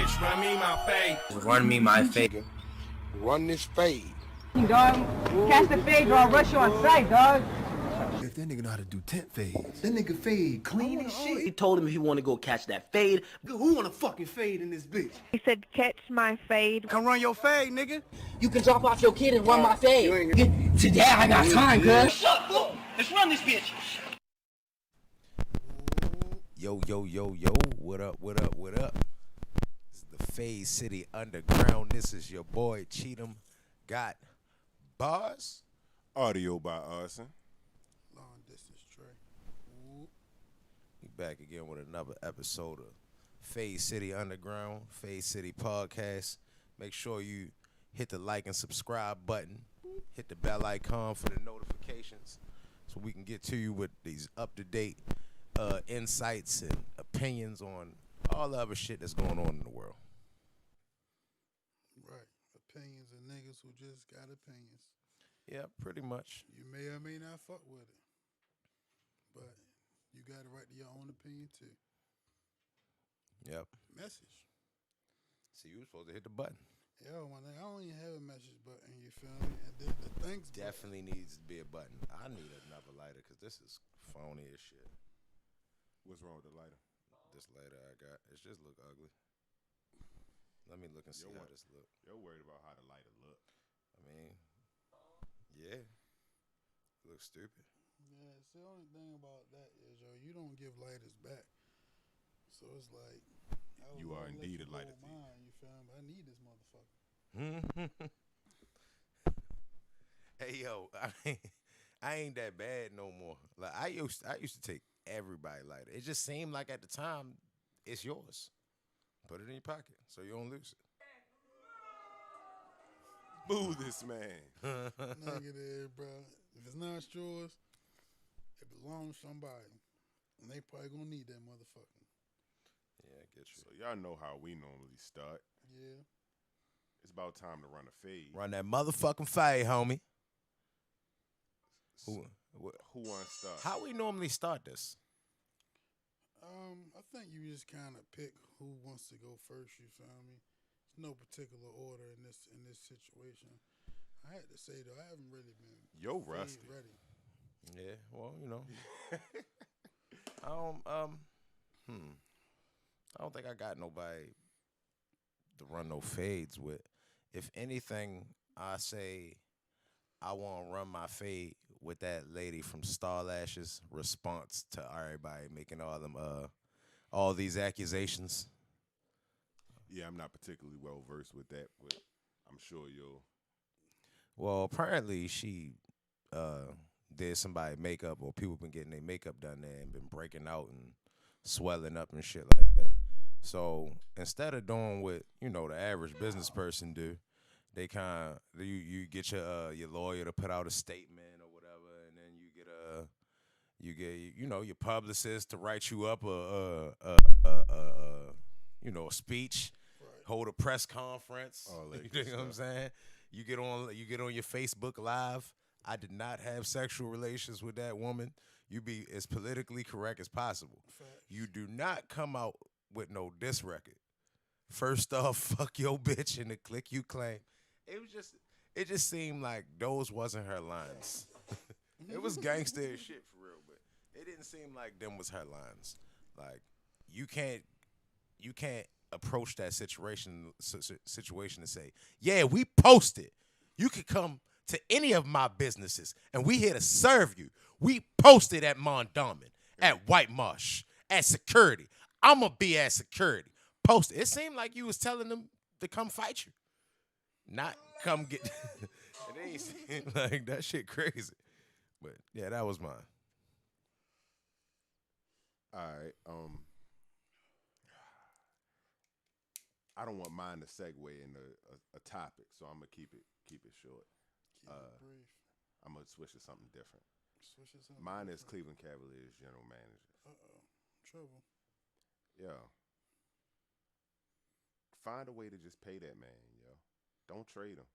bitch, run me my fade. Run me my fade. Run this fade. Dog, catch the fade or I'll rush you on sight, dog. If that nigga know how to do tent fades, that nigga fade clean as shit. He told him if he want to go catch that fade. Who want to fucking fade in this bitch? He said, catch my fade. Come run your fade, nigga. You can drop off your kid and run my fade. Today I got time, cuz. Shut up, fool. Let's run this bitch. Yo, what up? This is the Fade City Underground. This is your boy Cheatham. Got bars. Audio by Arson. Long distance Trey. We back again with another episode of Fade City Underground, Fade City Podcast. Make sure you hit the like and subscribe button. Hit the bell icon for the notifications so we can get to you with these up-to-date insights and opinions on all the other shit that's going on in the world. Right. Opinions of niggas who just got opinions. Yeah, pretty much. You may or may not fuck with it. But you got a right to your own opinion too. Yep. Message. See, you were supposed to hit the button. Yo, man, I don't even have a message button, you feel me? And then the things Definitely needs to be a button. I need another lighter because this is phony as shit. What's wrong with the lighter? This lighter I got, it just look ugly. Let me look and see how this look. You're worried about how the lighter look. I mean, yeah, it looks stupid. Yeah, it's the only thing about that is, yo, you don't give lighters back. So it's like, You are indeed a lighter thief. You feel me? I need this motherfucker. Hey yo, I ain't that bad no more. Like I used to take everybody lighter. It just seemed like at the time it's yours. Put it in your pocket so you don't lose it. Boo this man. Negative, bro. If it's not yours, it belongs to somebody. And they probably gonna need that motherfucker. Yeah, I get you. So y'all know how we normally start. Yeah. It's about time to run a fade. Run that motherfucking fade, homie. Who wants to start? How we normally start this? I think you just kind of pick who wants to go first. You feel me? There's no particular order in this situation. I had to say though, I haven't really been rusty. ready. Yeah, well, you know, I don't think I got nobody to run no fades with. If anything, I say I want to run my fade with that lady from Star Lash's response to everybody making all these accusations. Yeah, I'm not particularly well versed with that, but I'm sure you'll. Well, apparently she did somebody makeup, or people been getting their makeup done there and been breaking out and swelling up and shit like that. So instead of doing what the average business person do, they you get your lawyer to put out a statement or whatever, and then you get your publicist to write you up a speech, Right. hold a press conference. All that You good know what I'm stuff. saying? You get on your Facebook Live. I did not have sexual relations with that woman. You be as politically correct as possible. Facts. You do not come out with no diss record. First off, fuck your bitch and the click you claim. It just seemed like those wasn't her lines. It was gangster as shit for real, but it didn't seem like them was her lines. Like you can't approach that situation and say, yeah, we posted. You could come to any of my businesses, and we here to serve you. We posted at Mondawmin, at White Marsh, at security. I'm going to be at security. Posted. It seemed like you was telling them to come fight you, not come get. It ain't seem like that shit crazy. But, yeah, that was mine. All right. I don't want mine to segue into a topic, so I'm gonna keep it short. Keep it brief. I'm gonna switch to something different. Switch it something Mine is different. Cleveland Cavaliers general manager. Trouble. Yeah. Find a way to just pay that man, yo. Don't trade him.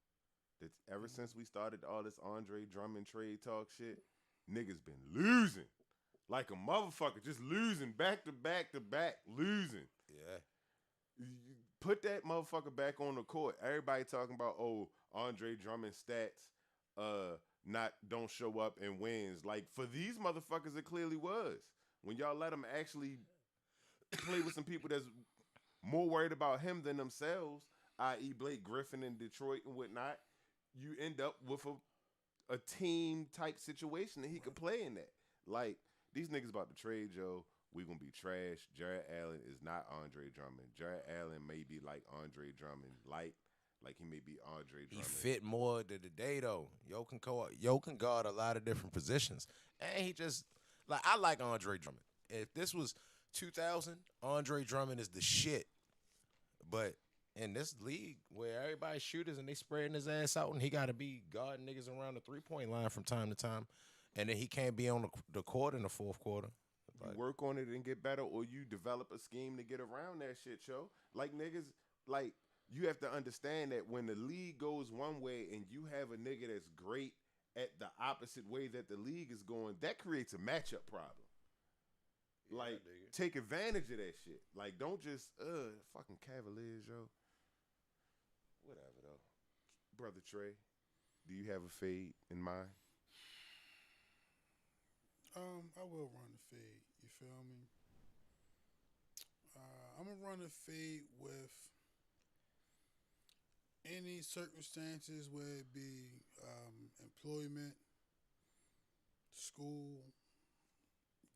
Ever since we started all this Andre Drummond trade talk shit, niggas been losing. Like a motherfucker, just losing back to back to back, losing. Yeah. put that motherfucker back on the court. Everybody talking about, oh, Andre Drummond stats, not don't show up and wins. Like for these motherfuckers, it clearly was. When y'all let him actually play with some people that's more worried about him than themselves, i.e. Blake Griffin in Detroit and whatnot, you end up with a team type situation that he could play in that. Like, these niggas about to trade Joe. We gonna be trash. Jared Allen is not Andre Drummond. Jared Allen may be like Andre Drummond, like he may be Andre Drummond. He fit more to the day though. Yo can guard a lot of different positions, and he just like I like Andre Drummond. If this was 2000, Andre Drummond is the shit. But in this league where everybody's shooters and they spreading his ass out, and he got to be guarding niggas around the 3-point line from time to time, and then he can't be on the court in the fourth quarter. You work on it and get better, or you develop a scheme to get around that shit, yo. Like niggas, like you have to understand that when the league goes one way and you have a nigga that's great at the opposite way that the league is going, that creates a matchup problem. Like, take advantage of that shit. Like, don't just, fucking Cavaliers, yo. Whatever, though. Brother Trey, do you have a fade in mind? I will run the fade. You feel me? I'm going to run a fade with any circumstances, whether it be employment, school,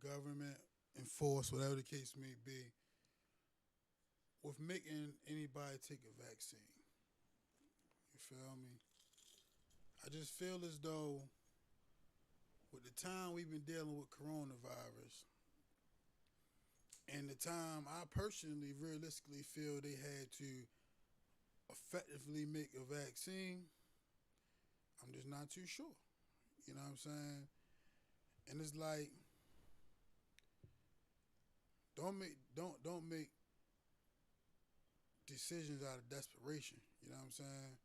government, enforced, whatever the case may be, with making anybody take a vaccine. You feel me? I just feel as though with the time we've been dealing with coronavirus and the time I personally realistically feel they had to effectively make a vaccine, I'm just not too sure. You know what I'm saying? And it's like, don't make decisions out of desperation. You know what I'm saying?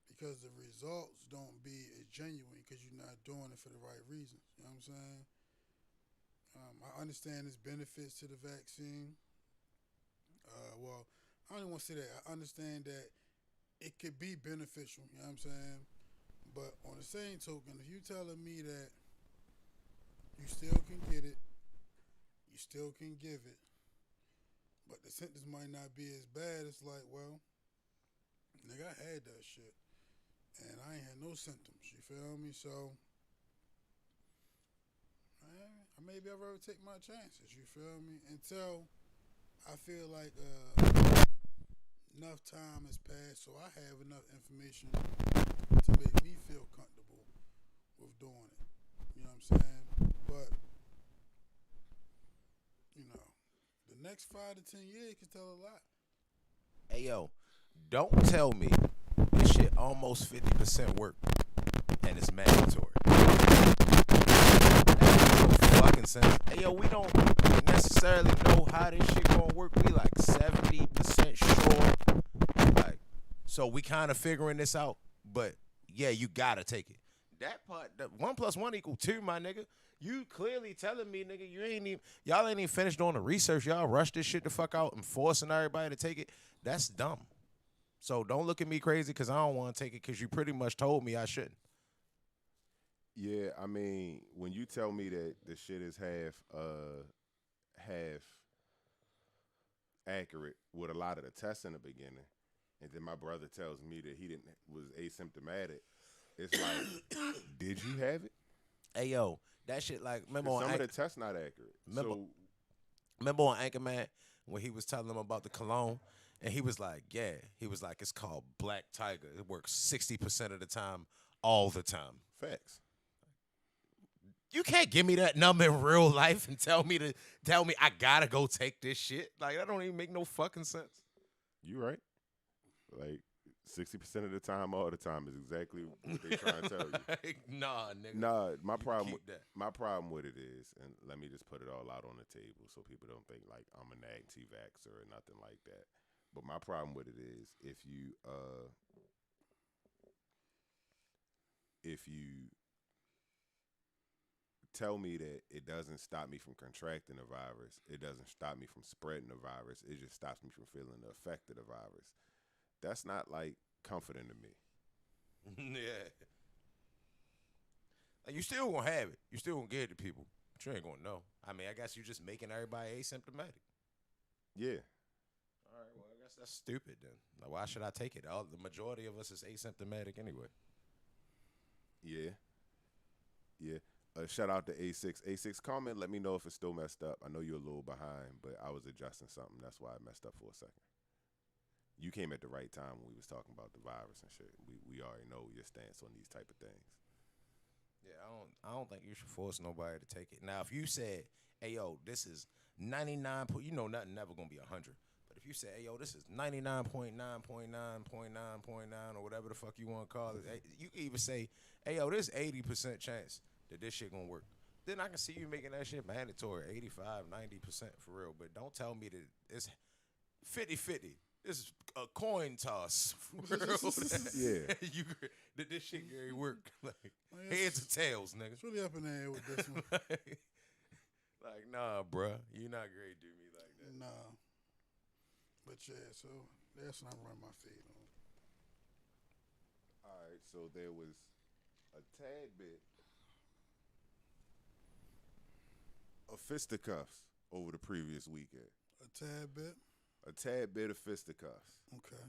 Because the results don't be as genuine because you're not doing it for the right reasons. You know what I'm saying? I understand there's benefits to the vaccine. Well, I don't even want to say that. I understand that it could be beneficial. You know what I'm saying? But on the same token, if you're telling me that you still can get it, you still can give it, but the symptoms might not be as bad, it's like, well, nigga, I had that shit. And I ain't had no symptoms, you feel me? So, I maybe I'll ever take my chances, you feel me? Until I feel like enough time has passed so I have enough information to make me feel comfortable with doing it. You know what I'm saying? But, you know, the next 5 to 10 years can tell a lot. Hey, yo, don't tell me this shit almost 50% work and it's mandatory. That makes no fucking sense. Hey, yo, we don't necessarily know how this shit gonna work. We like 70% sure. Like, so we kind of figuring this out. But, yeah, you gotta take it. That part, 1 + 1 = 2, my nigga. You clearly telling me, nigga, y'all ain't even finished doing the research. Y'all rushed this shit the fuck out and forcing everybody to take it. That's dumb. So don't look at me crazy because I don't want to take it because you pretty much told me I shouldn't. Yeah, I mean, when you tell me that the shit is half accurate with a lot of the tests in the beginning, and then my brother tells me that he was asymptomatic, it's like, did you have it? Hey, yo, that shit like, remember on some of the tests not accurate. Remember on Anchorman when he was telling them about the cologne? And he was like, it's called Black Tiger. It works 60% of the time, all the time. Facts. You can't give me that number in real life and tell me I gotta go take this shit. Like, that don't even make no fucking sense. You right. Like, 60% of the time, all the time is exactly what they trying to tell you. Like, nah, nigga. Nah, my problem with it is, and let me just put it all out on the table so people don't think like I'm an anti-vaxxer or nothing like that. But my problem with it is if you tell me that it doesn't stop me from contracting the virus. It doesn't stop me from spreading the virus. It just stops me from feeling the effect of the virus. That's not like comforting to me. Yeah. Like, you still gonna have it. You still gonna get it to people. But you ain't gonna know. I mean, I guess you just making everybody asymptomatic. Yeah. All right, well, I guess that's stupid then. Like, why should I take it? The majority of us is asymptomatic anyway. Yeah. Yeah. Shout out to A6. A6, comment, let me know if it's still messed up. I know you're a little behind, but I was adjusting something. That's why I messed up for a second. You came at the right time when we was talking about the virus and shit. We already know your stance on these type of things. Yeah, I don't think you should force nobody to take it. Now, if you said, hey, yo, this is 99, you know nothing never going to be 100. But if you say, hey, yo, this is 99.9.9.9.9 or whatever the fuck you want to call it, you can even say, hey, yo, there's 80% chance that this shit going to work. Then I can see you making that shit mandatory, 85, 90% for real. But don't tell me that it's 50-50. This is a coin toss. For real. Yeah. That this shit gonna work. Like, heads or tails, nigga. It's really up in the air with this one. Like, nah, bruh. You're not gonna do me like that. Nah. But yeah, so that's when I run my fade on. All right, so there was a tad bit of fisticuffs over the previous weekend. A tad bit? A tad bit of fisticuffs. Okay.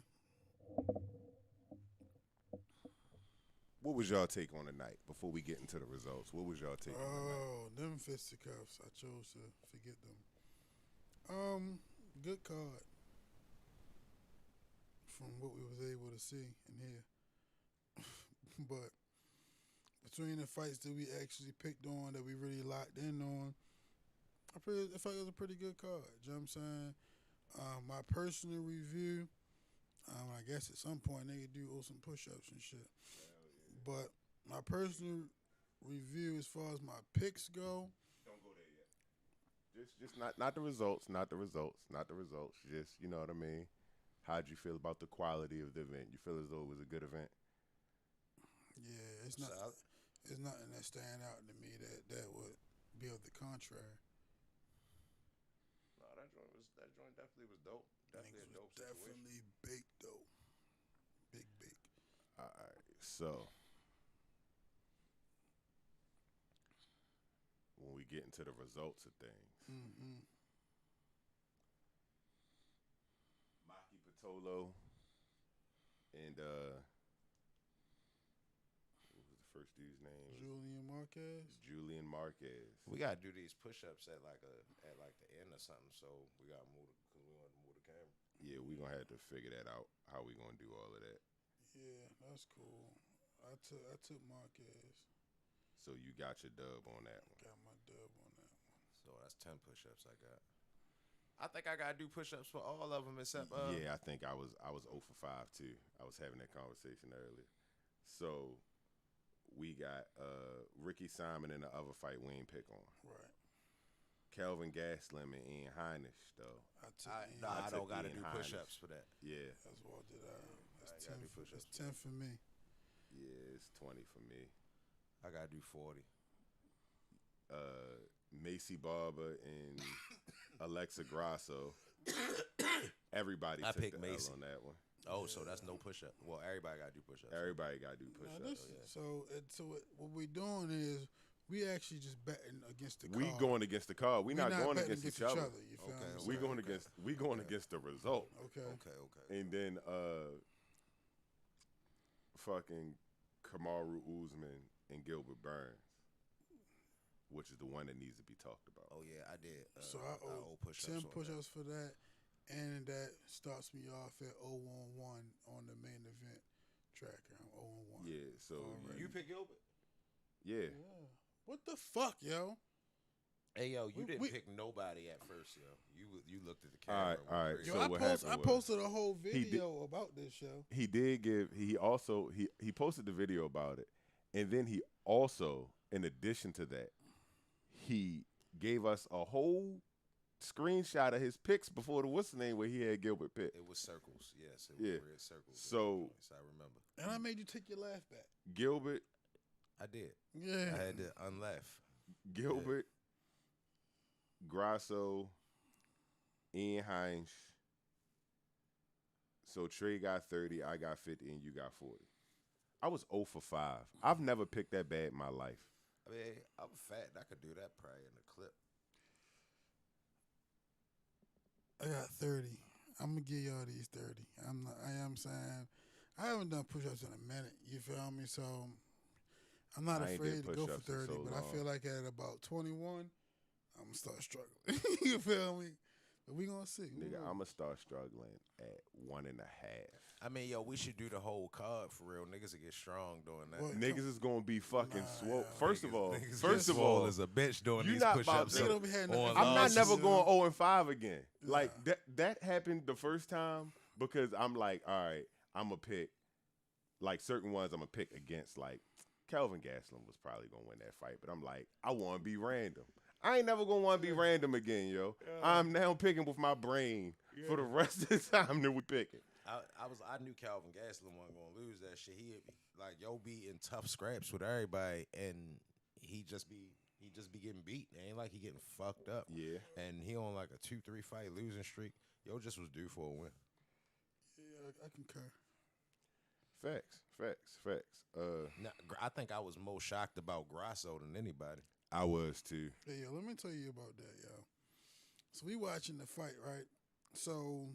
What was y'all take on the night before we get into the results? What was y'all take on the night? Oh, them fisticuffs. I chose to forget them. Good card. From what we was able to see and hear. But between the fights that we actually picked on, that we really locked in on, I felt it was a pretty good card. You know what I'm saying? My personal review, I guess at some point they could do some push-ups and shit. But my personal review as far as my picks go. Don't go there yet. Just not the results, not the results. Just, you know what I mean? How'd you feel about the quality of the event? You feel as though it was a good event? Yeah, it's nothing that stand out to me that would be of the contrary. No, that joint definitely was dope. Definitely a dope situation. Definitely baked though. Big bake. All right, so when we get into the results of things, Maki Pitolo and what was the first dude's name? Julian Marquez. We gotta do these push-ups at like the end or something. So we gotta move because we want to move the camera. Yeah, we gonna have to figure that out. How we gonna do all of that? Yeah, that's cool. I took Marquez. So you got your dub on that one. Got my dub on that one. So that's 10 push-ups I got. I think I gotta do push-ups for all of them except Yeah, I think I was 0 for 5 too. I was having that conversation earlier. So we got Ricky Simon in the other fight we ain't pick on. Right. Kelvin Gastelum and Ian Heinisch though. I don't gotta do push-ups for that. Yeah. As well did I. That's 10 for, push-ups. that's 10 for me. Yeah, it's 20 for me. I gotta do 40. Macy Barber and Alexa Grasso. Everybody I took picked the Macy L on that one. Oh, so that's no push-up. Well, everybody gotta do push-ups. Everybody got to do Now push-ups. what we're doing is we actually just betting against the card. We going against the card. We not going betting against each other. You feel Okay, what I'm We saying? going against the result. Okay. Okay. And then fucking Kamaru Usman and Gilbert Burns, which is the one that needs to be talked about. Oh yeah, I did. So I owe push-ups 10 on push-ups for that, and that starts me off at 0-1 on the main event tracker. I'm 0-1. Yeah, so that. You pick Gilbert? yeah. What the fuck, yo? Hey yo, you didn't pick nobody at first, yo. You looked at the camera. All right. Yo, So I what happened I was posted a whole video about this show. he did give. He also he posted the video about it, and then he also, in addition to that, he gave us a whole screenshot of his picks before the what's the name where he had Gilbert pick. It was circles, yes. It was red circles. So I remember. And I made you take your laugh back. Gilbert, I did. Yeah. I had to unlaugh. Gilbert, Grasso, Ian Hines. So Trey got 30, I got 50, and you got 40. I was 0 for 5. I've never picked that bad in my life. I mean, I'm fat. I could do that probably in the clip. I got 30. I'm gonna give y'all these 30. I am saying I haven't done push-ups in a minute. You feel me? So I'm not I ain't afraid did to go for push-ups in 30, so but long. I feel like at about 21, I'm gonna start struggling. You feel me? But we gonna see. Nigga, I'm gonna start struggling at 1.5. I mean, yo, we should do the whole card for real. Niggas will get strong doing that. What? Niggas is gonna be fucking swole. yo. First of all, Niggas first get of all, swole as a bitch doing you these not push-ups. about Nigga to- don't be having on nothing. I'm not losses. never you know? going 0 and 5 again. Nah. Like that happened the first time because I'm like, all right, I'm gonna pick like certain ones. I'm gonna pick against like Kelvin Gastelum was probably gonna win that fight, but I'm like, I want to be random. I ain't never gonna want to be random again, yo. I'm now picking with my brain for the rest of the time that we picking. I knew Calvin Gastelum wasn't gonna lose that shit. He like yo be in tough scraps with everybody, and he just be getting beat. It ain't like he getting fucked up. Yeah. And he on like a 2-3 fight losing streak. Yo just was due for a win. Yeah, I concur. Facts. Now, I think I was more shocked about Grasso than anybody. I was too. Hey, yo, let me tell you about that, yo. So we watching the fight, right? So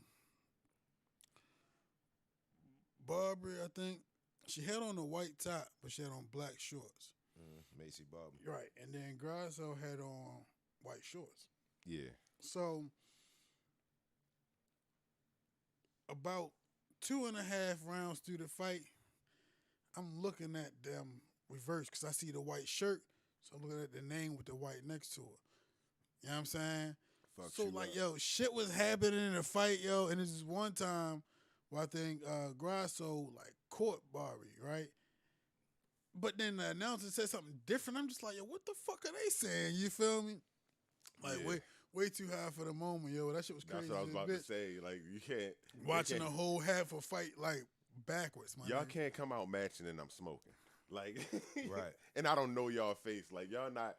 Barbary, I think, she had on a white top, but she had on black shorts. Macy Bob. Right. And then Grasso had on white shorts. Yeah. So about 2.5 rounds through the fight, I'm looking at them reverse because I see the white shirt. So I'm looking at the name with the white next to it. You know what I'm saying? Fuck So you like, up. yo, shit was happening in the fight, yo. And this is one time where I think Grasso like caught Barbie, right? But then the announcer said something different. I'm just like, yo, what the fuck are they saying? You feel me? Like Yeah. way too high for the moment, yo. That shit was crazy. That's what I was as about bitch. to say. Like you can't Watching you a can't- whole half a fight like backwards, man. Y'all can't come out matching and I'm smoking. Like Right. And I don't know y'all face. Like y'all not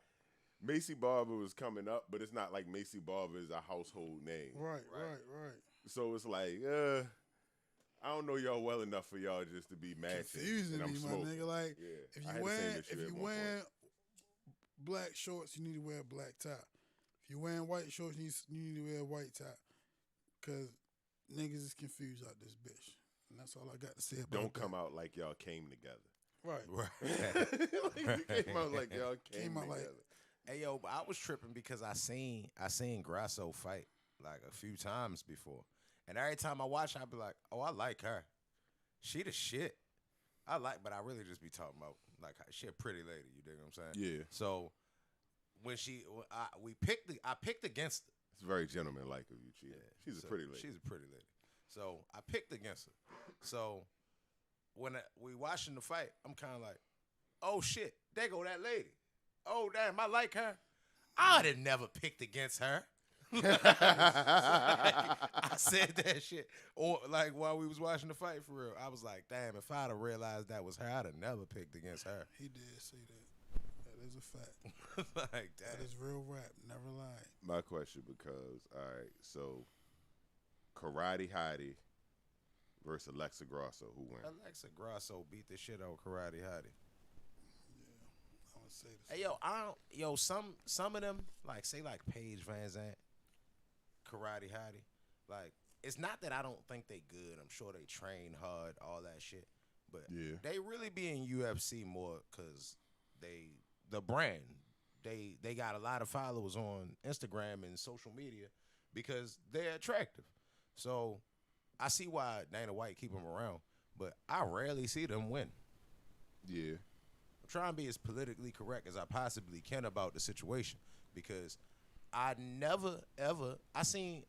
Macy Barber was coming up, but it's not like Macy Barber is a household name. Right. So it's like, I don't know y'all well enough for y'all just to be matching. Confusing and I'm me, my smoking. nigga. Like, Yeah. if I you had the same wear issue at one wearing black shorts, you need to wear a black top. If you wearing white shorts, you need to wear a white top. Cause niggas is confused out this bitch, and that's all I got to say about Don't that. come out like y'all came together. Right. Right. Like, you came out like y'all came out like- together. Hey yo, but I was tripping because I seen Grasso fight like a few times before, and every time I watch, I be like, oh, I like her. She the shit. But I really just be talking about like she a pretty lady. You dig what I'm saying? Yeah. So when I picked against her. It's very gentlemanlike of you, Chia. Yeah, She's so a pretty lady. She's a pretty lady. So I picked against her. So when we watching the fight, I'm kind of like, oh shit, there go that lady. Oh damn, I like her. I'd have never picked against her. I said that shit. Or like while we was watching the fight for real, I was like, damn, if I'd have realized that was her, I'd have never picked against her. He did say that. That is a fact. Like That damn. is real rap. Never lied. My question because, all right, so Karate Hottie versus Alexa Grasso, who won? Alexa Grasso beat the shit out of Karate Hottie. I would say this. Hey some of them like say like Paige Van Zandt, Karate Hottie, like it's not that I don't think they good. I'm sure they train hard, all that shit, but Yeah. they really be in UFC more because the brand they got a lot of followers on Instagram and social media because they're attractive. So I see why Dana White keep them around, but I rarely see them win. Yeah. I'm trying to be as politically correct as I possibly can about the situation because I never ever I seen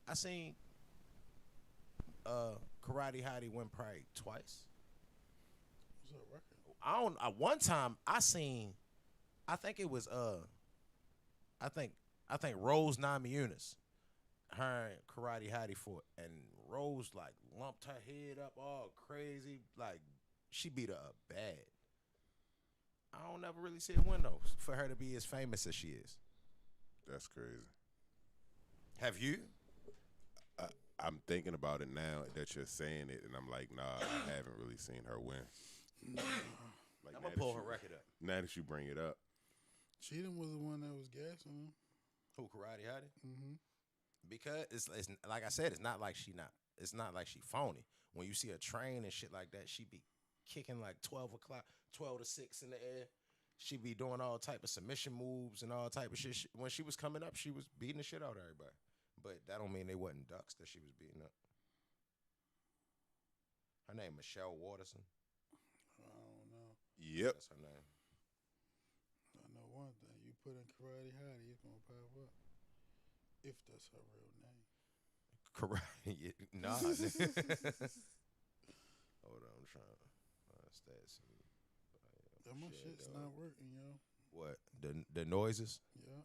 Karate Hottie win probably twice. What's up, record? I don't. One time I seen, I think it was I think Rose Namajunas, her and Karate Hottie fought, and Rose like lumped her head up all crazy, like she beat her up bad. I don't never really see a win though for her to be as famous as she is. That's crazy. Have you? I'm thinking about it now that you're saying it, and I'm like, nah, I haven't really seen her win. Like, I'm gonna pull her record up. Now that you bring it up, Cheatham was the one that was gassing him. Who, Karate Hottie? Mm-hmm. Because it's like I said, it's not like she phony. When you see her train and shit like that, she be kicking like 12 to 6 in the air. She be doing all type of submission moves and all type of shit. When she was coming up, she was beating the shit out of everybody. But that don't mean they wasn't ducks that she was beating up. Her name Michelle Waterson. I don't know. yep. That's her name. I know one thing. You put in Karate Hottie, it's going to pop up. If that's her real name. Karate, nah. Hold on, I'm trying to find stats. My shit's not working, yo. What? The noises? Yeah.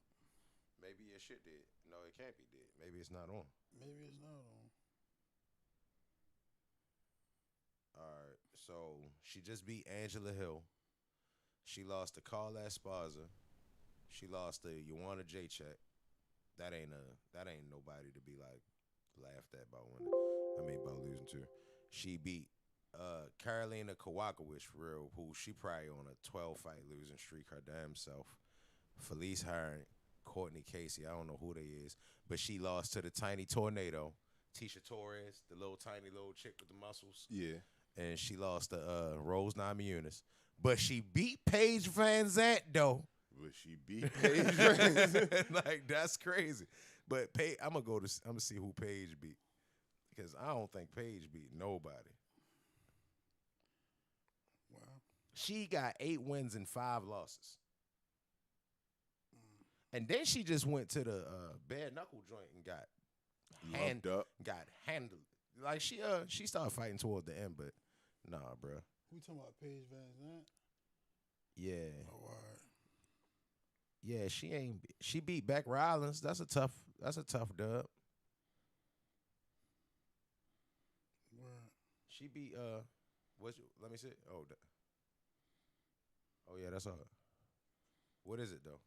Maybe your shit did. No, it can't be dead. Maybe it's not on. Maybe it's not on. All right. So she just beat Angela Hill. She lost to Carla Esparza. She lost to Joanna Jacek. That ain't nobody to be like laughed at by winning. By losing to. She beat Karolina Kowalkiewicz for real, who she probably on a 12-fight losing streak her damn self. Felice Herring, Courtney Casey, I don't know who they is, but she lost to the Tiny Tornado, Tisha Torres, the tiny little chick with the muscles. Yeah. And she lost to Rose Namajunas. But she beat Paige Van Zant though. But she beat Paige Van Zant. Like, that's crazy. But I'm gonna see who Paige beat. Because I don't think Paige beat nobody. Wow. She got 8 wins and 5 losses. And then she just went to the bare knuckle joint and got handled. Like she started fighting toward the end, but nah, bro. We talking about Paige Van Zant? Yeah. Oh, all right. Yeah, she beat Beck Rollins. That's a tough dub. Word. She beat let me see. Oh yeah, that's all. What is it though?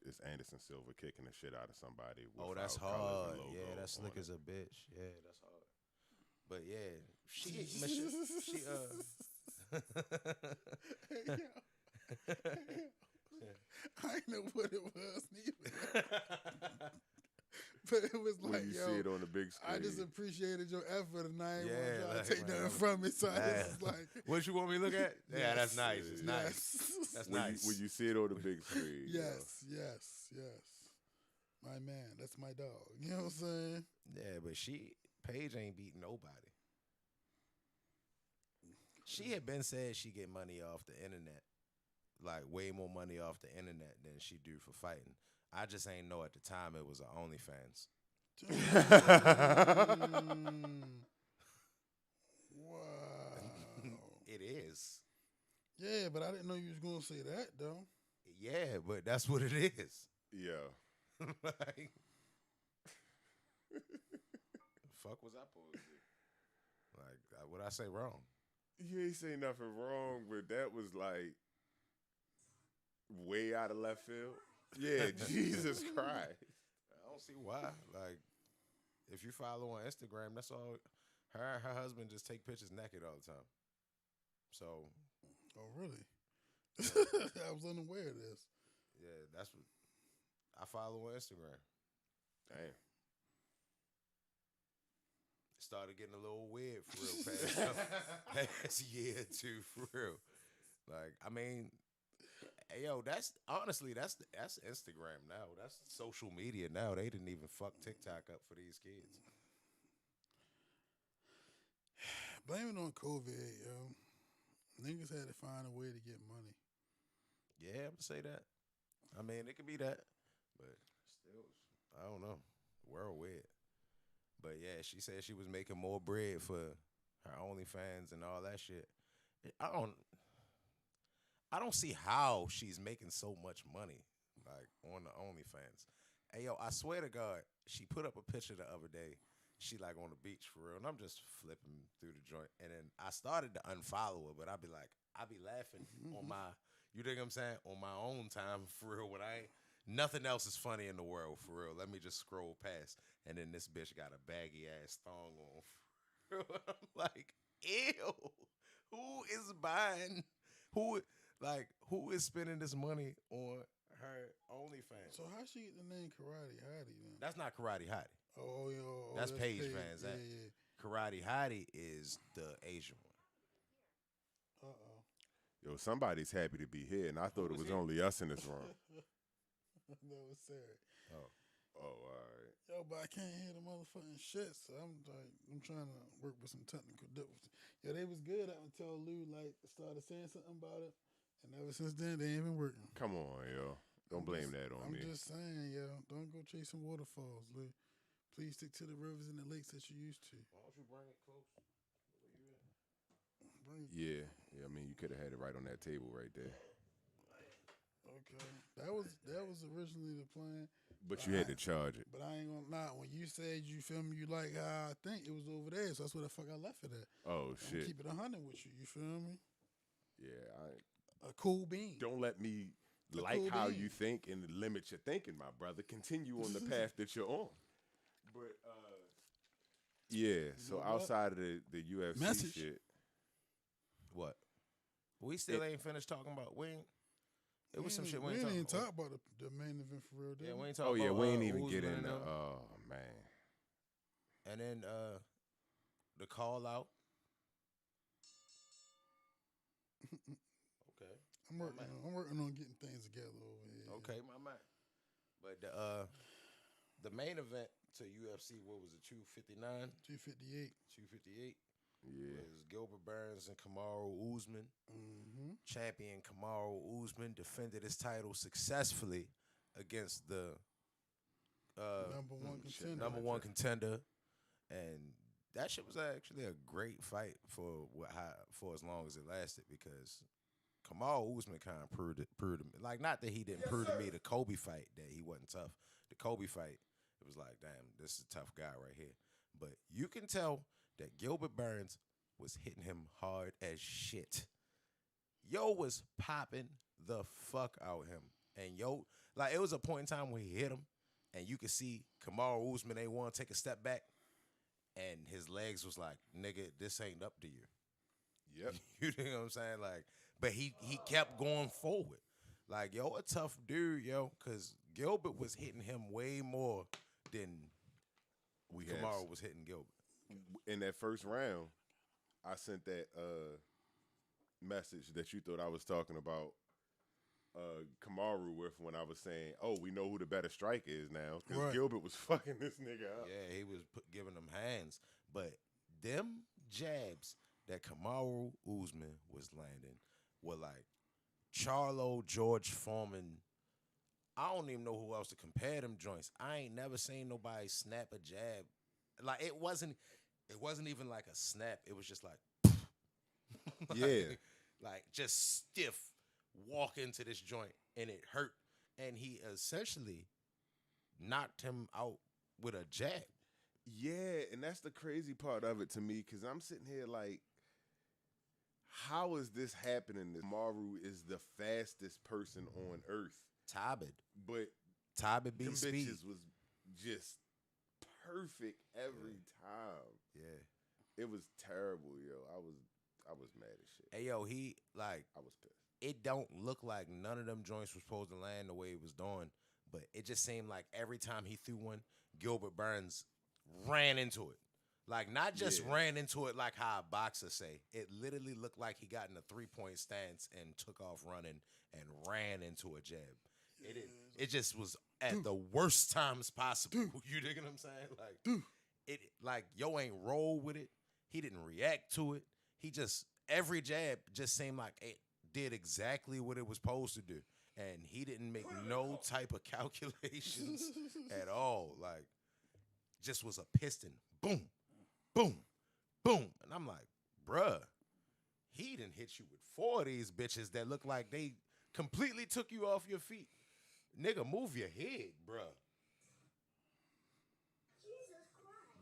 It's Anderson Silva kicking the shit out of somebody. Oh, that's hard. Yeah, that's slick as a bitch. Yeah, that's hard. But yeah, she I didn't know what it was neither. But it was when like, you yo, see it on the big screen. I just appreciated your effort, and I ain't want Yeah, to try like, to take man, nothing from it. So I was like, what you want me to look at? Yeah, that's nice. It's nice. Yes. That's when nice. when you see it on the big screen. Yes. My man, that's my dog. You know what I'm saying? Yeah, but Paige ain't beat nobody. She had been said she get money off the internet, like way more money off the internet than she do for fighting. I just ain't know at the time it was a OnlyFans. Wow. It is. Yeah, but I didn't know you was gonna say that though. Yeah, but that's what it is. Yeah. Like, fuck was I supposed to do? Like, what I say wrong? You ain't say nothing wrong, but that was like way out of left field. Yeah, Jesus Christ. I don't see why. Like, if you follow on Instagram, that's all. Her and her husband just take pictures naked all the time. So. Oh, really? I was unaware of this. Yeah, that's what I follow on Instagram. Damn. It started getting a little weird for real past year or two, for real. Like, I mean, hey, yo, that's Instagram now. That's social media now. They didn't even fuck TikTok up for these kids. Blame it on COVID, yo. Niggas had to find a way to get money. Yeah, I'm gonna say that. I mean, it could be that, but still, I don't know. World weird. But yeah, she said she was making more bread for her OnlyFans and all that shit. I don't see how she's making so much money, like, on the OnlyFans. Hey, yo, I swear to God, she put up a picture the other day, she like on the beach for real, and I'm just flipping through the joint, and then I started to unfollow her, but I be laughing on my, you think I'm saying, on my own time for real. When I ain't nothing else is funny in the world for real. Let me just scroll past, and then this bitch got a baggy ass thong on. For real. I'm like, ew. Who is buying? Who is spending this money on her OnlyFans? So how she get the name Karate Hottie then? That's not Karate Hottie. Oh, That's Paige Van Yeah, Zandt. yeah. Karate Hottie is the Asian one. Yo, somebody's happy to be here, and I thought it was only us in this room. No, it's sad. Oh, all right. Yo, but I can't hear the motherfucking shit, so I'm trying to work with some technical difficulties. Yeah, they was good up until Lou started saying something about it, and ever since then they ain't been working. Come on, yo. Don't blame that on me. I'm just saying, yo, don't go chasing waterfalls, Lou. Please stick to the rivers and the lakes that you used to. Why don't you bring it close? Yeah. I mean, you could have had it right on that table right there. Okay, that was originally the plan. But you had to charge it. But I ain't gonna lie. When you said you feel me, you like how I think it was over there, so that's where the fuck I left it at. Oh, I'm shit. keep it 100 with you. You feel me? Yeah, A cool bean. don't let me A like cool how bean. you think and limit your thinking, my brother. Continue on the path that you're on. But, yeah, so know what? outside of the UFC Message. shit. What? We still ain't finished talking about. It was some shit we ain't We talking ain't about. talk about the main event for real, did Yeah, we? we ain't talking Oh, yeah, about. we ain't even Usman get and into. them. Oh, man. And then the call out. Okay. I'm working on getting things together over here. Okay, my man. But the main event to UFC, what was it, 259? 258. 258 Yeah. was Gilbert Burns and Kamaru Usman. Mm-hmm. Champion Kamaru Usman defended his title successfully against the number one contender, and that shit was actually a great fight for as long as it lasted, because Kamaru Usman kind of proved to me, like, not that he didn't prove to me the Kobe fight that he wasn't tough. The Kobe fight, it was like, damn, this is a tough guy right here. But you can tell that Gilbert Burns was hitting him hard as shit. Yo was popping the fuck out him. And yo, like, it was a point in time where he hit him, and you could see Kamaru Usman ain't want to take a step back, and his legs was like, nigga, this ain't up to you. Yep. You know what I'm saying? Like, but he kept going forward. Like, yo, a tough dude, yo, because Gilbert was hitting him way more than Kamaru was hitting Gilbert. In that first round, I sent that message that you thought I was talking about Kamaru with when I was saying, oh, we know who the better striker is now, because Right. Gilbert was fucking this nigga up. Yeah, he was giving them hands. But them jabs that Kamaru Usman was landing were like Charlo, George Foreman. I don't even know who else to compare them joints. I ain't never seen nobody snap a jab. Like, it wasn't even like a snap. It was just like, Yeah. like just stiff walk into this joint, and it hurt. And he essentially knocked him out with a jab. Yeah, and that's the crazy part of it to me, because I'm sitting here like, how is this happening? Kamaru is the fastest person on earth, Tabit but beat them speed. bitches was just perfect every time. Yeah. It was terrible, yo. I was mad as shit. Hey, yo, he, like, I was pissed. it don't look like none of them joints was supposed to land the way it was doing, but it just seemed like every time he threw one, Gilbert Burns ran into it. Like, not just Yeah. ran into it like how a boxer say. It literally looked like he got in a three-point stance and took off running and ran into a jab. It just was at the worst times possible. You dig what I'm saying? Like, yo ain't roll with it. He didn't react to it. He just, every jab just seemed like it did exactly what it was supposed to do. And he didn't make no type of calculations at all. Like, just was a piston. Boom, boom, boom. And I'm like, bruh, he done hit you with 4 of these bitches that look like they completely took you off your feet. Nigga, move your head, bruh.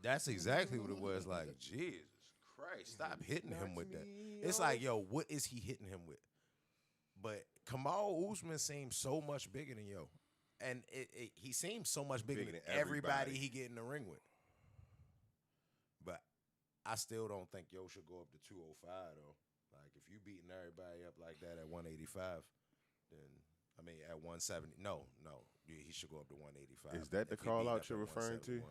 That's exactly what it was. Like, Jesus Christ, stop hitting him with that. It's like, yo, what is he hitting him with? But Kamal Usman seems so much bigger than yo. And he seems so much bigger than everybody he get in the ring with. But I still don't think yo should go up to 205, though. Like, if you beating everybody up like that at 185, then, I mean, at 170, no. He should go up to 185. Is that the call out you're referring to?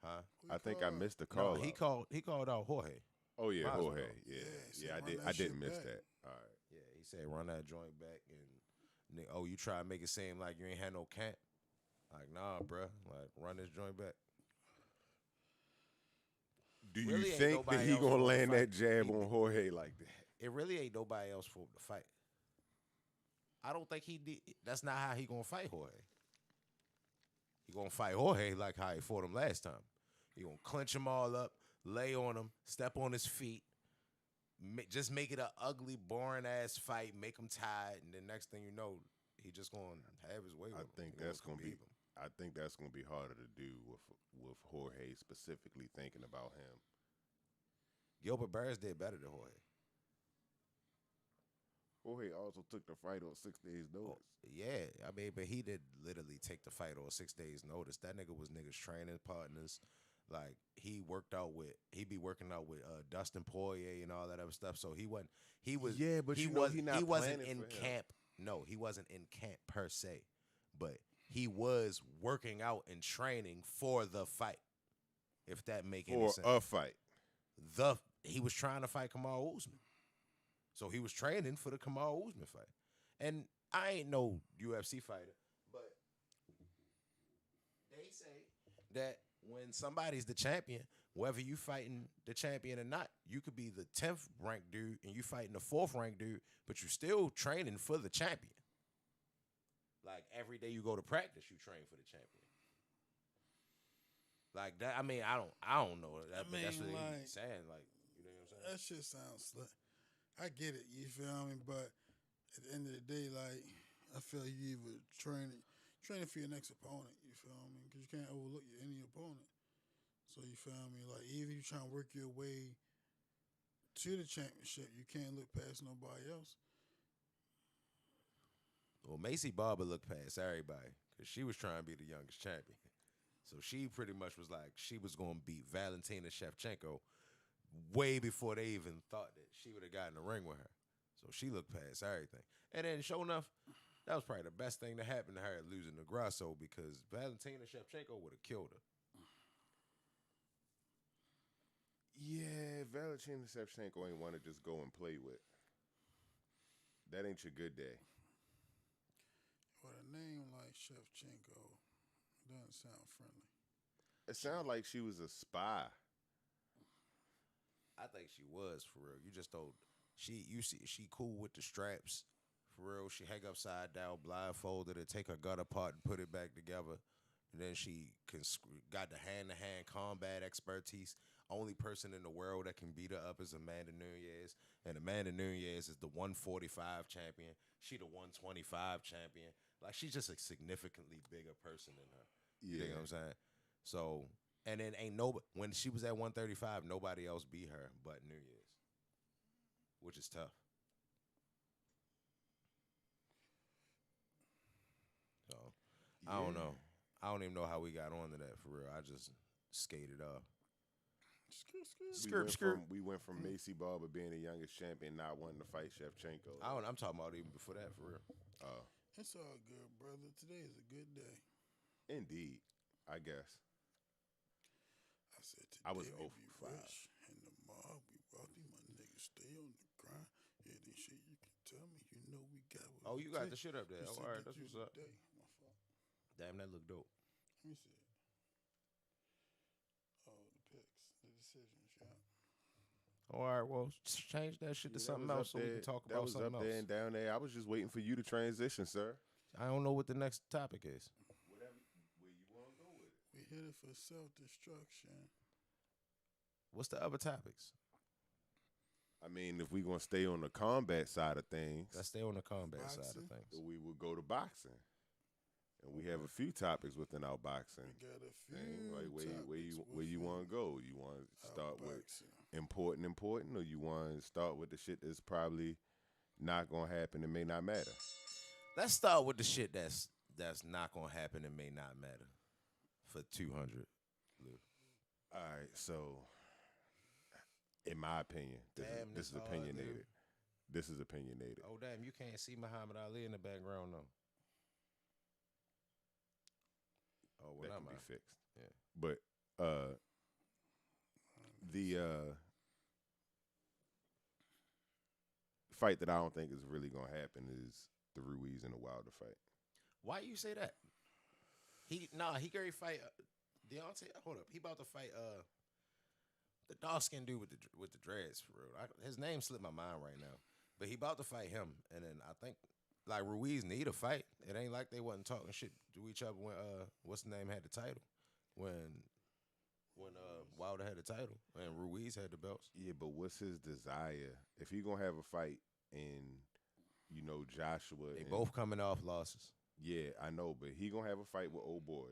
Huh? I think I missed the call. No, he called out Jorge. Oh yeah, Masvidal. Jorge. Yeah, I didn't miss back. that. All right. Yeah, he said run that joint back and you try to make it seem like you ain't had no camp. Like, nah, bruh. Like, run this joint back. Do you Really ain't think that nobody he else gonna for the land fight. that jab on Jorge like that? It really ain't nobody else for him to fight. I don't think he did. That's not how he gonna fight Jorge. He gonna fight Jorge like how he fought him last time. He gonna clench him all up, lay on him, step on his feet, just make it an ugly, boring ass fight, make him tired, and then next thing you know, he just gonna have his way with I him. think He that's gonna be. beat him. I think that's gonna be harder to do with Jorge specifically thinking about him. Gilbert Burns did better than Jorge. Jorge also took the fight on 6 days notice. Yeah, I mean, but he did literally take the fight on 6 days notice. That nigga was niggas training partners. Like, he be working out with Dustin Poirier and all that other stuff. So he wasn't. He was. Yeah, but he you know was. he not He wasn't planning in for him. camp. No, he wasn't in camp per se, but he was working out and training for the fight. If that make any For sense. a fight. He was trying to fight Kamal Usman. So he was training for the Kamal Usman fight. And I ain't no UFC fighter, but they say that when somebody's the champion, whether you fighting the champion or not, you could be the 10th ranked dude and you fighting the 4th ranked dude, but you still training for the champion. Like, every day you go to practice, you train for the champion. Like that, I mean, I don't know. That's what he's saying. Like, you know what I'm saying? That shit sounds slick. I get it, you feel me? But at the end of the day, like, I feel you either training for your next opponent, you feel me? Because you can't overlook any opponent. So you feel me? Like, either you trying to work your way to the championship, you can't look past nobody else. Well, Macy Barber looked past everybody because she was trying to be the youngest champion. So she pretty much was like, she was going to beat Valentina Shevchenko way before they even thought that she would have gotten the ring with her. So she looked past everything. And then, sure enough, that was probably the best thing that happened to her losing to Grasso, because Valentina Shevchenko would have killed her. Yeah, Valentina Shevchenko ain't want to just go and play with. That ain't your good day. With a name like Shevchenko, doesn't sound friendly. It sounded like she was a spy. I think she was, for real. You just don't. She cool with the straps, for real. She hang upside down, blindfolded, and take her gut apart and put it back together. And then she got the hand-to-hand combat expertise. Only person in the world that can beat her up is Amanda Nunes. And Amanda Nunes is the 145 champion. She the 125 champion. Like, she's just a significantly bigger person than her. You know what I'm saying? So, and then when she was at 135, nobody else beat her but Nunes, which is tough. So, I don't know. I don't even know how we got onto that, for real. I just skated off. We went from Macy Barber being the youngest champion, not wanting to fight Shevchenko. I'm talking about even before that, for real. It's all good, brother. Today is a good day. Indeed, I guess. I said today I was we 0 be for 5. rich in the mob. We wealthy, my niggas stay on the grind. Yeah, this shit you can tell me. You know we got what Oh, it you got take. the shit up there. You Oh, said all right, get that's you what's up. today. My fault. Damn, that look dope. Let me see it. Oh, the picks, the decisions, yeah. All right, well, change that shit to something else so we can talk about something That was up there else. and down there. I was just waiting for you to transition, sir. I don't know what the next topic is. Whatever, where you want to go with it. We hit it for self-destruction. What's the other topics? I mean, if we're going to stay on the combat side of things, Let's stay on the combat side Boxing? of things. we would go to boxing. And we have a few topics within our boxing. We got a few thing. Like where you topics want to go? You want to start with boxing. important, or you want to start with the shit that's probably not gonna happen and may not matter? Let's start with the shit that's not gonna happen and may not matter for 200. All right, so in my opinion, this is opinionated. This is opinionated. Oh damn, you can't see Muhammad Ali in the background though. Oh, well, That not can be mine. fixed. Yeah. But the fight that I don't think is really gonna happen is the Ruiz and the Wilder fight. Why you say that? He gonna fight Deontay. Hold up, he about to fight the dark skinned dude with the dreads for real. His name slipped my mind right now, but he about to fight him, and then I think like Ruiz need a fight. It ain't like they wasn't talking shit to each other when what's the name had the title when Wilder had the title and Ruiz had the belts. Yeah, but what's his desire? If he gonna have a fight and Joshua, They both coming off losses. Yeah, I know, but he gonna have a fight with old boy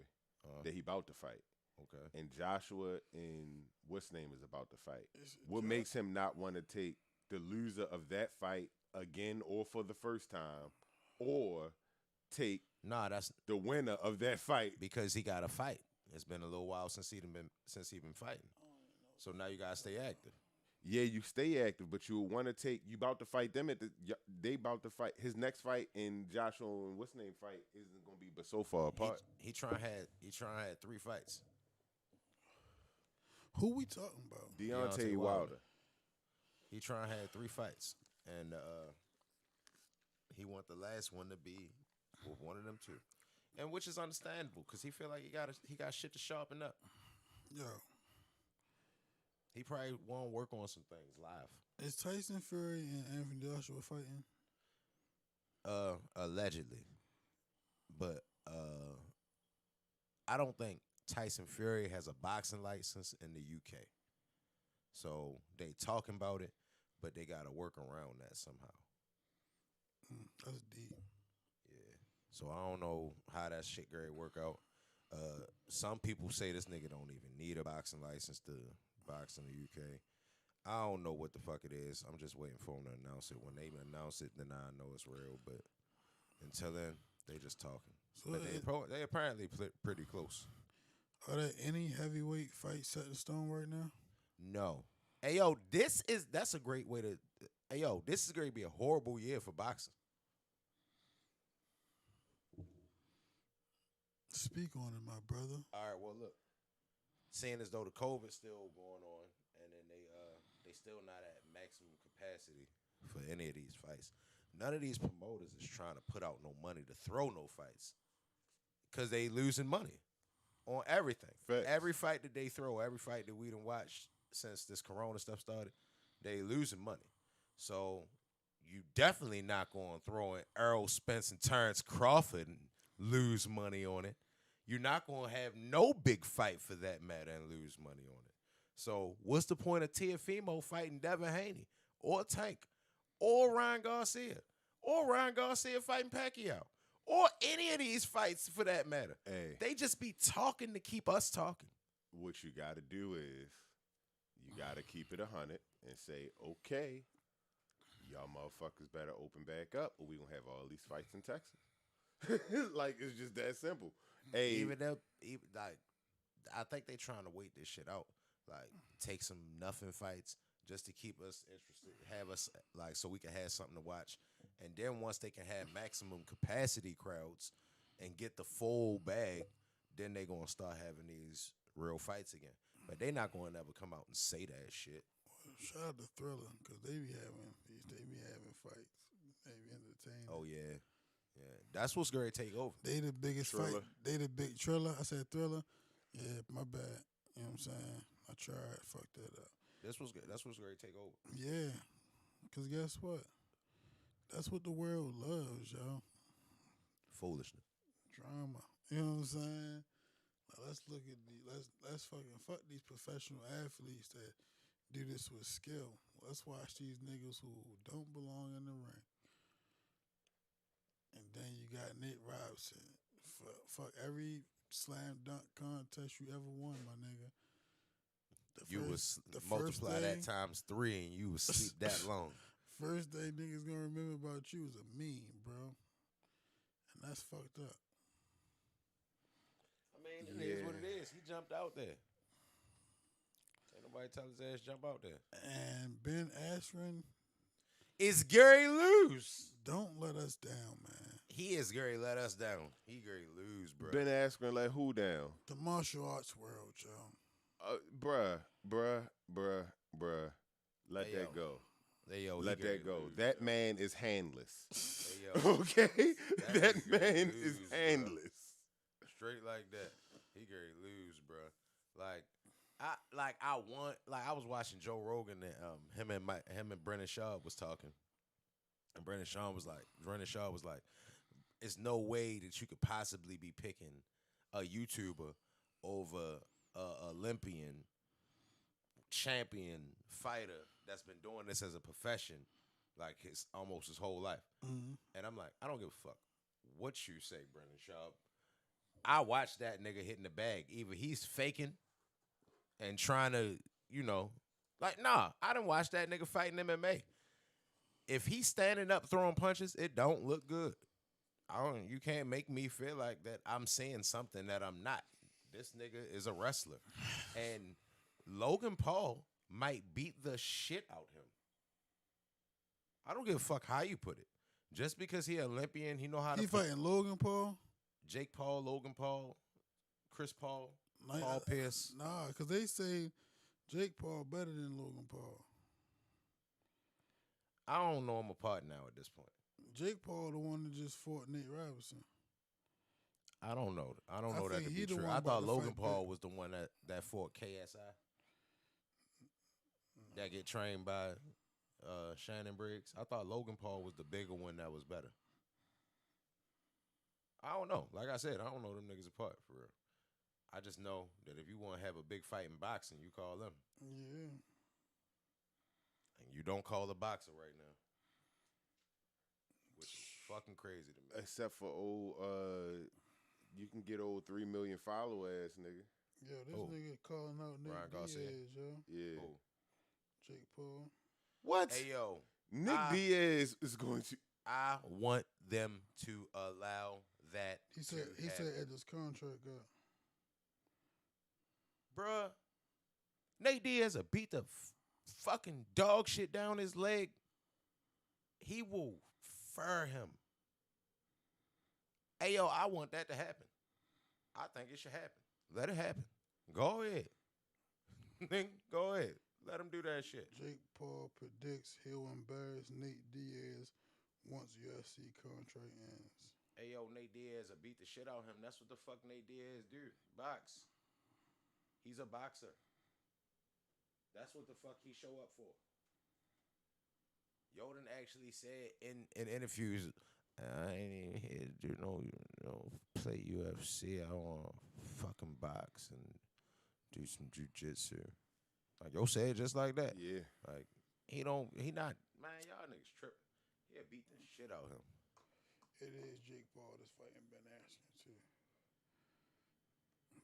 that he about to fight. Okay. And Joshua and what's name is about to fight. What Josh- makes him not want to take the loser of that fight again or for the first time, or take Nah, that's the winner of that fight? because he got to fight. It's been a little while since he been fighting. So now you gotta stay active. Yeah, you stay active, but you want to take. You about to fight them they about to fight. His next fight in Joshua and what's name fight isn't gonna be but so far apart. He trying had 3 fights. Who we talking about? Deontay Wilder. He trying had 3 fights, and he want the last one to be with one of them 2, and which is understandable because he feel like he got shit to sharpen up. Yo, He probably want to work on some things live. is Tyson Fury and Anthony Joshua fighting? Allegedly, but I don't think Tyson Fury has a boxing license in the UK. So they talking about it, but they got to work around that somehow. That's deep. Yeah. So I don't know how that shit gonna work out. Some people say this nigga don't even need a boxing license to box in the UK. I don't know what the fuck it is. I'm just waiting for them to announce it. When they announce it, then I know it's real. But until then, they just talking. So But they apparently pretty close. Are there any heavyweight fights set in stone right now? No. Hey yo, that's a great way to. Hey yo, this is going to be a horrible year for boxing. Speak on it, my brother. All right, well look, seeing as though the COVID's still going on, and then they still not at maximum capacity for any of these fights. None of these promoters is trying to put out no money to throw no fights, cause they losing money on everything. Facts. Every fight that they throw, every fight that we done watched since this Corona stuff started, they losing money. So you definitely not going to throw in Errol Spence and Terrence Crawford and lose money on it. You're not going to have no big fight for that matter and lose money on it. So what's the point of Teofimo fighting Devin Haney or Tank or Ryan Garcia fighting Pacquiao or any of these fights for that matter? Hey. They just be talking to keep us talking. What you got to do is you got to keep it 100 and say, okay, y'all motherfuckers better open back up or we going to have all these fights in Texas. Like, it's just that simple. Hey, Even like, I think they trying to wait this shit out. Like, take some nothing fights just to keep us interested, have us like so we can have something to watch. And then once they can have maximum capacity crowds and get the full bag, then they gonna start having these real fights again. But they not gonna ever come out and say that shit. Shout out to Thriller because they be having fights. They be entertaining. Oh yeah, yeah. That's what's gonna take over. They the biggest Thriller. fight. They the big Triller. I said Thriller. Yeah, my bad. You know what I'm saying? I tried. Fucked that up. That's what's gonna take over. Yeah. Because guess what? That's what the world loves, y'all. Foolishness. Drama. You know what I'm saying? Now let's look at let's fucking fuck these professional athletes that do this with skill. Let's watch these niggas who don't belong in the ring. And then you got Nick Robinson Fuck every slam dunk contest you ever won, my nigga. You was multiply that times 3 and you was sleep that long. First day niggas gonna remember about you is a meme, bro. And that's fucked up. I mean, it is what it is. He jumped out there. Ain't nobody tell his ass jump out there. And Ben Askren, It's Gary Lose. don't let us down, man. He is Gary let us down. He Gary Lose, bro. Ben Askren let who down? The martial arts world, yo. Bruh. Let that go. Hey, yo, Let that go. Lose, That bro. man is handless. Hey, yo, Okay? That is Gary man Lose, is bro. handless. straight like that. He Gary Lose, bro. I was watching Joe Rogan and him and Brennan Shaw was talking, and Brennan Shaw was like, it's no way that you could possibly be picking a YouTuber over a Olympian champion fighter that's been doing this as a profession like almost his whole life. Mm-hmm. And I'm like, I don't give a fuck what you say, Brennan Shaw. I watched that nigga hitting the bag. Either he's faking and trying to, nah, I done watched that nigga fighting MMA. If he's standing up throwing punches, it don't look good. You can't make me feel like that I'm saying something that I'm not. This nigga is a wrestler. And Logan Paul might beat the shit out him. I don't give a fuck how you put it. Just because he an Olympian, he know how to He fighting Logan Paul? Jake Paul, Logan Paul, Chris Paul, Paul Pierce. Nah, because they say Jake Paul better than Logan Paul. I don't know him apart now at this point. Jake Paul the one that just fought Nate Robinson. I don't know. I don't know that to think be he the true. one I about thought to Logan fight Paul back. was the one that fought KSI. That get trained by Shannon Briggs. I thought Logan Paul was the bigger one that was better. I don't know. Like I said, I don't know them niggas apart for real. I just know that if you want to have a big fight in boxing, you call them. Yeah. And you don't call a boxer right now. Which is fucking crazy to me. Except for you can get old 3 million follower ass nigga. Yo, this Who? nigga calling out Nick Ryan Garcia? Diaz, yo. Yeah. Oh. Jake Paul. What? Hey, yo. Nick Diaz is going to. I want them to allow that. He said happen. at this contract up. Bruh, Nate Diaz will beat the fucking dog shit down his leg. He will fur him. Hey, yo, I want that to happen. I think it should happen. Let it happen. Go ahead. Go ahead. Let him do that shit. Jake Paul predicts he'll embarrass Nate Diaz once UFC contract ends. Hey, yo, Nate Diaz will beat the shit out of him. That's what the fuck Nate Diaz do. Box. He's a boxer. That's what the fuck he show up for. Yoden actually said in interviews, I ain't even here to do play UFC. I want to fucking box and do some jiu-jitsu. Like, yo said it just like that. Yeah. Like, he not, man, y'all niggas tripping. He'll beat the shit out of him. It is Jake Paul that's fighting Ben Askren too.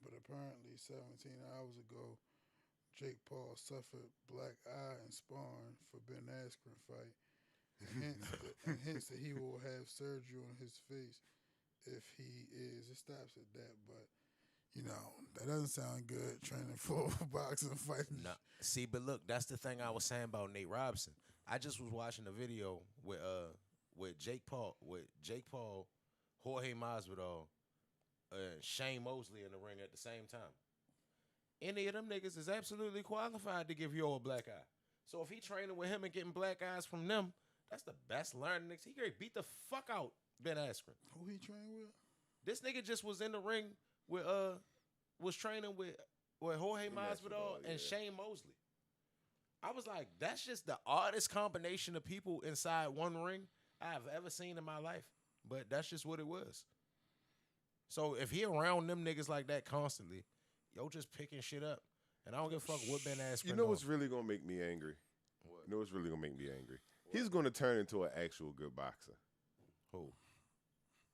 But apparently 17 hours ago, Jake Paul suffered black eye and sparring for Ben Askren fight. And hence that he will have surgery on his face if he is. It stops at that, but that doesn't sound good. Training for boxing and fighting. No, see, but look, that's the thing I was saying about Nate Robinson. I just was watching a video with Jake Paul, Jorge Masvidal, and Shane Mosley in the ring at the same time. Any of them niggas is absolutely qualified to give you a black eye. So if he training with him and getting black eyes from them, that's the best learning niggas. He could beat the fuck out Ben Askren. Who he trained with? This nigga just was in the ring with was training with Jorge Masvidal and Shane Mosley. I was like, that's just the oddest combination of people inside one ring I've ever seen in my life. But that's just what it was. So if he around them niggas like that constantly, yo just picking shit up. And I don't give a fuck what Ben Askren. You know what's really gonna make me angry? What? You know what's really gonna make me angry? He's gonna turn into an actual good boxer. Who?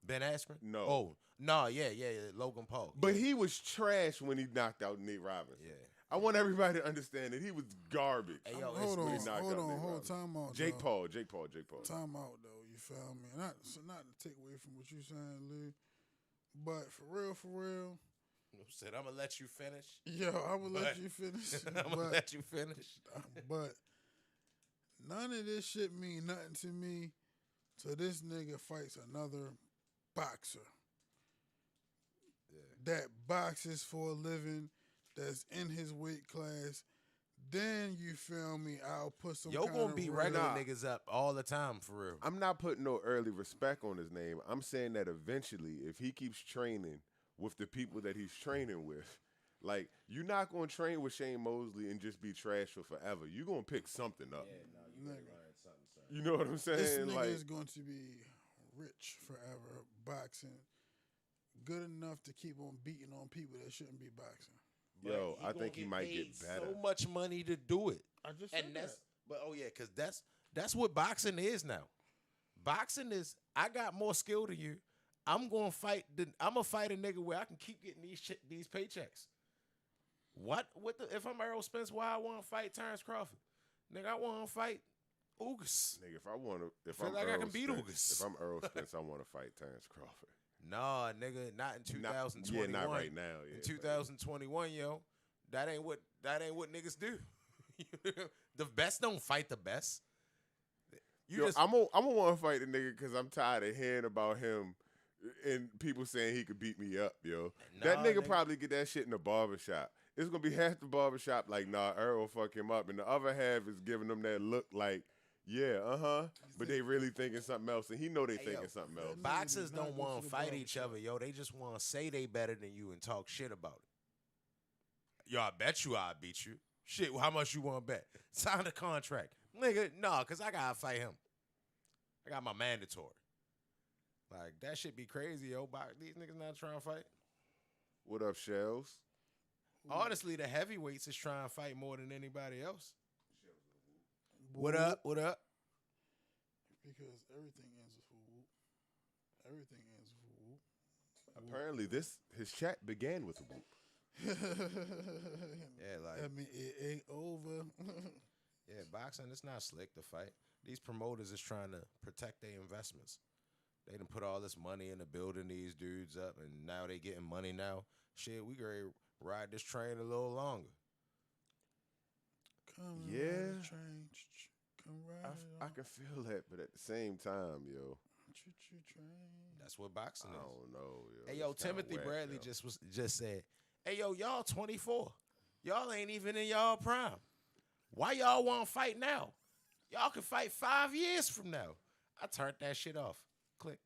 Ben Askren? No. Oh, no, yeah, Logan Paul. But he was trash when he knocked out Nate Robinson. Yeah. I want everybody to understand that he was garbage. Hey, yo, Hold when he on, knocked hold out on, Nate hold Robinson. time out. Jake though. Paul. Time out though. You feel me? Not to take away from what you saying, Lou, but for real. Said I'm gonna let you finish. Yo, I will let you finish. I'm gonna let you finish. But none of this shit mean nothing to me till this nigga fights another boxer. That boxes for a living, that's in his weight class. Then you feel me? I'll put some. Yo, gonna beat regular Nah. niggas up all the time for real. I'm not putting no early respect on his name. I'm saying that eventually, if he keeps training with the people that he's training with, like, you're not going to train with Shane Mosley and just be trash for forever. You're going to pick something up. You know what I'm saying? This nigga Like, is going to be rich forever boxing, good enough to keep on beating on people that shouldn't be boxing. yo, But I gonna think he might paid get better. So much money to do it. I just And because that's what boxing is now. Boxing is, I got more skill than you. I'm gonna fight a nigga where I can keep getting these paychecks. If I'm Errol Spence, why I want to fight Terrence Crawford? Nigga, I want to fight Ugas. Nigga, if Feel I'm like I Earl can beat Spence, Ugas. if I'm Earl Spence, I want to fight Terrence Crawford. Nah, nigga, not in 2021. Not right now. Yeah, In 2021, yo, that ain't what niggas do. The best don't fight the best. I'm gonna want to fight the nigga because I'm tired of hearing about him and people saying he could beat me up, yo. That nigga probably get that shit in the barbershop. It's gonna be half the barbershop like, nah, Earl will fuck him up, and the other half is giving them that look like, yeah, but they really thinking something else, and he know they thinking something else. Boxers don't want to fight each other, yo. They just want to say they better than you and talk shit about it. Yo, I bet you I'll beat you. Shit, how much you want to bet? Sign the contract. Nigga, no, because I got to fight him. I got my mandatory. Like, that shit be crazy, yo. These niggas not trying to fight. What up, Shells? Honestly, the heavyweights is trying to fight more than anybody else. What up? Because everything ends with a whoop. Everything ends with a whoop. Apparently, his chat began with a whoop. Yeah, like, I mean, it ain't over. yeah, boxing, it's not slick to fight. These promoters is trying to protect their investments. They done put all this money into building these dudes up, and now they getting money now. Shit, we gonna ride this train a little longer. Come Yeah. ride the train. Come ride it I on. can feel that, but at the same time, yo, Choo-choo train. That's what boxing I is. don't know, yo. Hey, yo, It's kinda Timothy whack, Bradley yo. just said, hey, yo, y'all 24. Y'all ain't even in y'all prime. Why y'all want to fight now? Y'all can fight 5 years from now. I turned that shit off. Click.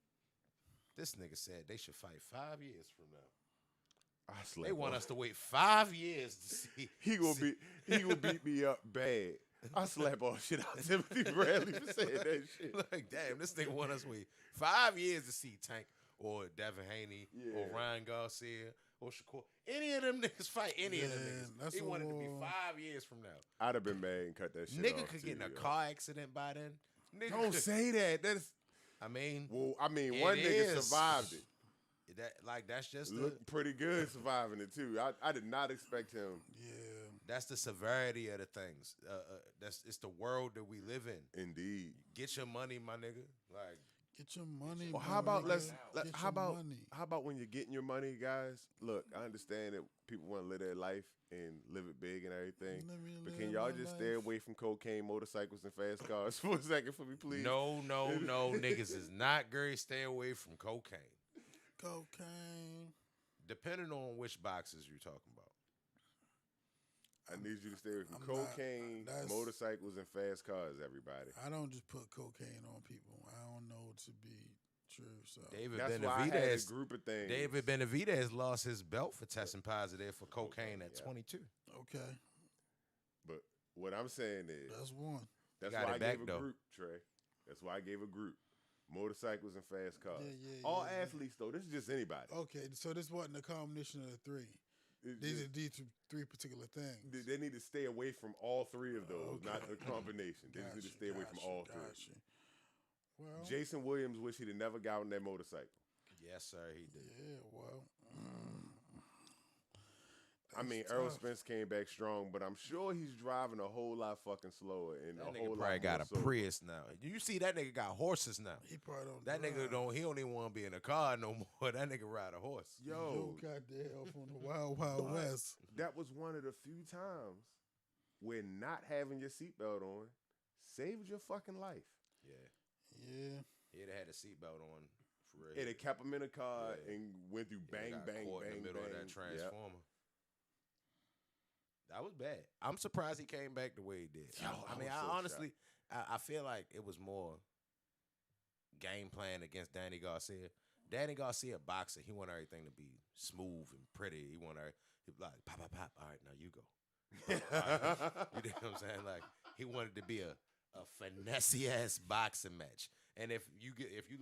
This nigga said they should fight 5 years from now. I slept They want on- us to wait 5 years to see. He gonna beat me up bad. I slap all shit out of Timothy Bradley for saying that shit. Like, damn, this nigga want us to wait 5 years to see Tank or Devin Haney or Yeah. Ryan Garcia or Shakur. Any of them niggas fight any of them Yeah, niggas. that's He a wanted to be little- 5 years from now. I'd have been mad and cut that shit Nigga off could too, get in a yo. car accident by then. Nigga Don't could- say that. That's I mean, well. I mean, It one nigga is. survived it. that's just Looked pretty good surviving it too. I did not expect him. Yeah. that's the severity of the things. It's the world that we live in. Indeed. Get your money, my nigga. Like, Get your money. Well, my how about nigga. Get how your about money. how about when you're getting your money, guys? Look, I understand that people want to live their life and live it big and everything. Let me But live can y'all my just stay life. away from cocaine, motorcycles, and fast cars for a second for me, please? no, niggas is not great. Stay away from cocaine. Cocaine. Depending on which boxes you're talking about. I need you to stay away from I'm not- cocaine, that's- motorcycles, and fast cars, everybody. I don't just put cocaine on people. I don't know to be true. So David That's why I had a Benavidez. group of things. David Benavidez lost his belt for testing positive for cocaine at Yeah. 22. okay, But what I'm saying is, that's one. that's got why it I back, gave a though. group, Trey. That's why I gave a group. Motorcycles and fast cars. Yeah, All yeah. athletes, though. This is just anybody. Okay, so this wasn't a combination of the three. It These just- are these three particular things. They need to stay away from all three of those, Okay. not the combination. They just need to stay away from all three. Gotcha. Well, Jason Williams wish he'd have never got on that motorcycle. Yes, sir, he did. Yeah, well. I mean, Earl Spence came back strong, but I'm sure he's driving a whole lot fucking slower and That a nigga whole probably lot got more a sober. Prius now. You see that nigga got horses now. He probably don't. That nigga drive. he don't even want to be in a car no more. That nigga ride a horse. Yo, Yo, got the hell from the Wild Wild but West. that was one of the few times where not having your seatbelt on saved your fucking life. Yeah. Yeah. He'd have had a seatbelt on for real. It had kept him in a car Yeah. and went through He bang, got bang, caught bang, in the middle bang. of that Yep. transformer. That was bad. I'm surprised he came back the way he did. Yo, I I mean, was I so honestly, I feel like it was more game plan against Danny Garcia. Danny Garcia, boxer, he want everything to be smooth and pretty. He want he like pop, pop, pop. All right, now you go. All right. You know what I'm saying? Like he wanted to be a finesse ass boxing match. And if you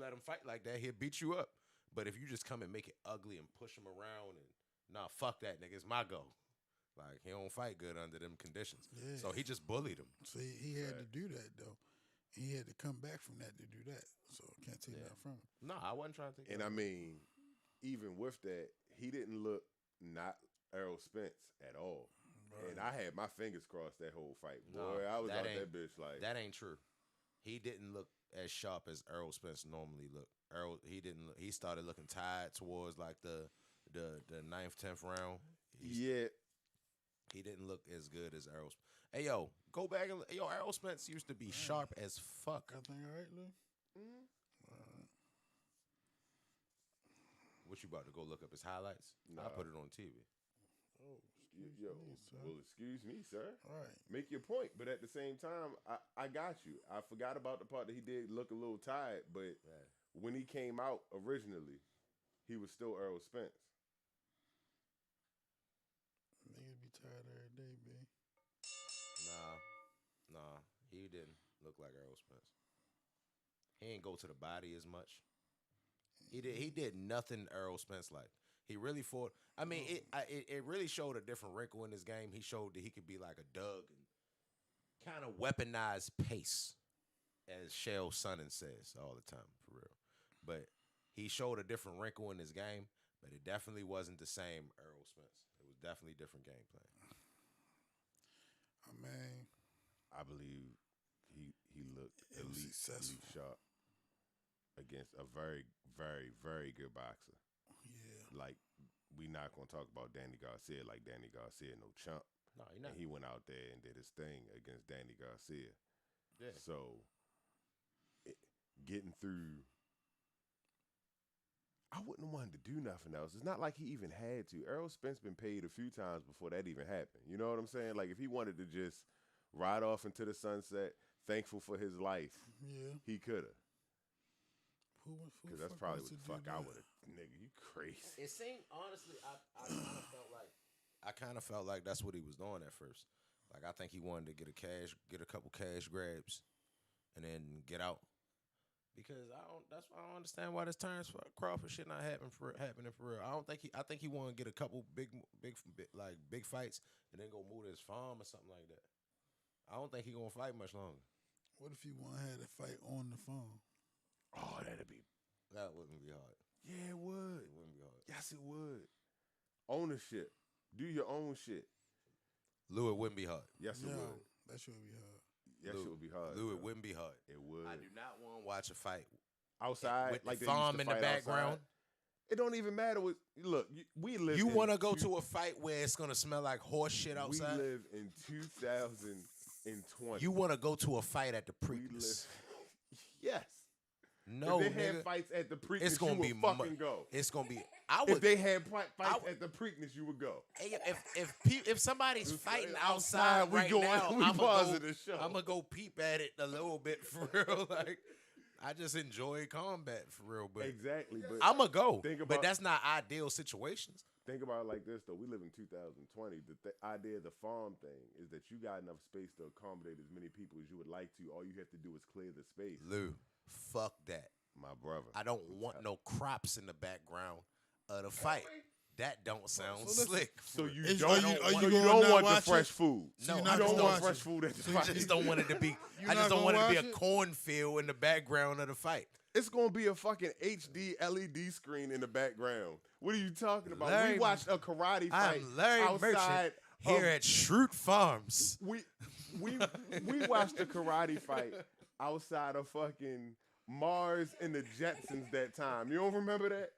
let him fight like that, he'll beat you up. But if you just come and make it ugly and push him around and nah, fuck that nigga, it's my go. Like he don't fight good under them conditions. Yeah. So he just bullied him. So he had to do that though. He had to come back from that to do that. So I can't take that from him. No, I wasn't trying to take And that. I mean, even with that, he didn't look not Errol Spence at all. And I had my fingers crossed that whole fight. No, Boy, I was that out ain't- that bitch like That ain't true. He didn't look as sharp as Errol Spence normally look. He didn't look, he started looking tired towards like the 9th, 10th round. yeah. He didn't look as good as Errol. Hey yo, go back and Errol Spence used to be sharp as fuck. Everything all right, Lou? What you about to go look up his highlights? I Nah. put it on TV. Oh, Yo, me, sir. well, excuse me, sir. All right. Make your point, but at the same time, I got you. I forgot about the part that he did look a little tired, but when he came out originally, he was still Earl Spence. Niggas be tired every day, B. Nah, he didn't look like Errol Spence. He ain't go to the body as much. He did nothing Errol Spence like. He really fought. I mean, it really showed a different wrinkle in his game. He showed that he could be like a Doug and kind of weaponize pace, as Chael Sonnen says all the time, for real. But he showed a different wrinkle in his game, but it definitely wasn't the same Errol Spence. It was definitely different game plan. I mean, I believe he looked It was elite successful. sharp against a very, very, very good boxer. yeah. Like, we not gonna talk about Danny Garcia like Danny Garcia, no chump. No, you're not. And he went out there and did his thing against Danny Garcia. Yeah. So, getting through, I wouldn't have wanted to do nothing else. It's not like he even had to. Errol Spence been paid a few times before that even happened. You know what I'm saying? Like, if he wanted to just ride off into the sunset, thankful for his life, Yeah. he could have. Who Because that's probably what wants the to fuck do I that? would have. Nigga, you crazy. It seemed honestly, I kind of felt like that's what he was doing at first. Like I think he wanted to get a couple cash grabs, and then get out. Because that's why I don't understand why this Terrence Crawford shit not happening for real. I think he wanted to get a couple big fights and then go move to his farm or something like that. I don't think he gonna fight much longer. What if you want to have a fight on the phone? Oh, that wouldn't be hard. Yeah, it would. It wouldn't be hard. Yes, it would. Ownership. Do your own shit. Lou, it wouldn't be hard. Yes, it No, would. that should be hard. Yes, Lou, it would be hard. Lou, it bro. wouldn't be hard. It would. I do not want to watch a fight Outside, with like the they used farm to in the fight background. outside. It don't even matter what. Look, we live. You want to go to a fight where it's gonna smell like horse shit outside? We live in 2020. You want to go to a fight at the We live. Preakness? Yes. No, if they had nigga. fights at the Preakness, It's gonna you be would fucking go. It's gonna be. I If would. they had fights would- at the Preakness, you would go. Hey, if somebody's fighting outside, outside we right going- now, we pausing the show. I'm gonna go peep at it a little bit for real. Like I just enjoy combat for real, but Exactly. But I'm gonna go. Think But about- that's not ideal situations. think about it like this, though. We live in 2020. The idea of the farm thing is that you got enough space to accommodate as many people as you would like to. All you have to do is clear the space. Lou, fuck that. My brother. I don't want no crops in the background of the fight. That don't sound listen, slick. So you Is- don't, are you so you gonna don't not want the watch fresh it? food. So No, you're I not You just don't gonna want watch fresh it? food at the So fight. I just don't want it to be. You're I just not don't gonna want it to be a watch it? cornfield in the background of the fight. It's gonna be a fucking HD LED screen in the background. What are you talking about? Larry- We watched a karate fight I'm Larry outside Merchant here of- at Schrute Farms. we watched a karate fight outside of fucking Mars and the Jetsons that time. You don't remember that?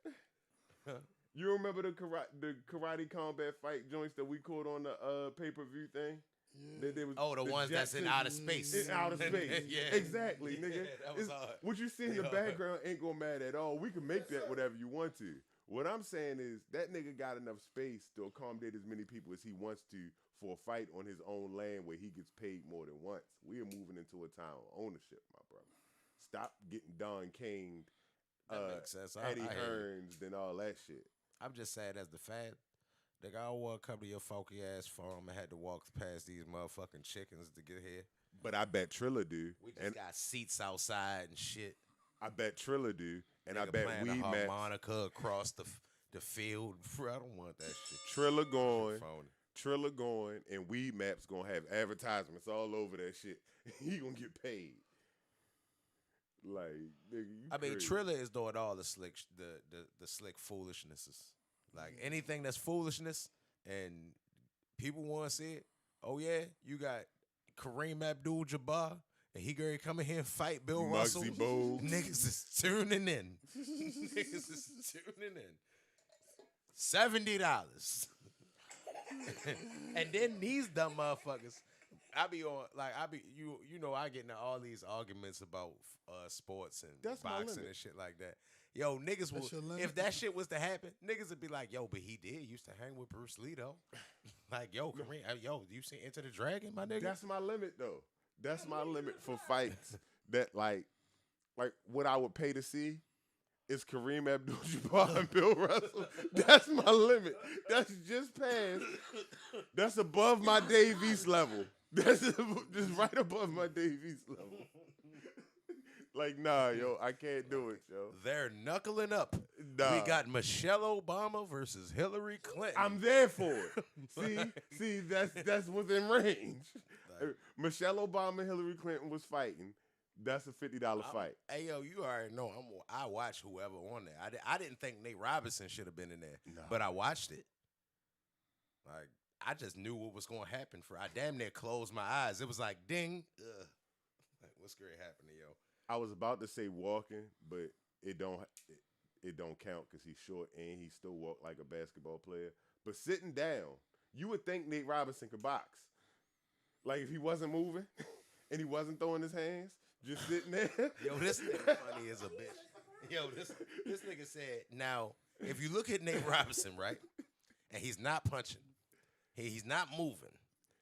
You remember the karate combat fight joints that we caught on the pay-per-view thing? That there was Oh, the ones that's in Jetsons outer space. in outer space. Yeah. Exactly, nigga. Yeah, that was It's- hard. what you see in the background ain't gonna matter at all. We can make that whatever you want to. What I'm saying is that nigga got enough space to accommodate as many people as he wants to for a fight on his own land where he gets paid more than once. We are moving into a time of ownership, my brother. Stop getting Don King, That makes sense. Eddie I hear you. Hearns, and all that shit. I'm just saying, as the fan, nigga, I don't want to come to your funky ass farm and had to walk past these motherfucking chickens to get here. But I bet Triller do. We just And got seats outside and shit. I bet Triller do. And I Nigga bet playing Weed the Maps. harmonica across the field. Bro, I don't want that shit. Triller going. Phony. Triller going, and Weed Maps gonna have advertisements all over that shit. He gonna get paid. Like, nigga, you I mean, crazy. Triller is doing all the slick, the slick foolishnesses. Like anything that's foolishness and people want to see it. Oh yeah, you got Kareem Abdul-Jabbar and he gonna come in here and fight Bill Muggsy Russell. Bogues. Niggas is tuning in. Niggas is tuning in. $70. And then these dumb motherfuckers, I get into all these arguments about sports and That's my boxing limit. and shit like that. Yo, niggas will, That's your limit? if that shit was to happen, niggas would be like, yo, but he did used to hang with Bruce Lee though. Like, yo, Kareem, yo, you seen Enter the Dragon, my nigga? That's my limit, though. That's my limit for fights. That like what I would pay to see is Kareem Abdul-Jabbar and Bill Russell. That's my limit. That's just past. That's above my Dave East level. That's just right above my Dave East level. Like, nah, yo, I can't do it, yo. They're knuckling up. Nah. We got Michelle Obama versus Hillary Clinton. I'm there for it. See, that's within range. Michelle Obama and Hillary Clinton was fighting. That's a $50 fight. Hey, yo, you already know I watch whoever on there. I didn't think Nate Robinson should have been in there, No. but I watched it. Like, I just knew what was going to happen. I damn near closed my eyes. It was like, ding. Ugh. Like, what's going to happen to yo? I was about to say walking, but it don't count because he's short and he still walk like a basketball player. But sitting down, you would think Nate Robinson could box. Like if he wasn't moving and he wasn't throwing his hands, just sitting there. Yo, this nigga funny as a bitch. Yo, this nigga said, now, if you look at Nate Robinson, right, and he's not punching, he's not moving.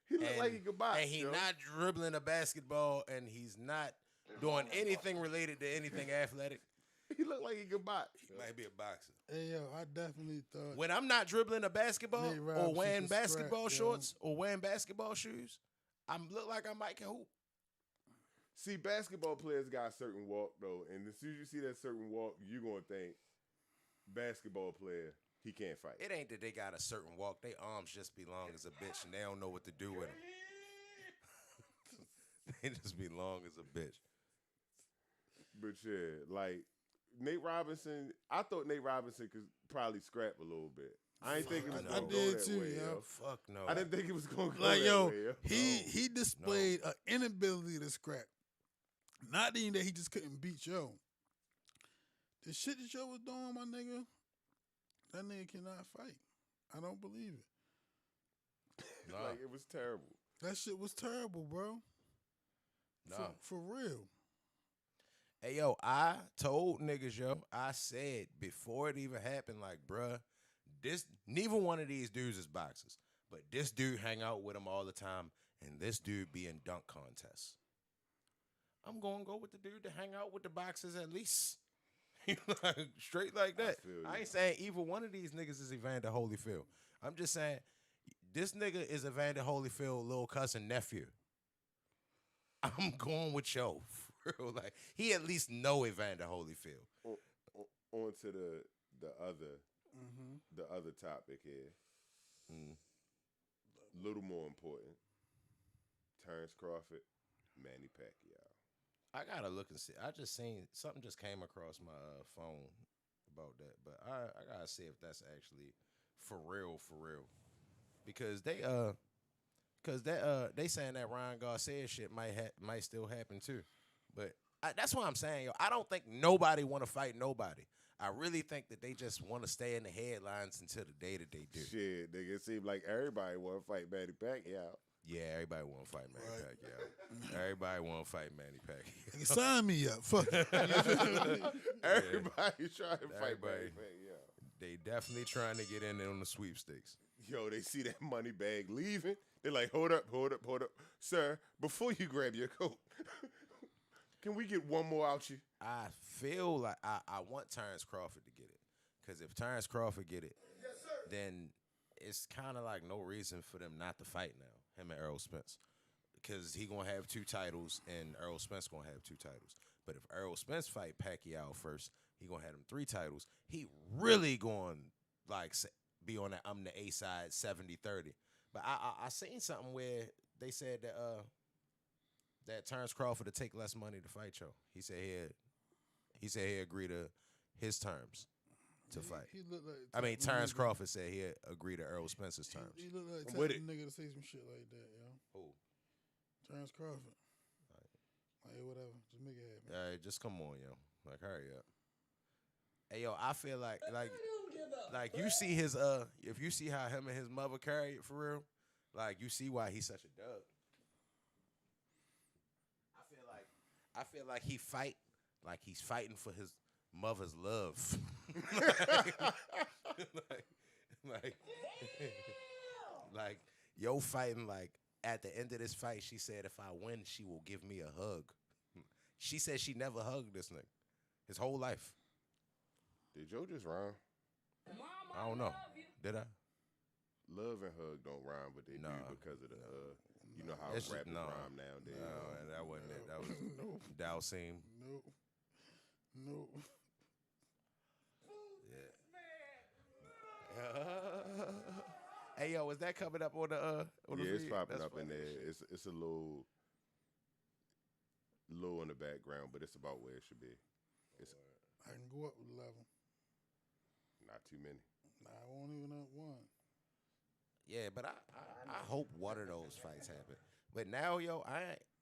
He looked like he could box. And he's yo. not dribbling a basketball, and he's not doing anything related to anything athletic. He looked like he could box. He might be a boxer. Hey, yo, I definitely thought. When I'm not dribbling a basketball Nate or Robinson wearing could scrap, basketball yo. shorts or wearing basketball shoes, I look like I might can hoop. See, basketball players got a certain walk though, and as soon as you see that certain walk, you're gonna think basketball player, he can't fight. It ain't that they got a certain walk. They arms just be long as a bitch, and they don't know what to do with them. They just be long as a bitch. But yeah, like Nate Robinson, I thought Nate Robinson could probably scrap a little bit. I ain't think it was I gonna go did that too, way, yo. Fuck no. I didn't think it was gonna go Like, that yo, way, yo. he displayed an inability to scrap. Not even that he just couldn't beat Joe. The shit that Joe was doing, my nigga, that nigga cannot fight. I don't believe it. Nah. Like it was terrible. That shit was terrible, bro. Nah. For real. Hey, yo, I told niggas, yo, I said before it even happened, like, bruh, neither one of these dudes is boxers, but this dude hang out with them all the time, and this dude be in dunk contests. I'm going to go with the dude to hang out with the boxers at least. Straight like that. feel you. I ain't saying either one of these niggas is Evander Holyfield. I'm just saying this nigga is Evander Holyfield, little cousin nephew. I'm going with yo. For real. Like, he at least know Evander Holyfield. On to the other the other topic here. Mm. Little more important. Terrence Crawford, Manny Pacquiao. I gotta look and see. I just seen something just came across my phone about that, but I gotta see if that's actually for real, because they saying that Ryan Garcia shit might still happen too, but that's what I'm saying, yo. I don't think nobody want to fight nobody. I really think that they just want to stay in the headlines until the day that they do. Shit, nigga, it seems like everybody want to fight Manny Pacquiao. Yeah, everybody want to fight Manny Pacquiao. Everybody want to fight Manny Pacquiao. Sign me up. Fuck it. Everybody trying to fight Manny Pacquiao. They definitely trying to get in there on the sweepstakes. Yo, they see that money bag leaving. They're like, hold up. Sir, before you grab your coat, can we get one more out you? I feel like I want Terrence Crawford to get it. Because if Terrence Crawford get it, then it's kind of like no reason for them not to fight now, him and Errol Spence. Because he going to have 2 titles and Errol Spence going to have 2 titles. But if Errol Spence fight Pacquiao first, he going to have him 3 titles. He really going to like be on that I'm the A side 70-30. But I seen something where they said that Terrence Crawford to take less money to fight you. He said he agreed to his terms to fight. He looked like Terrence Crawford said he agreed to Errol Spence's terms. He looked like With type it. of nigga to say some shit like that, yo. Who? Terrence Crawford. Like, whatever. Just make it happen. All right, just come on, yo. Like, hurry up. Hey, yo, I feel like you see his if you see how him and his mother carry it for real, like you see why he's such a dog. I feel like he fight like he's fighting for his mother's love. like yo fighting like at the end of this fight, she said if I win, she will give me a hug. She said she never hugged this nigga his whole life. Did Joe just rhyme? I don't know. Did I? Love and hug don't rhyme, but they do because of the you know how rappers rhyme nowadays. No, that wasn't it. That was Dalseem. Nope. Yeah. Hey yo, is that coming up on the on the it's feed? popping That's up in funny. there. It's a little low in the background, but it's about where it should be. It's I can go up with the level. not too many. Nah, I won't even up one. Yeah, but I hope one of those fights happen. But now, yo,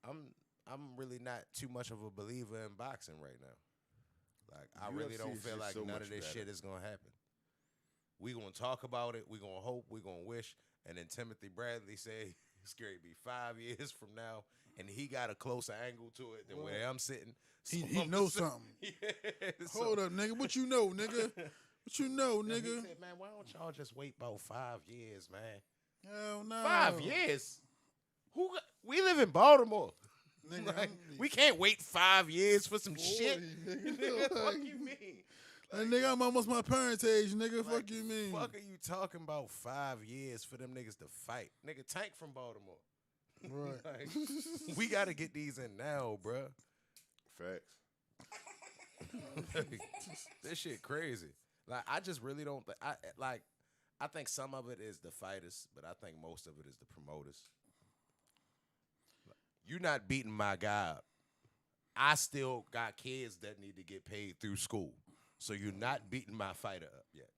I'm really not too much of a believer in boxing right now. Like I really UFC don't is feel just like so none much of this better. shit is gonna happen. We gonna talk about it. We gonna hope. We gonna wish. And then Timothy Bradley say it's going to be 5 years from now, and he got a closer angle to it than where I'm sitting. He So I'm knows saying- something. Yeah, so- Hold up, nigga. What you know, nigga? What you know, And he nigga? said, man, why don't y'all just wait about 5 years, man? Hell no. 5 years? We live in Baltimore. Nigga, Like, I'm we can't wait 5 years for some 40, shit. nigga. What the fuck Like, you mean? nigga, I'm almost my parents' age, nigga. Like, Fuck you mean? Fuck are you talking about 5 years for them niggas to fight? Nigga, Tank from Baltimore. Right. Like, we got to get these in now, bruh. Facts. Like, this shit crazy. Like, I just really don't think. I think some of it is the fighters, but I think most of it is the promoters. You're not beating my guy up. I still got kids that need to get paid through school. So you're not beating my fighter up yet.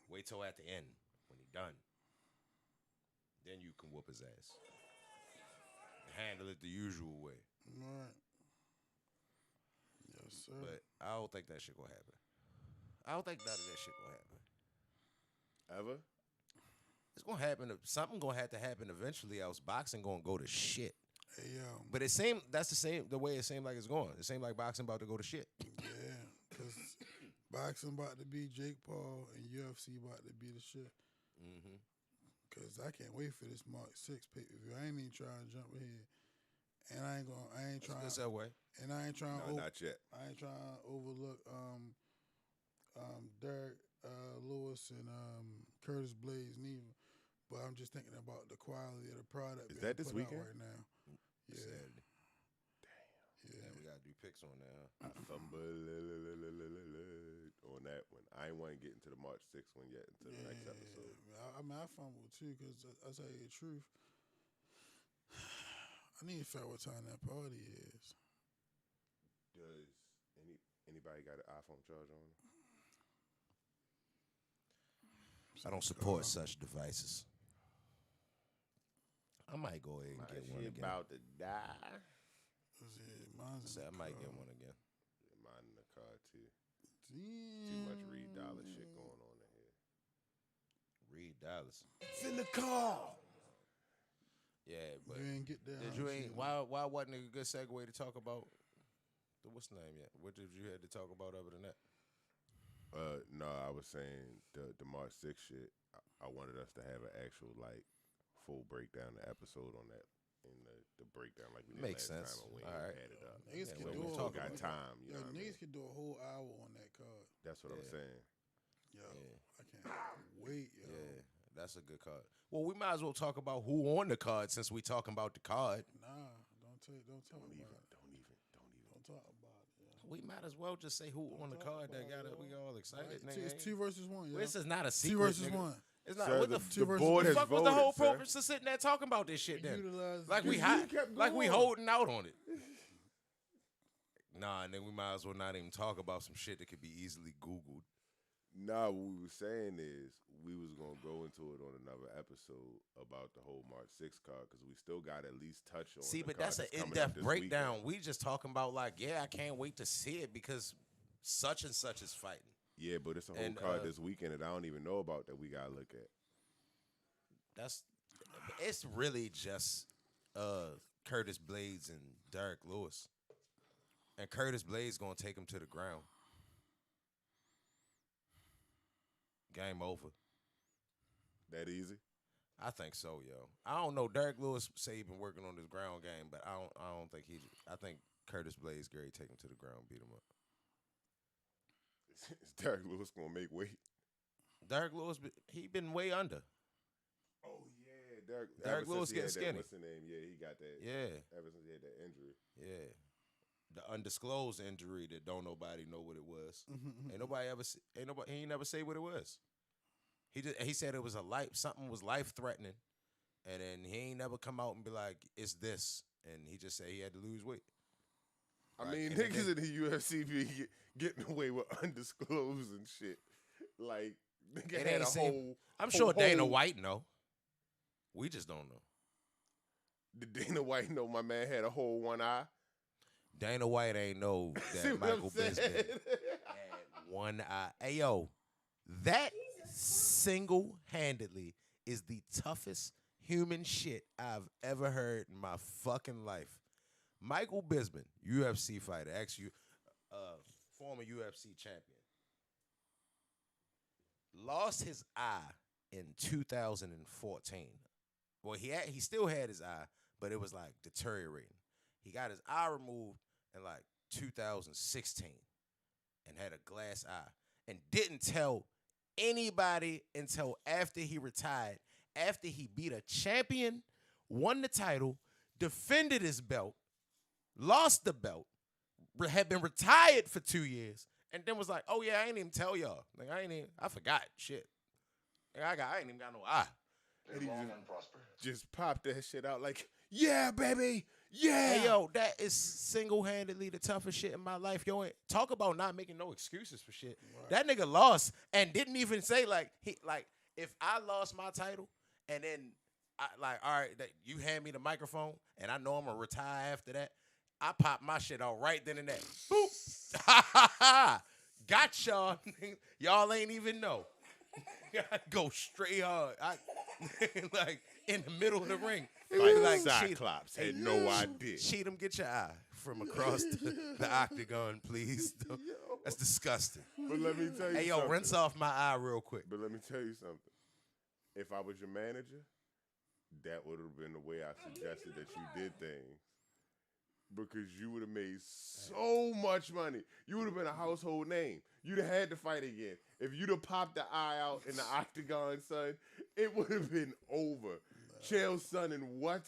Wait till at the end when he's done. Then you can whoop his ass. Handle it the usual way. Right. Yes, sir. But I don't think that shit gonna happen. I don't think none of that shit gonna happen. Ever? It's gonna happen. Something gonna have to happen eventually. Else boxing gonna go to shit. Hey, yo. But the way it seemed like it's going. It seemed like boxing about to go to shit. Yeah, because boxing about to be Jake Paul and UFC about to be the shit. Mm-hmm. Because I can't wait for this March 6 pay-per-view. I ain't even trying to jump ahead. And I ain't trying. It's that way. And I ain't trying. No, not yet. I ain't trying to overlook Derek Lewis and Curtis Blades neither. But I'm just thinking about the quality of the product. Is being that this put out weekend? right now? Yeah. Saturday. Yeah. Yeah, we gotta do picks on that. I fumble on that one. I ain't want to get into the March 6th one yet until the next episode. I mean, I fumbled too because I tell you the truth. I need to figure out what time that party is. Does anybody got an iPhone charger on? I don't support such devices. I might go ahead and My get one shit again. about to die. Mine's I might get one again. Mine in the car too. Damn. Too much Reed Dollar shit going on in here. Reed Dallas. It's in the car. Yeah, but You ain't get that. did you ain't why wasn't it a good segue to talk about the what's the name yet? What did you had to talk about other than that? No, I was saying the March 6th shit. I wanted us to have an actual like full breakdown the episode on that in the breakdown like we did Makes last sense. time. And we All ain't right. had it up. Niggas Yeah, can we do can a talk got about time. You know Yo, what I mean? niggas can do a whole hour on that card. That's what I'm Yeah. saying. Yo, Yeah. I can't wait, yo. Yeah, that's a good card. Well, we might as well talk about who on the card since we talking about the card. Nah, don't talk about it. Don't even. Don't talk about it. Yo. We might as well just say who on the card that got it. We all excited, Right, nigga. it's 2 versus 1, yo. This is not a 2 secret. versus nigga. 1. It's not. Sir, What the, two versus board the has fuck was voted, the whole sir. purpose of sitting there talking about this shit then? Utilize Like we You hot, kept like we going. holding out on it. Nah, and then we might as well not even talk about some shit that could be easily Googled. Nah, what we were saying is we was gonna go into it on another episode about the whole March 6th card because we still got to at least touch on. See, the but card that's an coming up in-depth this breakdown. weekend. We just talking about like, yeah, I can't wait to see it because such and such is fighting. Yeah, but it's a whole And, card this weekend that I don't even know about that we gotta look at. It's really just Curtis Blades and Derek Lewis. And Curtis Blades gonna take him to the ground. Game over. That easy? I think so, yo. I don't know. Derek Lewis say he been working on his ground game, but I don't think he. I think Curtis Blades Gary take him to the ground, beat him up. Is Derek Lewis gonna make weight? Derek Lewis, he been way under. Oh yeah, Derek Derek ever Lewis since he had getting skinny. What's the name? Yeah, he got that. Yeah, Ever since he had that injury. yeah. The undisclosed injury that don't nobody know what it was. Ain't nobody ever. He ain't never say what it was. He said it was something was life threatening, and then he ain't never come out and be like it's this, and he just said he had to lose weight. I Right, mean, and then niggas in the UFC be getting away with undisclosed and shit. Like, nigga It had ain't a same- whole. I'm sure Dana whole- White know. We just don't know. Did Dana White know my man had a whole one eye? Dana White ain't know See that what I'm Michael saying? Bisping had one eye. Hey yo, that single-handedly is the toughest human shit I've ever heard in my fucking life. Michael Bisping, UFC fighter, former UFC champion, lost his eye in 2014. Well, he still had his eye, but it was like deteriorating. He got his eye removed in like 2016 and had a glass eye and didn't tell anybody until after he retired, after he beat a champion, won the title, defended his belt, lost the belt, had been retired for 2 years, and then was like, oh yeah, I ain't even tell y'all. Like I forgot shit. Like, I ain't even got no eye. And he just popped that shit out like, yeah, baby, yeah. Hey yo, that is single-handedly the toughest shit in my life. Yo, talk about not making no excuses for shit. Right. That nigga lost and didn't even say if I lost my title and then all right, that you hand me the microphone and I know I'm gonna retire after that, I pop my shit out right then and there. Boop. Got y'all. Y'all ain't even know. I go straight hard. Like in the middle of the ring. Like Cheat- Cyclops had no idea. Cheat him, get your eye from across the octagon, please. That's disgusting. But let me tell you Hey, yo, something. rinse off my eye real quick. But let me tell you something. If I was your manager, that would have been the way I suggested that you did things. Because you would have made so much money. You would have been a household name. You'd have had to fight again. If you'd have popped the eye out in the octagon, son, it would have been over. Chael Sonnen, what?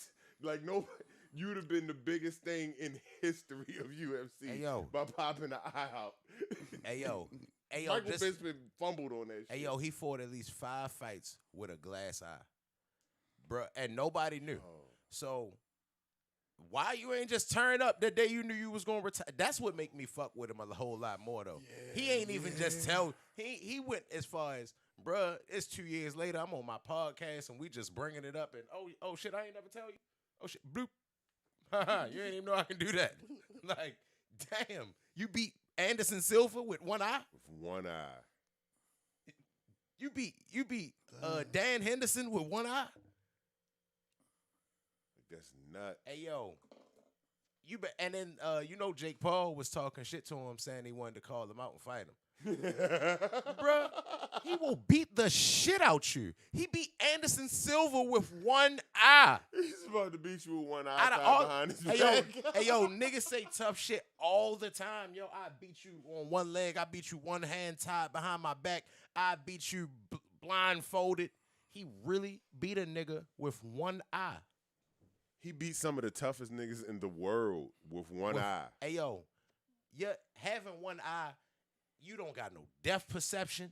Like, no, you'd have been the biggest thing in history of UFC Hey, yo. by popping the eye out. Hey, yo, Hey, yo, Michael this- Bisping fumbled on that shit. Hey, yo, he fought at least 5 fights with a glass eye. Bruh, and nobody knew. Oh. So, why you ain't just turn up the day you knew you was going to retire? That's what make me fuck with him a whole lot more, though. He ain't even just tell. He went as far as, bruh, it's 2 years later. I'm on my podcast, and we just bringing it up. And, oh shit, I ain't never tell you. Oh, shit, bloop. You ain't even know I can do that. Like, damn. You beat Anderson Silva with one eye? With one eye. You beat Dan Henderson with one eye? That's nuts. Hey, yo. And then Jake Paul was talking shit to him, saying he wanted to call him out and fight him. Bruh, he will beat the shit out you. He beat Anderson Silva with one eye. He's about to beat you with one eye Out of tied all- behind his back. Hey, yo, niggas say tough shit all the time. Yo, I beat you on one leg. I beat you one hand tied behind my back. I beat you blindfolded. He really beat a nigga with one eye. He beat some of the toughest niggas in the world with one eye. Hey, yo, having one eye, you don't got no depth perception.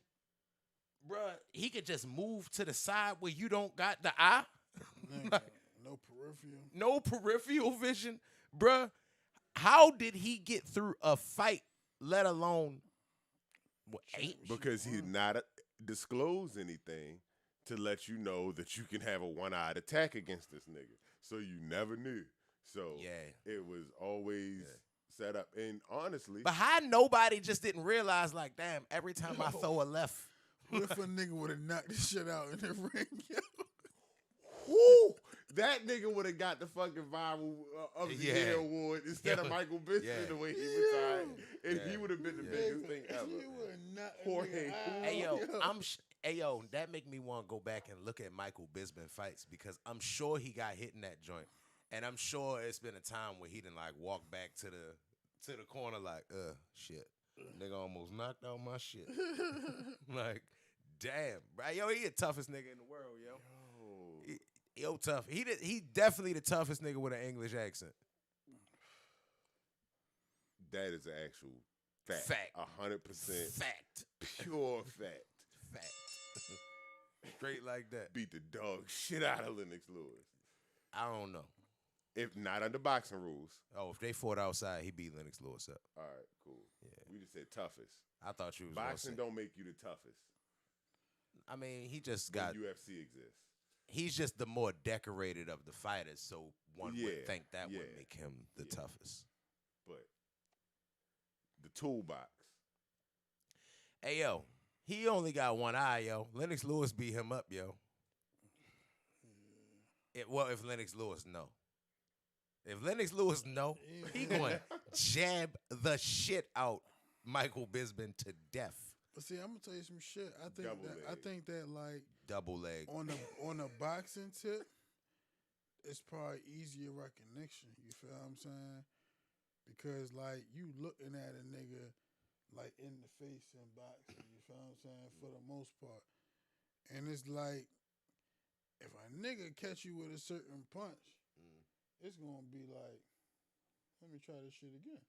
Bruh, he could just move to the side where you don't got the eye. Nigga, no peripheral. No peripheral vision. Bruh, how did he get through a fight, let alone eight? Because he did not disclose anything to let you know that you can have a one-eyed attack against this nigga. So you never knew. So Yeah. it was always set up. And honestly, But how nobody just didn't realize, like, damn, every time I throw a left. What if a nigga would have knocked this shit out in the ring? Yo? whoo, that nigga would have got the fucking viral of the Yeah. year award instead of Yeah. Michael Bisping Yeah. the way he retired. And Yeah. he would have been the Yeah. biggest thing ever. You would not. Jorge. Hey, yo, that make me want to go back and look at Michael Bisping fights because I'm sure he got hit in that joint. And I'm sure it's been a time where he didn't, like, walk back to the corner like, shit. Nigga almost knocked out my shit. Like, damn. Bro, yo, he the toughest nigga in the world, yo. Yo, tough. He definitely the toughest nigga with an English accent. That is an actual fact. Fact. 100% Fact. pure fact. Fact. Straight like that. Beat the dog shit out of Lennox Lewis. I don't know. If not under boxing rules. Oh, if they fought outside, he beat Lennox Lewis up. All right, cool. Yeah. We just said toughest. I thought you was gonna Boxing say. don't make you the toughest. I mean, he just When got. UFC exists. He's just the more decorated of the fighters, so one Yeah, would think that would yeah, make him the yeah. toughest. But the toolbox. Hey, yo, he only got one eye, yo. Lennox Lewis beat him up, yo. If Lennox Lewis know. If Lennox Lewis know, he going to jab the shit out Michael Bisping to death. But see, I'm gonna tell you some shit. I Double think that like Double leg. on a boxing tip, it's probably easier recognition. You feel what I'm saying? Because like you looking at a nigga like in the face in boxing. You feel what I'm saying? For the most part, and it's like if a nigga catch you with a certain punch, it's gonna be like, let me try this shit again.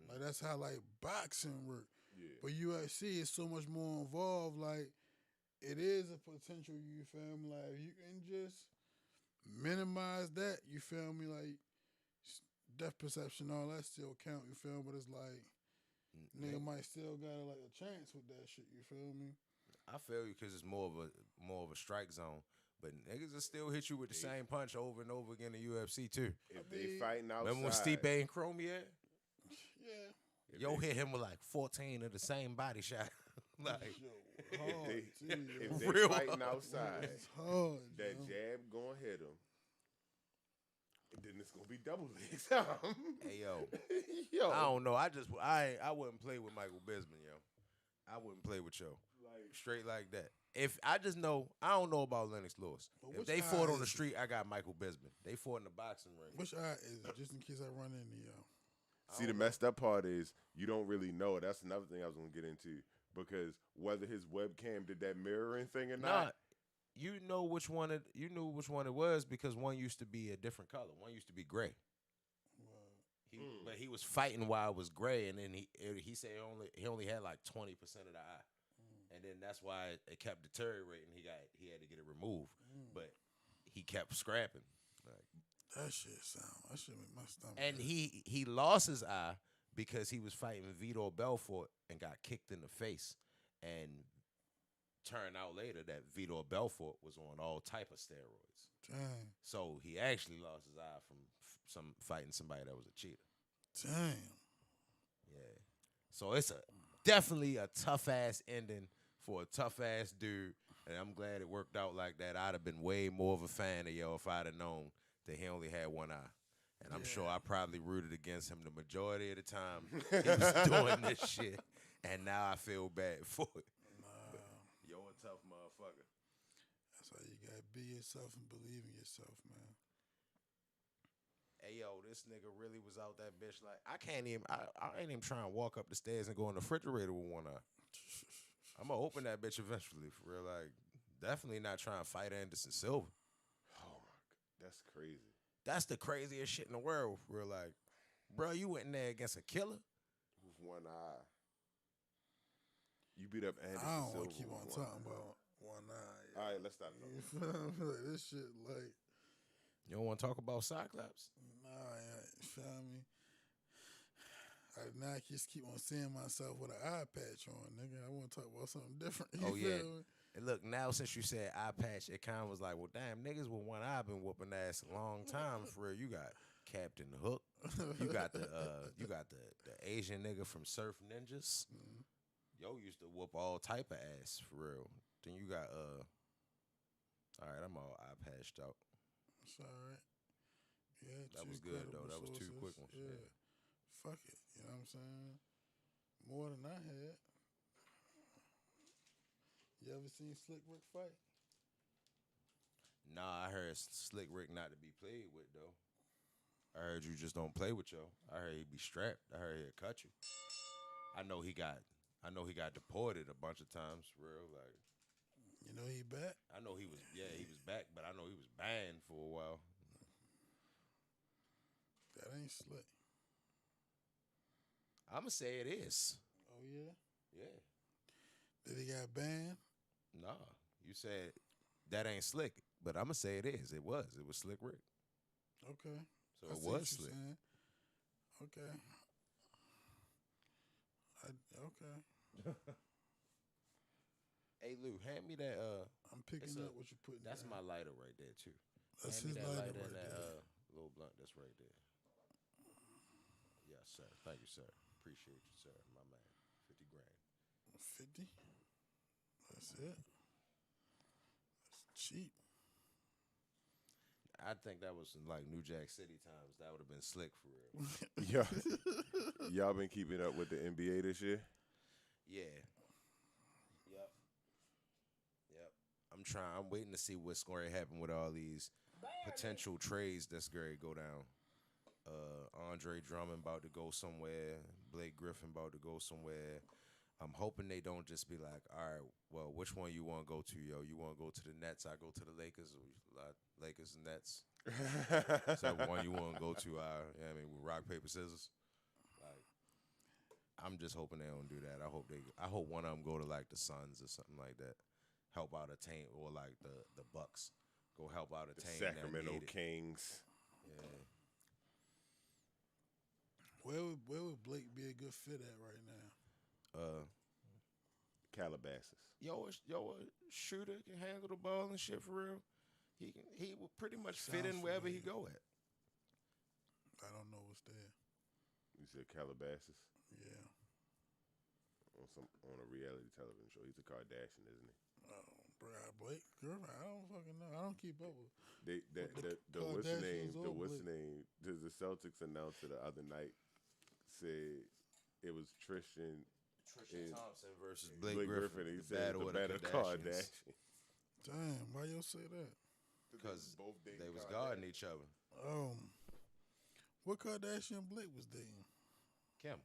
Like that's how like boxing work. Yeah. But UFC is so much more involved. Like it is a potential. You feel me? Like you can just minimize that. You feel me? Like depth perception, all that still count. You feel me? But it's like nigga might still got like a chance with that shit. You feel me? I feel you because it's more of a strike zone. But niggas will still hit you with the same punch over and over again in UFC too. If they fighting outside. Remember when Stipe and Cormier? Yeah. Yo hit him with like 14 of the same body shot. Like, Hard, too, If they Real fighting outside, it's hard. that yo. jab gonna hit them. Then it's gonna be double legs. hey yo, Yo. I don't know. I wouldn't play with Michael Bisping, yo. I wouldn't play with yo. Straight like that. If I just know, I don't know about Lennox Lewis. But If which they eye fought on the is it? street, I got Michael Bisping. They fought in the boxing ring. Which eye is it? Just in case I run into y'all. See, the messed up part is you don't really know. That's another thing I was gonna get into because whether his webcam did that mirroring thing or Nah, not. you know which one you knew which one it was because one used to be a different color. One used to be gray. But he was fighting while it was gray, and then he said he only had like 20% of the eye, and then that's why it kept deteriorating. He had to get it removed, but he kept scrapping. Like, That shit make my stomach. and hurt. he lost his eye because he was fighting Vitor Belfort and got kicked in the face, and turned out later that Vitor Belfort was on all type of steroids. Damn. So he actually lost his eye from fighting somebody that was a cheater. Damn. Yeah. So it's definitely a tough ass ending for a tough ass dude, and I'm glad it worked out like that. I'd have been way more of a fan of Yo if I'd have known that he only had one eye. And I'm sure I probably rooted against him the majority of the time he was doing this shit. And now I feel bad for it. But yo, a tough motherfucker. That's how you gotta be yourself and believe in yourself, man. Hey yo, this nigga really was out that bitch. Like I ain't even trying to walk up the stairs and go in the refrigerator with one eye. I'm gonna open that bitch eventually, for real. Like, definitely not trying to fight Anderson Silva. Oh my god, that's crazy. That's the craziest shit in the world, for real. Like, bro, you went in there against a killer. With one eye. You beat up Anderson I don't Silva want to keep with on one talking eye. about one eye. All right, let's stop. You feel me? Like, this shit, like, You don't want to talk about Cyclops? nah, you feel me? I now just keep on seeing myself with an eye patch on, nigga. I want to talk about something different. You Oh, yeah. feel me? And look, now since you said eye patch, it kind of was like, well, damn, niggas with one eye been whooping ass a long time, for real. You got Captain Hook. You got the Asian nigga from Surf Ninjas. Yo used to whoop all type of ass, for real. Then you got all right, I'm all eye patched out. It's all right. Yeah, That two was good, though. credible That was two sources. quick ones, yeah. Fuck it. You know what I'm saying? More than I had. You ever seen Slick Rick fight? Nah, I heard Slick Rick not to be played with, though. I heard you just don't play with yo. I heard he be strapped. I heard he'll cut you. I know he got deported a bunch of times, for real. Like, You know he back? I know he was back, but I know he was banned for a while. That ain't Slick. I'ma say it is. Oh, yeah? Yeah. Did he got banned? Nah. You said that ain't Slick, but I'ma say it is. It was. It was Slick Rick. Okay. So I it see what was you're Slick. saying. Okay. Okay. Hey Lou, hand me that I'm picking It's a- up what you're putting that's down. my lighter right there too. That's Hand his me that lighter and right that there. little blunt that's right there. Yes, sir. Thank you, sir. Appreciate you, sir. My man. 50 grand. 50? That's it. That's cheap. I think that was in like New Jack City times. That would have been slick for real. Y'all been keeping up with the NBA this year? Yeah. Yep. I'm waiting to see what's going to happen with all these potential trades that's going to go down. Andre Drummond about to go somewhere. Blake Griffin about to go somewhere. I'm hoping they don't just be like, all right, well, which one you want to go to, yo? You want to go to the Nets? I go to the Lakers. Lakers and Nets. So one you want to go to, I mean, rock, paper, scissors. Like, I'm just hoping they don't do that. I hope one of them go to like the Suns or something like that. Help out a team, or like the Bucks. Go help out a The team. that Sacramento need it. Kings. Yeah. Where would Blake be a good fit at right now? Calabasas. Yo, a shooter can handle the ball and shit for real. He will pretty much fit in Sounds wherever he familiar. go at. I don't know what's there. You said Calabasas Yeah. on a reality television show. He's a Kardashian, isn't he? Oh, bro, Blake Griffin. I don't fucking know. I don't keep up with. The what's the name? The what's the name? The Celtics announcer the other night said it was Tristan Tristan and Thompson versus Blake Blake Griffin. Griffin. He the said battle the of the better Kardashians. Kardashian. Damn, why you say that? Because both dating they was Kardashians. guarding each other. What Kardashian Blake was dating? Kim.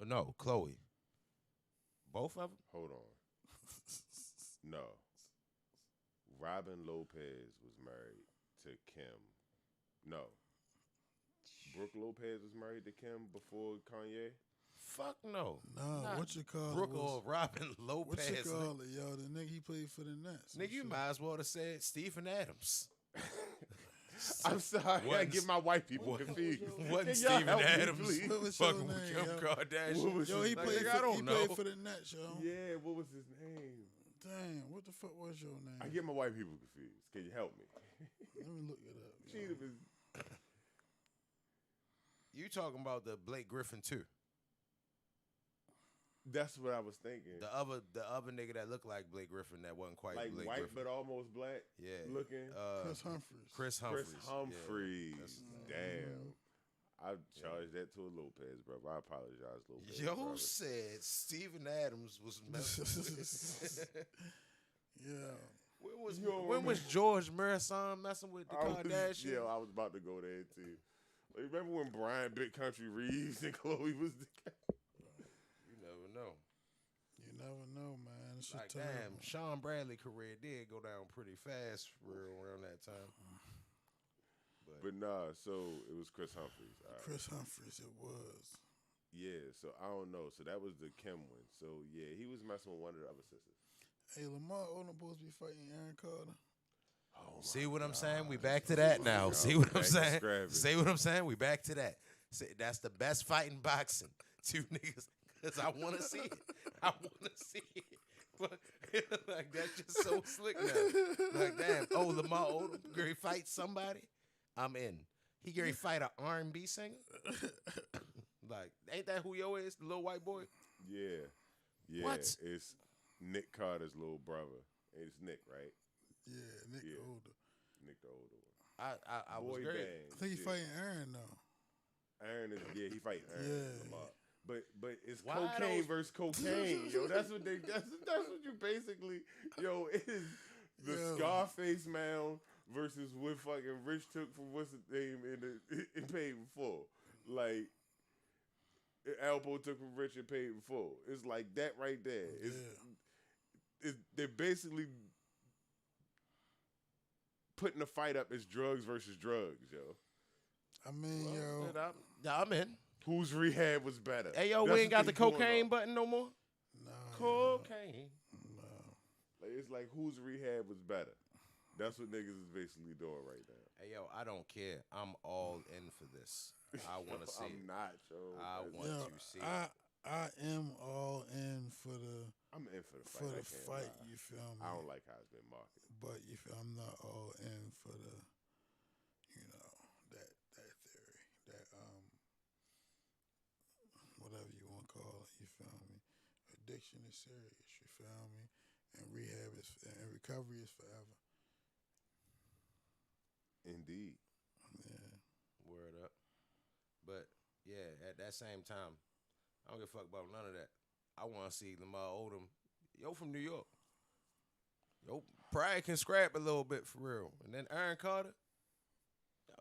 Oh, no, Chloe. Both of them? Hold on. No. Robin Lopez was married to Kim. No. Brooke Lopez was married to Kim before Kanye? Fuck no. Nah, Not what you call Brooke it? or Robin Lopez. What you nigga. call it, yo? The nigga he played for the Nets. Nigga, you might as well have said Stephen Adams. I'm sorry, I Wasn't- get my white people Wasn't confused. Wasn't Can y'all Stephen help me, Adams please? What was your fucking with name, Kim yo? Kardashian? What was Yo, his he name? played Nigga, for I don't he know. played for the Nets, yo. Yeah, what was his name? Damn, what the fuck was your name? I get my white people confused. Can you help me? Let me look it up. yo. Cheetah is You talking about the Blake Griffin too? That's what I was thinking. The other nigga that looked like Blake Griffin that wasn't quite Like Blake white Griffin. but almost black Yeah, looking. Chris Humphries. Chris Humphries. Chris Humphries. Yeah, that's his name. Damn. I charged that to a Lopez, bro. I apologize, Lopez. Yo brother. said Stephen Adams was messing with. Yeah. When was George Marathon messing with the I was, Kardashians? yeah, I was about to go there too. Like, remember when Brian Big Country Reeves and Chloe was together? You never know. You never know, man. It's Like, just damn, Sean Bradley career did go down pretty fast for real around that time. But nah, so it was Chris Humphries. All right. Chris Humphries, it was. Yeah, so I don't know. So that was the Kim one. So yeah, he was messing with one of the other sisters. Hey, Lamar Odom supposed to be fighting Aaron Carter. Oh See what I'm saying? We back to that now. God. See what I'm Back to saying? scrapping. See what I'm saying? We back to that. See, that's the best fight in boxing. Two niggas, because I want to see it. I want to see it. But like that's just so slick now. Like damn, oh Lamar Odom, Gary fight somebody. I'm in. He Gary fight an R&B singer. Like ain't that who yo is? The little white boy. Yeah, yeah. What? It's Nick Carter's little brother. It's Nick, right? Yeah, Nick Yeah. older. Nick the older one. I was Boy great. band. I think he's shit. fighting Aaron now. Aaron is he fighting Aaron. Yeah. Lamar. But it's Why cocaine those- versus cocaine, yo. That's what you basically, yo. It is the Yo. Scarface mound versus what fucking Rich took from what's his name and paid in full. Like Alpo took from Rich and paid in full. It's like that right there. They're basically putting the fight up as drugs versus drugs, yo. I mean, yo. I'm in. Whose rehab was better? Hey yo, That's we ain't got what the they doing cocaine now. button no more. Nah, Cocaine. Like, it's like whose rehab was better. That's what niggas is basically doing right now. Hey yo, I don't care. I'm all in for this. I want to see I'm it. not, yo. I want Yo, to see it. I am all in for the I'm in for the fight. for I the can't fight. lie. You feel me? I don't like how it's been marketed. But you feel I'm not all in for the, you know, that theory, that whatever you want to call it. You feel me? Addiction is serious. You feel me? And rehab is and recovery is forever. Indeed. Yeah. Word up. But yeah, at that same time, I don't give a fuck about none of that. I want to see Lamar Odom. Yo, from New York. Yo, probably can scrap a little bit for real. And then Aaron Carter.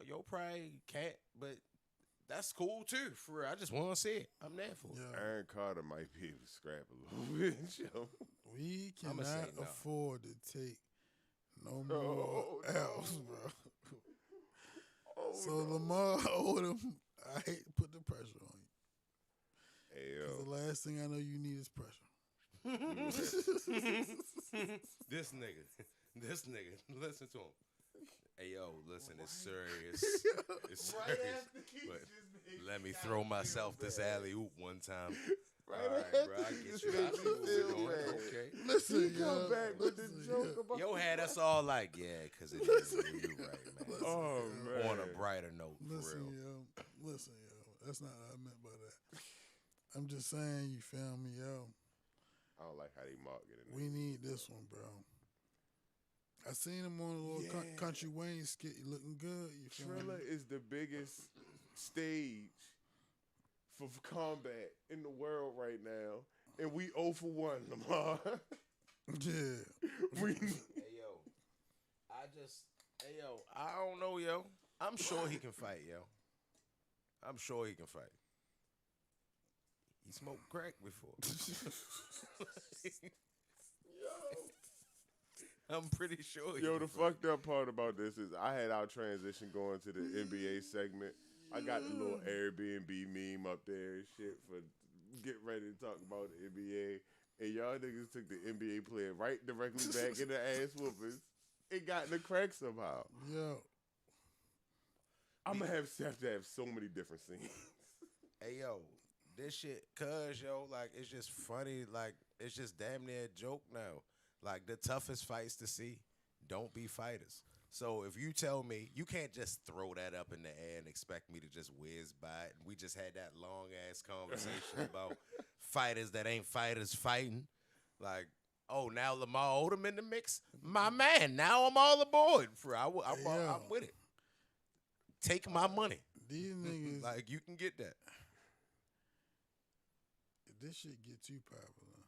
Yo, probably can't, but that's cool too, for real. I just want to see it. I'm there for it. Yeah. Aaron Carter might be able to scrap a little bit, yo. We I'ma cannot say no. afford to take no more L's, bro. So Lamar Odom, I hate to put the pressure on you. Hey, 'Cause yo. the last thing I know you need is pressure. This nigga, listen to him. Hey yo, listen, it's serious. It's serious. But let me throw myself this alley oop one time. All right, bro, I get you. I see what we're doing. Okay. Listen, Come yo. back with the Listen, joke yo. about Yo had us all like, yeah, because it is you right, man. Oh, man. On a brighter note, for Listen, real. yo. Listen, yo. That's not what I meant by that. I'm just saying, you feel me, yo. I don't like how they market it. We need this one, bro. I seen him on a little Yeah. Country Wayne skit. He looking good. You feel Triller me? is the biggest stage for combat in the world right now, and we 0 for 1, Lamar. Yeah. we Hey yo, I don't know, yo. I'm sure he can fight, yo. I'm sure he can fight. He smoked crack before. I'm pretty sure. he Yo, can the fight. fucked up part about this is I had our transition going to the NBA segment I got the little Airbnb meme up there and shit for get ready to talk about the NBA. And y'all niggas took the NBA player right directly back in the ass whoopers. It got in the crack somehow. Yo. I'm gonna have to have so many different scenes. Hey yo, this shit, cuz yo, like it's just funny, like it's just damn near a joke now. Like the toughest fights to see don't be fighters. So if you tell me you can't just throw that up in the air and expect me to just whiz by it, and we just had that long ass conversation about fighters that ain't fighters fighting, like. Oh, now Lamar Odom in the mix? My man, now I'm all aboard. I'm with it. Take my money. These niggas. Like, you can get that. If this shit get too popular,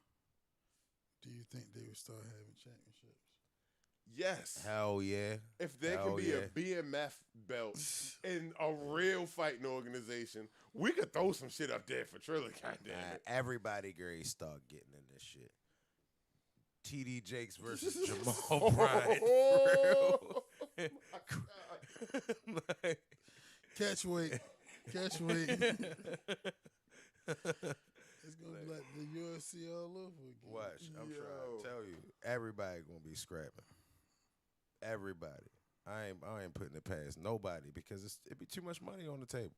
do you think they would start having championships? Yes. Hell yeah. If there Hell could be a BMF belt in a real fighting organization, we could throw some shit up there for Triller, goddamn it. Everybody great start getting in this shit. TD Jakes versus Jamal Bryant. For real. Like, Catch weight. It's gonna be like the UFC all over again. watch, I'm trying to tell you, everybody gonna be scrapping. Everybody. I ain't putting it past nobody because it'd be too much money on the table.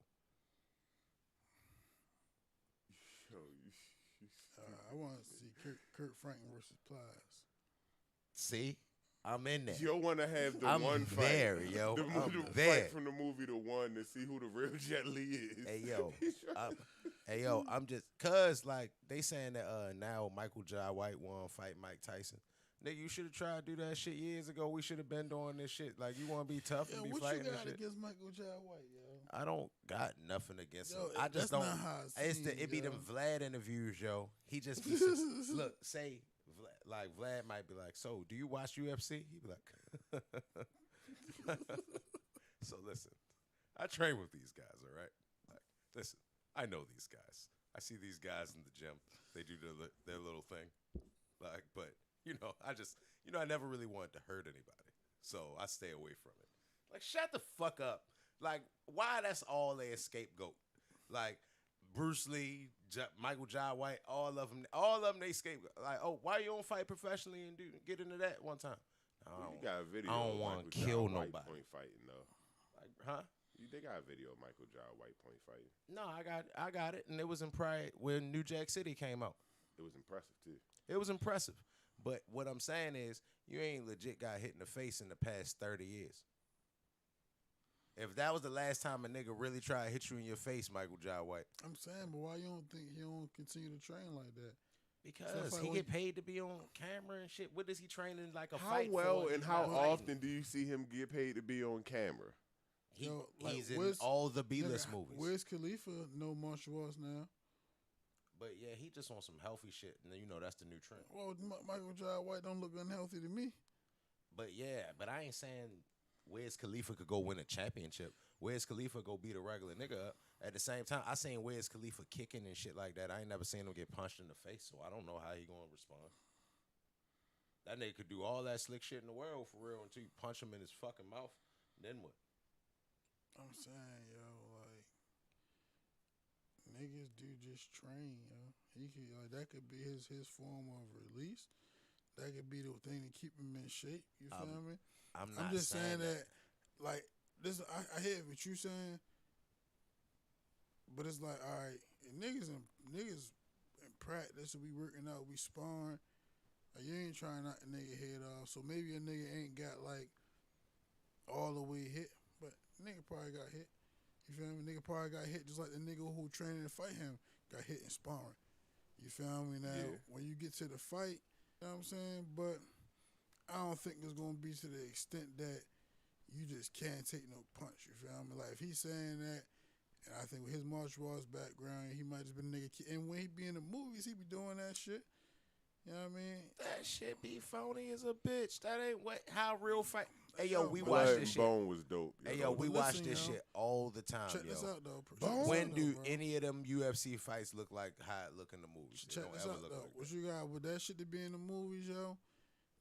I want to see Kurt Franklin versus Plies. See? I'm in there. You want to have the I'm one fight. there, yo. The I'm fight there. from the movie The One to see who the real Jet Li is. Hey, yo, I'm just, cuz, like, they saying that now Michael Jai White won fight Mike Tyson. Nigga, you should have tried to do that shit years ago. We should have been doing this shit. Like, you want to be tough and be what fighting you and got shit. against Michael Jai White, yo? I don't got nothing against Yo, him. I just that's don't. not how it It's seems, it be them yo. Vlad interviews, yo. He just be look, say like Vlad might be like, so do you watch UFC? He be like, so listen, I train with these guys, all right? Like, listen, I know these guys. I see these guys in the gym. They do their little thing, like, but I never really wanted to hurt anybody, so I stay away from it. Like, shut the fuck up. Like, why that's all their scapegoat? Like, Bruce Lee, Michael Jai White, all of them, they scapegoat. Like, oh, why you don't fight professionally and get into that one time? You got a video. I don't of wanna Michael Jai kill White nobody. Point fighting though. Like, huh? They got a video of Michael Jai White point fighting. No, I got it, and it was in Pride when New Jack City came out. It was impressive too. It was impressive. But what I'm saying is, you ain't legit got hit in the face in the past 30 years. If that was the last time a nigga really tried to hit you in your face, Michael Jai White. I'm saying, but why you don't think he don't continue to train like that? Because like he when- get paid to be on camera and shit. What does he train in like a How fight well for? and He's how not fighting. often do you see him get paid to be on camera? Yo, like, He's in where's- all the B-list Nigga, movies. Where's Khalifa? No martial arts now. But yeah, he just on some healthy shit. And that's the new trend. Well, Michael Jai White don't look unhealthy to me. But yeah, but I ain't saying Wiz Khalifa could go win a championship. Wiz Khalifa go beat a regular nigga up. At the same time, I seen Wiz Khalifa kicking and shit like that. I ain't never seen him get punched in the face, so I don't know how he gonna respond. That nigga could do all that slick shit in the world for real until you punch him in his fucking mouth. Then what? I'm saying, yo, like, niggas do just train, yo. He could, like, that could be his form of release. That could be the thing to keep him in shape. You feel me? I'm not just saying that. like, this. I hear what you saying, but it's like, all right, niggas in practice, we working out, we sparring. Like, you ain't trying to knock a nigga head off, so maybe a nigga ain't got like all the way hit, but nigga probably got hit. You feel me? Nigga probably got hit just like the nigga who training to fight him got hit in sparring. You feel me? Now, when you get to the fight, you know what I'm saying? But I don't think it's going to be to the extent that you just can't take no punch. You feel me? Like, if he's saying that, and I think with his martial arts background, he might just been a nigga. And when he be in the movies, he be doing that shit. You know what I mean? That shit be phony as a bitch. That ain't how real fight. Hey yo, we Blood watch and this shit. Bone was dope. Hey yo, we But watch listen, this yo. shit all the time, Check yo. this out, though. When do bro. any of them UFC fights look like how it look in the movies? They Check don't this ever out, look though. like What that. you got with that shit to be in the movies, yo?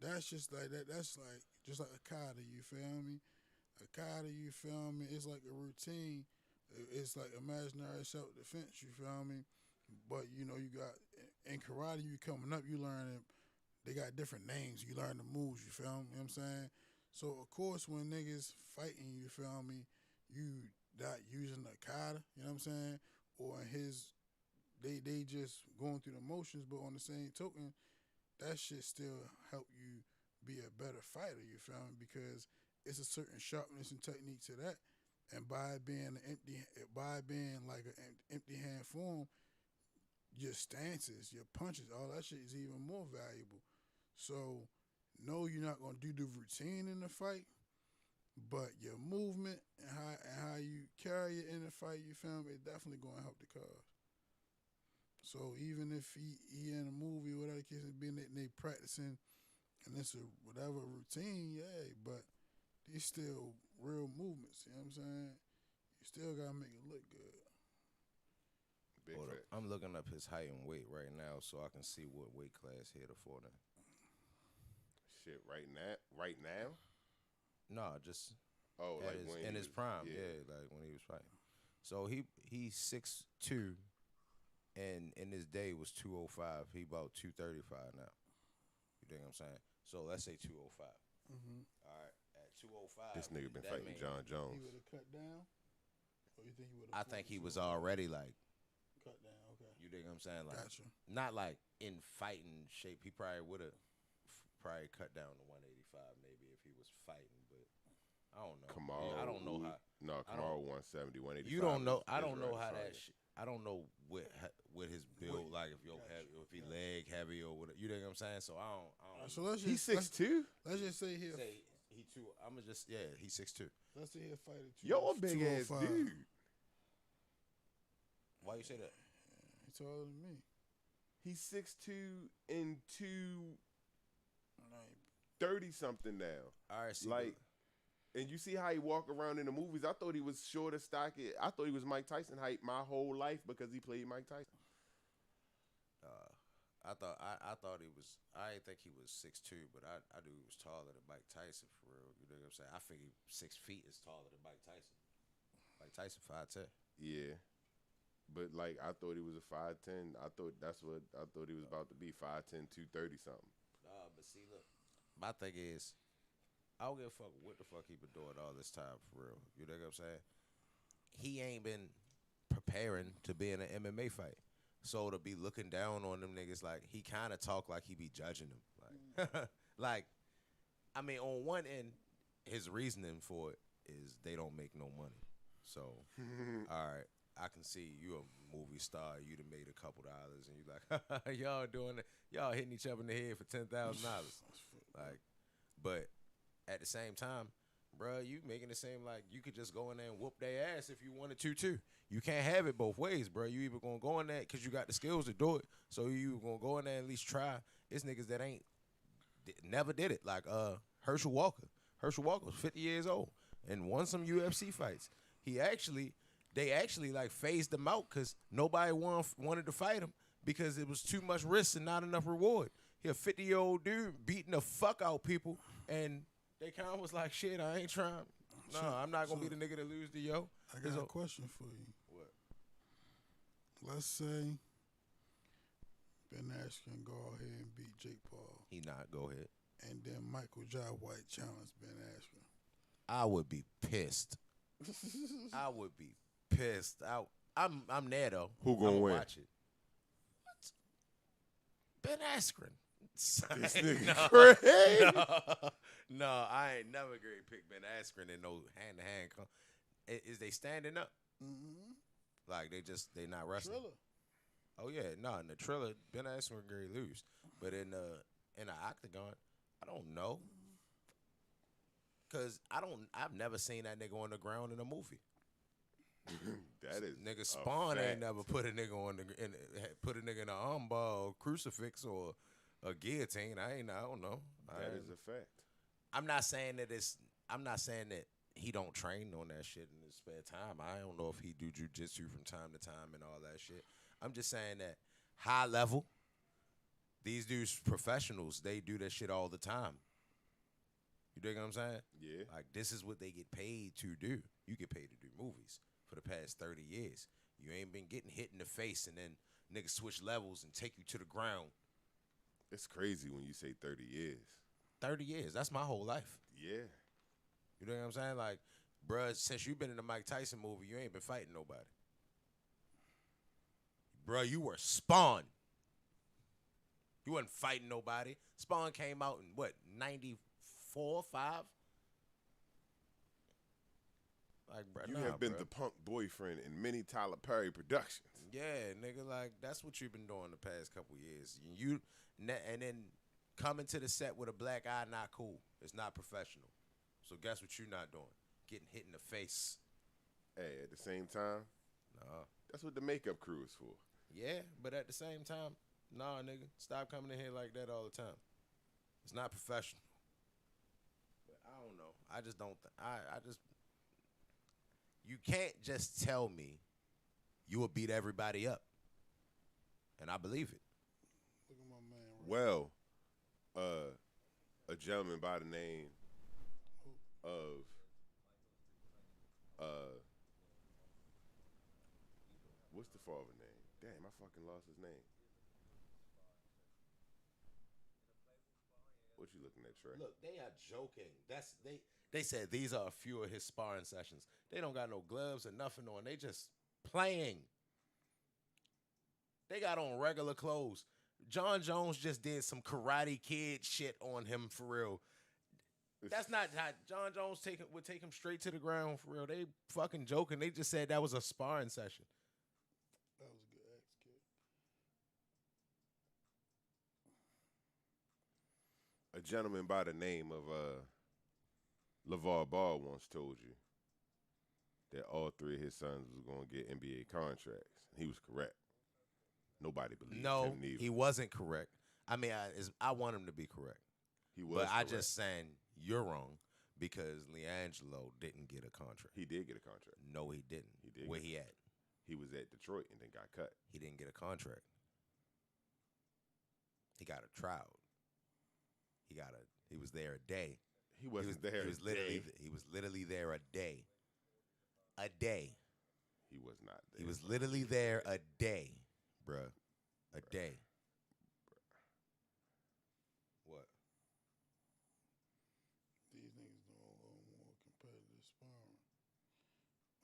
That's just like that. That's like just like a kata. You feel me? A kata. You feel me? It's like a routine. It's like imaginary self defense. You feel me? But you know, you got in karate. You coming up, you learning. They got different names. You learn the moves. You feel me? You know what I'm saying? So of course, when niggas fighting, you feel me? You not using the kata. You know what I'm saying? Or in his, they just going through the motions. But on the same token, that shit still help you be a better fighter. You feel me? Because it's a certain sharpness and technique to that. And by being like an empty hand form, your stances, your punches, all that shit is even more valuable. So, no, you're not gonna do the routine in the fight, but your movement and how you carry it in the fight, you feel me, it's definitely gonna help the cause. So even if he in a movie or whatever the case may be, and they practicing and it's a whatever routine, yeah, but these still real movements, you know what I'm saying? You still gotta make it look good. Big Hold up. fact. I'm looking up his height and weight right now so I can see what weight class he had for them. Shit, right now? No, just Oh, at like his, when in he his was- prime, yeah, like when he was fighting. So he's 6'2", and in his day was 205. He about 235 now. You think I'm saying? So let's say 205. Mm-hmm. All right, at 205. This nigga been that fighting mean- John Jones. He would have cut down, or you think he would I have? think he was already like, cut down. Okay, you think I'm saying, like gotcha. not like in fighting shape. He probably would have probably cut down to 185 maybe if he was fighting, but I don't know. Kamaru. Yeah, I don't know how. No, I Kamaru don't- 170, 185. You don't know. is- I is don't know right how fighter. that. I don't know what his build like. If if he leg heavy or what. You know what I'm saying? So I don't. So let's He's just 6'2"? let's just say here. say he too. I'ma just he's 6'2". Let's say he fight at Yo, a big ass 205. dude. Why you say that? He's taller than me. He's 6'2" and Like, 230 something now. All right, see, Like, and you see how he walk around in the movies. I thought he was shorter, stocky. I thought he was Mike Tyson height my whole life because he played Mike Tyson. I thought he was. I didn't think he was 6'2", but I knew he was taller than Mike Tyson for real. You know what I'm saying? I figured 6 feet is taller than Mike Tyson. Mike Tyson 5'10". Yeah. But, like, I thought he was a 5'10". I thought he was about to be 5'10", 230 something. Nah, but see, look, my thing is, I don't give a fuck what the fuck he been doing all this time for real. You know what I'm saying? He ain't been preparing to be in an MMA fight. So to be looking down on them niggas, like, he kind of talk like he be judging them. Like, like, I mean, on one end, his reasoning for it is they don't make no money. So, all right, I can see you a movie star. You done made a couple dollars, and you like, y'all doing it. Y'all hitting each other in the head for $10,000. Like, but at the same time, bruh, you making it seem like you could just go in there and whoop their ass if you wanted to, too. You can't have it both ways, bruh. You either gonna go in there because you got the skills to do it, so you gonna go in there and at least try. It's niggas that never did it, like Herschel Walker. Herschel Walker was 50 years old and won some UFC fights. They actually like phased him out because nobody wanted to fight him because it was too much risk and not enough reward. He a 50-year-old dude beating the fuck out people, and they kind of was like, shit, I ain't trying. No, I'm not going to be the nigga that lose to yo. I got a question for you. What? Let's say Ben Askren go out here and beat Jake Paul, He not. Go ahead. and then Michael Jai White challenge Ben Askren. I would be pissed. I would be pissed. I'm there though. Who gonna I'ma win? Watch it. What? Ben Askren. This nigga no, crazy. no, I ain't never gonna pick Ben Askren in no hand-to-hand. Is they standing up? Mm-hmm. Like they not wrestling? Triller. Oh yeah, no, in the Triller, Ben Askren gonna lose. But in the octagon, I don't know. Cause I've never seen that nigga on the ground in a movie. That is Nigga a Spawn fact. ain't never put a nigga put a nigga in an armbar, or crucifix, or a guillotine. I don't know. That is a fact. I'm not saying that he don't train on that shit in his spare time. I don't know if he do jujitsu from time to time and all that shit. I'm just saying that high level, these dudes professionals, they do that shit all the time. You dig what I'm saying? Yeah. Like, this is what they get paid to do. You get paid to do movies. For the past 30 years. You ain't been getting hit in the face and then niggas switch levels and take you to the ground. It's crazy when you say 30 years. 30 years. That's my whole life. Yeah. You know what I'm saying? Like, bruh, since you been in the Mike Tyson movie, you ain't been fighting nobody. Bruh, you were Spawn. You wasn't fighting nobody. Spawn came out in, what, 94, 5? Like, bruh, You have been the punk boyfriend in many Tyler Perry productions. Yeah, nigga, like, that's what you've been doing the past couple years. And then coming to the set with a black eye, not cool. It's not professional. So guess what you're not doing? Getting hit in the face. Hey, at the same time, Nah. that's what the makeup crew is for. Yeah, but at the same time, nah, nigga, stop coming in here like that all the time. It's not professional. But I don't know. I just don't. I just. You can't just tell me you will beat everybody up, and I believe it. Look at my man. Well, a gentleman by the name of what's the father name? Damn, I fucking lost his name. What you looking at, Trey? Look, they are joking. They said these are a few of his sparring sessions. They don't got no gloves or nothing on. They just playing. They got on regular clothes. John Jones just did some Karate Kid shit on him for real. That's not how John Jones would take him straight to the ground for real. They fucking joking. They just said that was a sparring session. That was a good axe kick. A gentleman by the name of LeVar Ball once told you that all three of his sons was going to get NBA contracts. He was correct. Nobody believed No, him neither. he wasn't correct. I mean, I want him to be correct. He was But I correct. just saying you're wrong because LiAngelo didn't get a contract. He did get a contract. No, he didn't. He did Where get he at? He was at Detroit and then got cut. He didn't get a contract. He got a trial. He was there a day. He wasn't there. He was literally there a day. A day. He was not there. He was literally there a day, bruh. A day. What? These niggas doing a little more competitive sparring.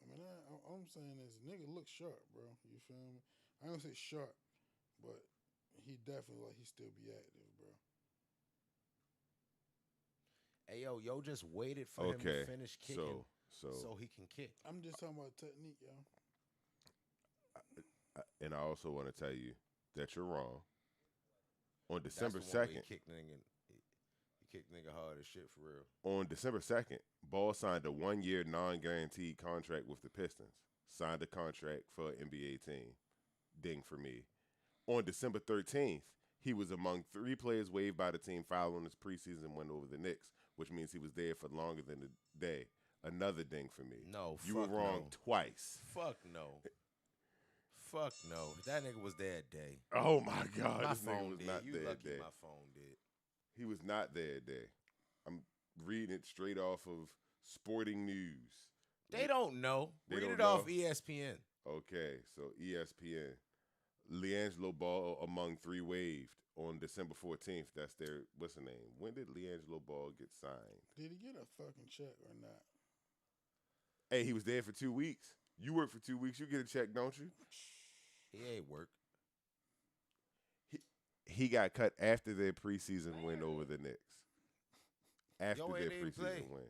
I mean, all I'm saying is, nigga look sharp, bro. You feel me? I ain't gonna say sharp, but he definitely he still be active, bro. Hey, yo just waited for him to finish kicking so he can kick. I'm just talking about technique, yo. And I also want to tell you that you're wrong. On That's December the one where 2nd, he kicked nigga hard as shit for real. on December 2nd, Ball signed a 1-year non-guaranteed contract with the Pistons. Signed a contract for an NBA team. Ding for me. On December 13th, he was among 3 players waived by the team following his preseason win over the Knicks, which means he was there for longer than a day. Another ding for me. No, you were wrong twice. Fuck no. Fuck no. That nigga was there a day. Oh my God, My this nigga phone was did. not You there a lucky day. my phone did. He was not there a day. I'm reading it straight off of Sporting News. They don't know. They Read don't it off know? ESPN. Okay, so ESPN. LiAngelo Ball among 3 waived on December 14th. That's their, what's the name? When did LiAngelo Ball get signed? Did he get a fucking check or not? Hey, he was there for 2 weeks. You work for 2 weeks, you get a check, don't you? He ain't work. He got cut after their preseason win over the Knicks. After Yo, their ain't even play. preseason win.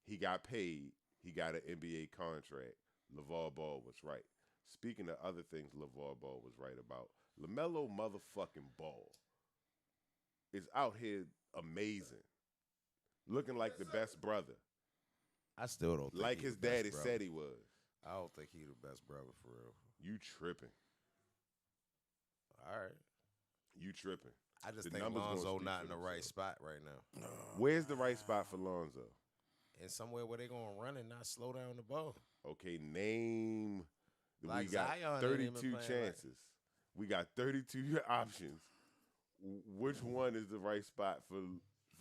He got paid. He got an NBA contract. LeVar Ball was right. Speaking of other things LeVar Ball was right about, LaMelo motherfucking Ball is out here amazing. Looking like the best brother. I still don't think Like he his the best daddy brother. said he was. I don't think he the best brother for real. You tripping. All right. You tripping. I just The think numbers gonna Lonzo speak not for in the right themselves. spot right now. Where's the right spot for Lonzo? And somewhere where they gonna run and not slow down the ball. Okay, name. Like we got Zion ain't even 32 playing right. chances. We got 32 options. Which one is the right spot for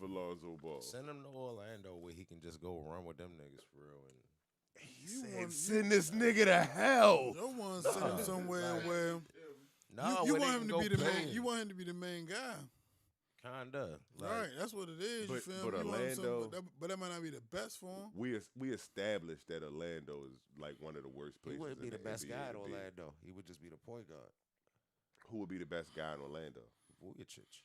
Lonzo Ball? Send him to Orlando where he can just go run with them niggas for real. And He said, want- send this nigga to hell. You want to send him somewhere where No, you where they want him can to go be the play. main. You want him to be the main guy, Kinda. Like, right? That's what it is. You But- feel but me? You want him Orlando- but that might not be the best for him. We established that Orlando is like one of the worst he places. wouldn't be in the best NBA guy in to be. Orlando. He would just be the point guard. Who would be the best guy in Orlando? Vujicic.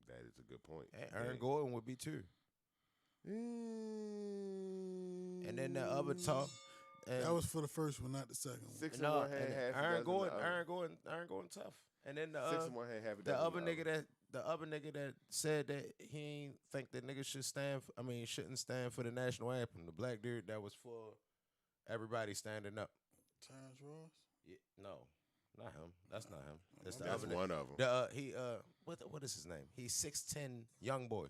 That is a good point. And Aaron Gordon would be too. And then the other top. And That was for the first one, not the second one. 6 and no, 1 had and half a Aaron dozen Gordon, of the other. Aaron Gordon tough. And then 6 and 1 had half a the dozen. other of nigga others. the other nigga that said that he ain't think that niggas should shouldn't stand for the national anthem. The black dude that was for everybody standing up. Terrence Ross. Yeah, no, not him. That's not him. That's the That's other one nigga. of them. The what is his name? He's 6'10", young boy.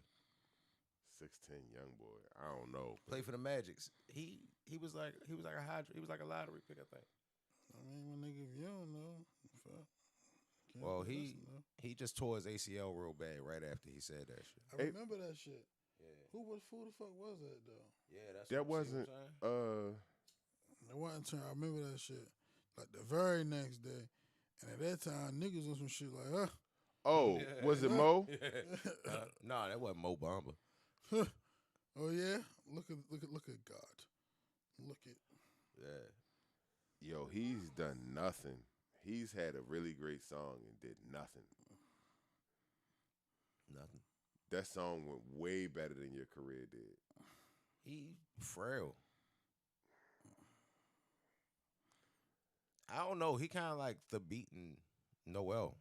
6'10" young boy. I don't know. Play for the Magics. He was like a lottery pick, I think. I mean, my nigga, if you don't know, fuck. Can't Well, be he listening, though. he just tore his ACL real bad right after he said that shit. I remember that shit. Yeah, Who the fuck was that though? yeah, that's That what, see what wasn't. I'm saying? It wasn't turn. I remember that shit. Like the very next day, and at that time, niggas on some shit like, Oh, was it Mo? No, that wasn't Mo Bamba. oh yeah, look at God, look at. Yeah, Yo, he's done nothing. He's had a really great song and did nothing. nothing. That song went way better than your career did. He frail. I don't know. He kind of like the beaten Noel.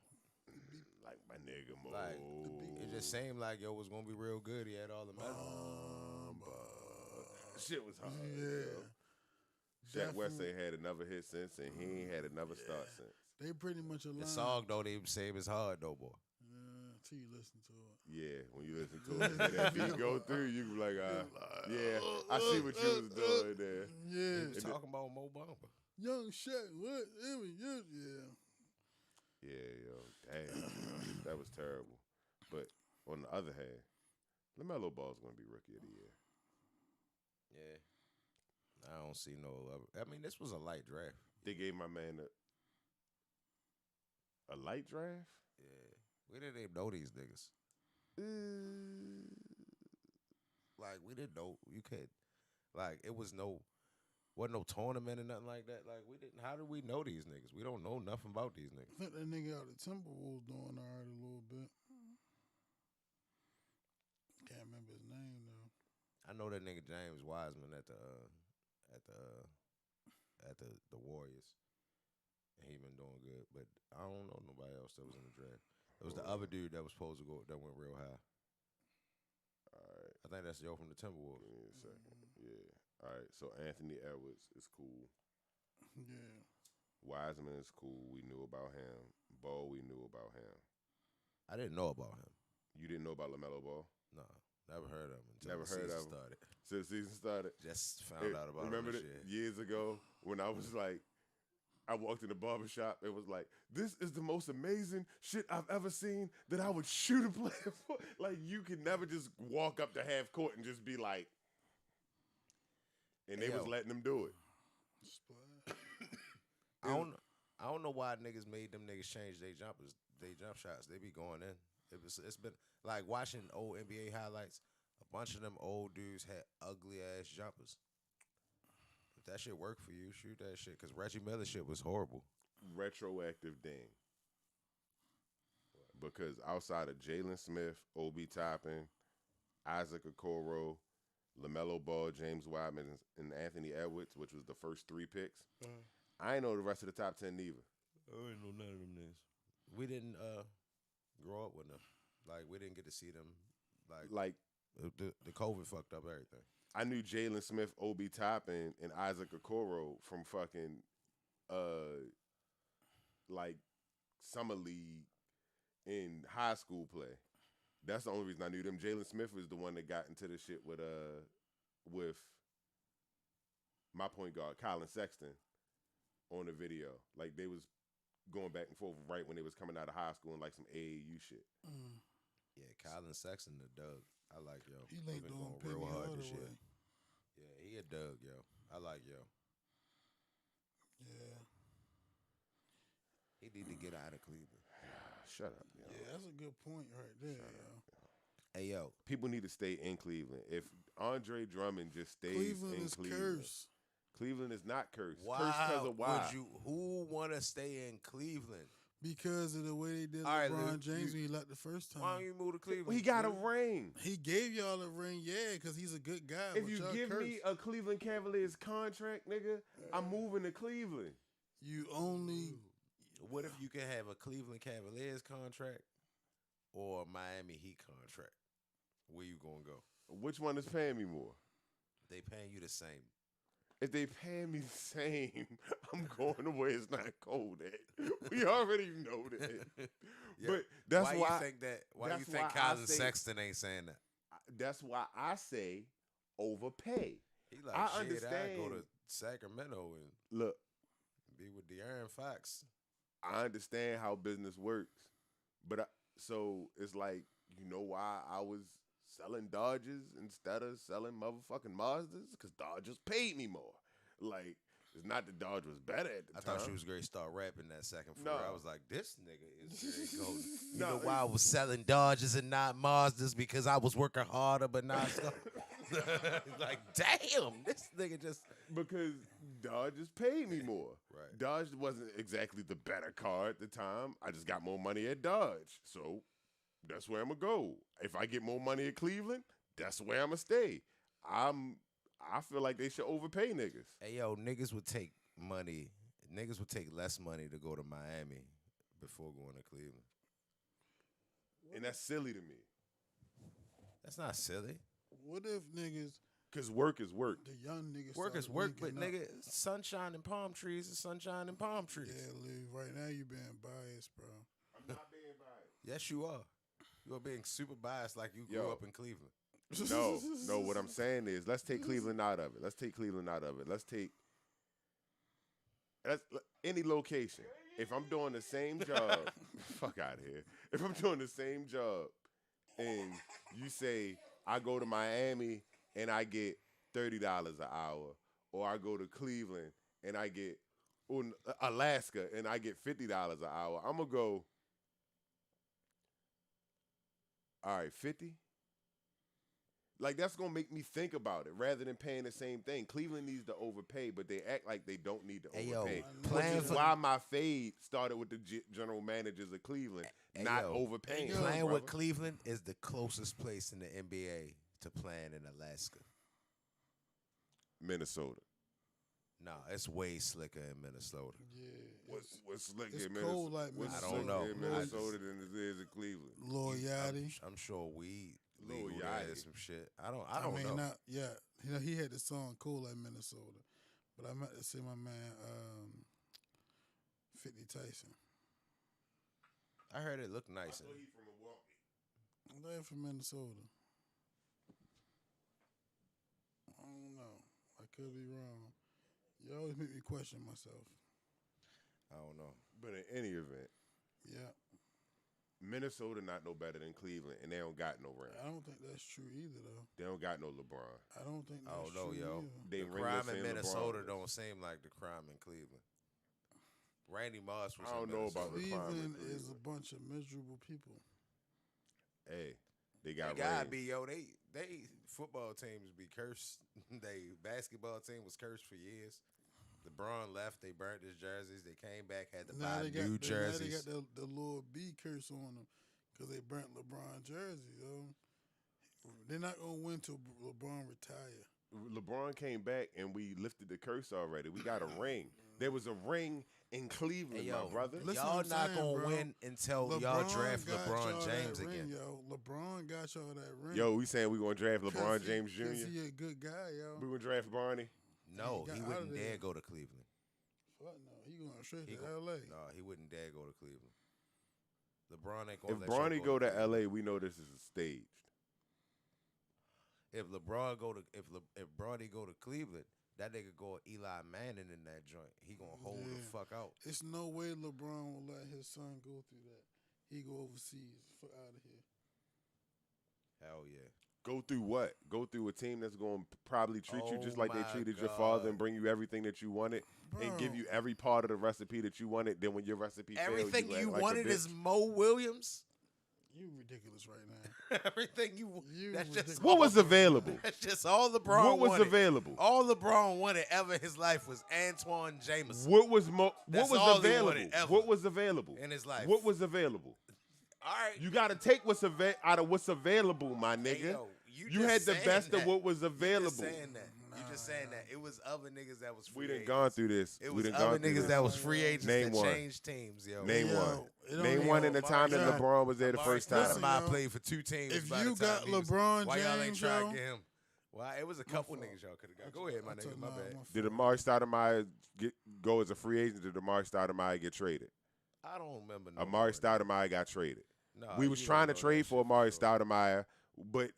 Like my nigga Mo. Like it just seemed like yo was gonna be real good. He had all the medals. Shit was hard. Yeah. Shaq West Definitely. ain't had another hit since, and he ain't had another start since. They pretty much aligned. The song though, they say it was hard though, boy. Yeah, till you listen to it. Yeah, when you listen to it, and that beat go through, you can be like, yeah, I see what you was doing there. Yeah, He was talking about Mo Bamba. young Shaq, what? Yeah. Yeah, yo, damn, that was terrible. But on the other hand, LaMelo Ball's gonna be Rookie of the Year. Yeah. I don't see no other. I mean, this was a light draft. They gave my man a light draft. Yeah. We didn't even know these niggas. Like, we didn't know you could. Like, it wasn't no tournament or nothing like that. Like, we didn't. How do we know these niggas? We don't know nothing about these I niggas. think that nigga out of Timberwolves doing all right a little bit. Can't remember his name though. I know that nigga James Wiseman at the Warriors, and he been doing good. But I don't know nobody else that was in the draft. It was the other dude that was supposed to go that went real high. All right, I think that's Joe from the Timberwolves. give me a second. Yeah. All right. So Anthony Edwards is cool. Yeah. Wiseman is cool. We knew about him. Ball, we knew about him. I didn't know about him. You didn't know about LaMelo Ball? No, never heard of him until Never the heard season of him. started. Since the season started? Just found out about Remember him that and shit. years ago when I was like, I walked in the barbershop, it was like, this is the most amazing shit I've ever seen that I would shoot a player for. Like, you can never just walk up to half court and just be like, and they Hey, was yo. letting them do it. Splash. I don't know why niggas made them niggas change their jump shots. They be going in. It's been like watching old NBA highlights. A bunch of them old dudes had ugly ass jumpers. If that shit worked for you, shoot that shit. Cause Reggie Miller shit was horrible. Retroactive ding. Because outside of Jalen Smith, Obi Toppin, Isaac Okoro, LaMelo Ball, James Wiseman, and Anthony Edwards, which was the first 3 picks, I ain't know the rest of the top 10 neither. I ain't know none of them niggas. We didn't grow up with them. Like we didn't get to see them. Like, The COVID fucked up everything. I knew Jalen Smith, Obi Toppin, and Isaac Okoro from fucking, like, summer league in high school play. That's the only reason I knew them. Jalen Smith was the one that got into the shit with my point guard, Colin Sexton, on the video. Like, they was going back and forth right when they was coming out of high school and, like, some AAU shit. Yeah, Colin Sexton, the Doug. I like yo. He linked been on going Penny real hard this Hardaway. year. Yeah, he a Doug, yo. I like yo. Yeah. He need to get out of Cleveland. Shut up, yo. Yeah, that's a good point right there, yo. Hey, yo. People need to stay in Cleveland. If Andre Drummond just stays Cleveland in is Cleveland, cursed. Cleveland is not cursed. Why Cursed because of why? would you? Who want to stay in Cleveland? Because of the way they did All right, LeBron Luke, James when he left the first time. Why don't you move to Cleveland? He got a ring. He gave y'all a ring, yeah, because he's a good guy. If but you y'all give cursed. me a Cleveland Cavaliers contract, nigga, I'm moving to Cleveland. You only What if you can have a Cleveland Cavaliers contract or a Miami Heat contract? Where you gonna go? Which one is paying me more? They paying you the same. If they paying me the same, I'm going to where it's not cold at. We already know that. Yeah. But that's why why you think that? Why you that's think why I Colin say- Sexton ain't saying that? that's why I say overpay. He like, I shit, I go understand. to Sacramento and Look, be with De'Aaron Fox. I understand how business works, but so it's like, you know why I was selling Dodges instead of selling motherfucking Mazdas? Because Dodgers paid me more. Like, it's not that Dodge was better at the I time. thought she was great. Start rapping that second for No. her. I was like, this nigga is very golden. You No, know why I was selling Dodges and not Mazdas? Because I was working harder, but not stuff. Like, damn, this nigga just. Because Dodge just paid me more. Right. Dodge wasn't exactly the better car at the time. I just got more money at Dodge. So that's where I'm going to go. If I get more money at Cleveland, that's where I'm going to stay. I feel like they should overpay niggas. Hey, yo, niggas would take money. Niggas would take less money to go to Miami before going to Cleveland. And that's silly to me. That's not silly. what if niggas, Because work is work. the young niggas, Work is started work, but linking up? nigga, sunshine and palm trees is sunshine and palm trees. Yeah, Lee, right now you being biased, bro. I'm not being biased. Yes, you are. You are being super biased like you grew Yo. up in Cleveland. No, what I'm saying is, let's take Cleveland out of it. Let's take any location. If I'm doing the same job, fuck out of here. If I'm doing the same job and you say I go to Miami and I get $30 an hour, or I go to Cleveland and I get Alaska and I get $50 an hour, I'm gonna go. All right, 50. Like, that's going to make me think about it rather than paying the same thing. Cleveland needs to overpay, but they act like they don't need to Hey, yo, overpay. playing Which is for- why my fade started with the general managers of Cleveland, Hey, not yo, overpaying. Playing with brother. Cleveland is the closest place in the NBA to playing in Alaska. Minnesota. No, it's way slicker in Minnesota. Yeah, What's slick it's in cold Minnesota? like What's I don't slicker know. in I Minnesota than it is in Cleveland? Lil Yachty. I'm sure weed Lil legal there Yachty. is some shit. I don't mean, know. not yeah. You know, he had the song "Cool" like Minnesota, but I meant to see my man 50 Tyson. I heard it looked nice. He's from Milwaukee. They're from Minnesota. I don't know. I could be wrong. You always make me question myself. I don't know. But in any event, Yeah, Minnesota not no better than Cleveland, and they don't got no ring. I don't think that's true either, though. They don't got no LeBron. I don't think that's I don't know, true yo. either. They The ringless crime in and LeBron Minnesota was. don't seem like the crime in Cleveland. Randy Moss was. I don't in know about Minnesota. the crime in Cleveland is a Cleveland. bunch of miserable people. Hey, they They got gotta rings. be, yo. They football teams be cursed. They basketball team was cursed for years. LeBron left. They burnt his jerseys. They came back, had to buy new Now they jerseys. got the Lord B curse on them because they burnt LeBron jerseys, yo. They're not gonna win till LeBron retire. LeBron came back and we lifted the curse already. We got a ring. There was a ring in Cleveland, Hey, yo, my brother. Listen y'all what I'm not saying, gonna bro. win until y'all draft got LeBron y'all James that ring, again. yo. LeBron got y'all that ring. Yo, we saying we gonna draft 'Cause LeBron he- James 'cause Jr. he a good guy, yo. We gonna draft Barney. No, got he out wouldn't of there. dare go to Cleveland. Fuck no, he going straight He to gon- L.A. No, he wouldn't dare go to Cleveland. LeBron ain't gonna If let Barney you go to Cleveland. LA, we know this is staged. If LeBron go to if Bronny go to Cleveland, that nigga go Eli Manning in that joint. He gonna hold the Yeah. fuck out. It's no way LeBron will let his son go through that. He go overseas. Fuck out of here. Hell yeah. Go through what? Go through a team that's going to probably treat you just like they my treated your father and God. bring you everything that you wanted and give Bro. you every part of the recipe that you wanted. Then when your recipe failed, Everything you act you like a wanted bitch. is Mo Williams. You ridiculous right now. Everything you. You That's just ridiculous. What was available? That's just all LeBron What was wanted. available? All LeBron wanted ever in his life was Antoine Jameson What was That's what all was he available? wanted ever What was available in his life. What was available? All right. You got to take what's out of what's available, my nigga. Hey, yo, you just had the saying best that. of what was You just available. saying that. You just saying that. It was other niggas that was free We done agents. gone through this. It we was done other gone through niggas this. that was free agents Name that one. changed teams, yo. Name Yo, one. it don't Name even- one in the Amari time that Stoudemire. LeBron was there the Amari first time. Listen, Stoudemire yo, played for 2 teams. if by you the time got he was- LeBron why y'all ain't James, try to yo? get him? Why? It was a couple fault. niggas y'all could have got. Go ahead, my nigga. My bad. Did Amari Stoudemire go as a free agent? Did Amari Stoudemire get traded? I don't remember. no Amari more. Stoudemire got traded. Nah, We was you trying to don't know trade that for shit Amari sure. Stoudemire, but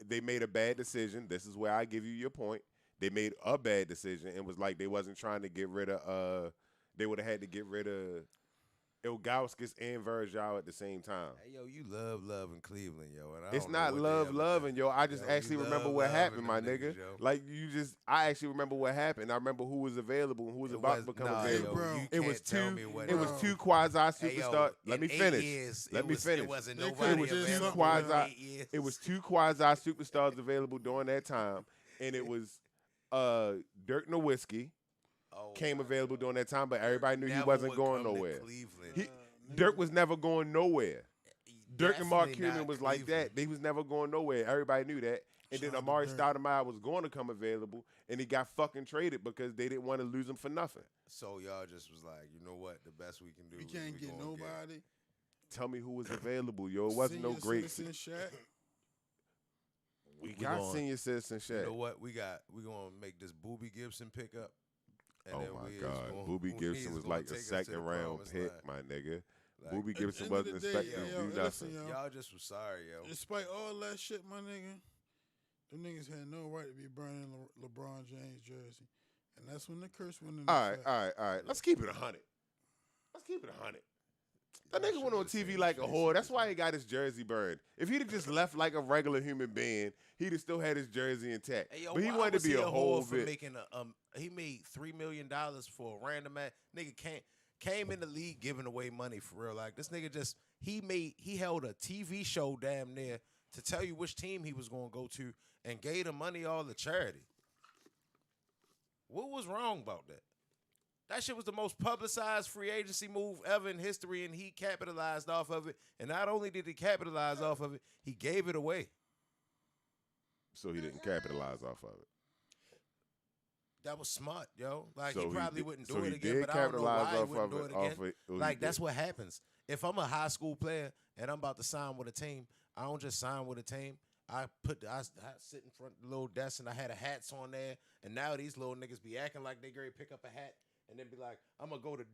they made a bad decision. This is where I give you your point. They made a bad decision and was like they wasn't trying to get rid of. They would have had to get rid of Ilgauskas and Verjao at the same time. Hey, yo, you love in Cleveland, yo. And I It's don't know not what they love, ever loving, did. yo. I just Yo, actually you remember love what happened, my loving them nigga. niggas, yo. Like I actually remember what happened. I remember who was available and who was about to become available. bro. You It was can't tell two. me what It was Bro. two quasi Hey, yo, superstar. Let in me 8 finish. years, Let it me was- finish. It wasn't They nobody could've just available something, in quasi- 8 years. It was two quasi superstars available during that time, and it was Dirk Nowitzki Oh, came my available God. during that time, but everybody knew he Never wasn't would going come to nowhere. Cleveland. He- Dirk was never going nowhere. Dirk and Mark Definitely Cuban not was like Cleveland. that. They was never going nowhere. Everybody knew that. And then Shout out to Amari Dirk. Stoudemire was going to come available, and he got fucking traded because they didn't want to lose him for nothing. So y'all just was like, you know what? The best we can do. We is can't we get gonna nobody. Tell me who was available, yo. It wasn't no Senior great. citizen Shaq. We got gonna- senior citizen You know Shaq. what? We gonna make this Booby Gibson pickup. And Oh then my we is God, gonna- Booby we Gibson is was gonna like a take us to the second round promised pick, land. my nigga. Like, Booby At Gibson the end of wasn't the day, expected yo, to do listen, nothing. yo. Y'all just was sorry, yo. Despite all that shit, my nigga, them niggas had no right to be burning LeBron James jersey, and that's when the curse went into All right, effect. all right. Let's keep it 100. Let's keep it 100. That Y'all nigga went should've on just seen TV his like a face whore. at That's this why he got his jersey burned. If he'd have just left like a regular human being, he'd have still had his jersey intact. Hey, yo, But he why wanted to was be he a whole whore for bit. making a he made $3 million for a random ass nigga came in the league giving away money for real. Like this nigga just he held a TV show damn near to tell you which team he was gonna go to and gave the money all to charity. What was wrong about that? That shit was the most publicized free agency move ever in history, and he capitalized off of it. And not only did he capitalize off of it, he gave it away. So he didn't capitalize off of it. That was smart, yo. Like So he he probably did- wouldn't so do he it again, did but I don't know capitalize why he off wouldn't of do it, it off again. it, or he Like that's did. what happens. If I'm a high school player and I'm about to sign with a team, I don't just sign with a team. I sit in front of the little desk and I had a hats on there, and now these little niggas be acting like they gonna pick up a hat and then be like, I'm gonna go to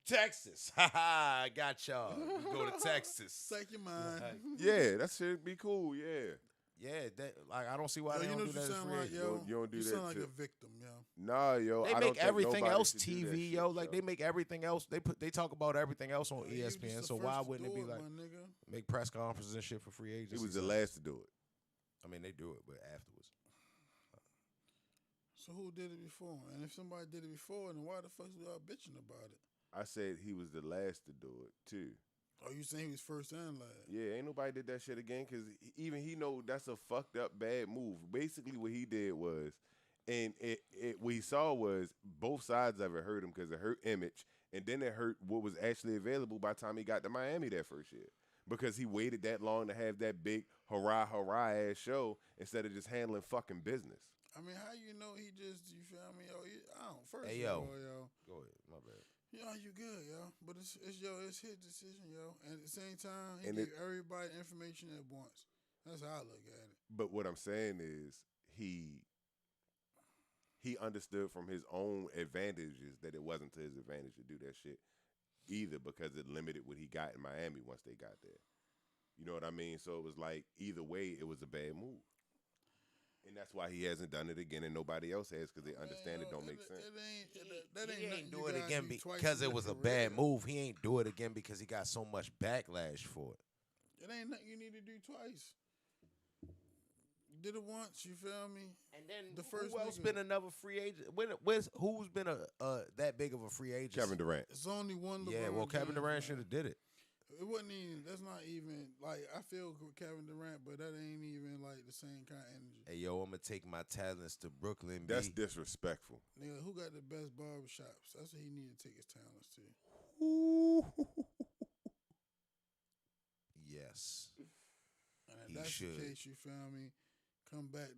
Texas. Ha ha, I got y'all. You go to Texas. Psych your mind. Like, Yeah, that should be cool. Yeah. yeah, that like I don't see why Yo, they you know don't what do you that as sound free like, agents. yo? You don't do you that sound like too. a victim, yo. Nah, yo. They I don't make think everything nobody else should do that TV, shit, yo. Like they make everything else. They talk about everything else on Yo, you was ESPN. the So first why to wouldn't it do be like my nigga? make press conferences and shit for free He agents? was the last to do it. I mean, they do it, but afterwards. So who did it before? And if somebody did it before, then why the fuck we all bitching about it? I said he was the last to do it too. Oh, you saying he was first and last? Yeah, ain't nobody did that shit again because even he know that's a fucked up bad move. Basically, what he did was, and what he saw was both sides of it hurt him because it hurt image, and then it hurt what was actually available by the time he got to Miami that first year because he waited that long to have that big hurrah ass show instead of just handling fucking business. I mean, how you know he just, you feel me? Yo, I don't, first Hey, of yo. all, yo. Go ahead, my bad. Yo, you good, yo. But it's his decision, yo. And at the same time, he And gave everybody information at once. That's how I look at it. But what I'm saying is he understood from his own advantages that it wasn't to his advantage to do that shit either because it limited what he got in Miami once they got there. You know what I mean? So it was like either way, it was a bad move. And that's why he hasn't done it again and nobody else has because they understand it don't make sense. That ain't He nothing ain't you do it gotta again do twice because in it your was a career. bad move. He ain't do it again because he got so much backlash for it. It ain't nothing you need to do twice. did it once. You feel me? And then The first who else nigga- been another free agent? Who's been that big of a free agent? Kevin Durant. It's only one. Yeah, LeBron well, Kevin James, Durant man. should have did it. It wasn't even. That's not even like I feel with Kevin Durant, but that ain't even like the same kind of energy. Hey, yo, I'm gonna take my talents to Brooklyn. That's B. disrespectful. Nigga, who got the best barbershops? That's what he need to take his talents to. Yes. And if He that's should. the case, you feel me? Come back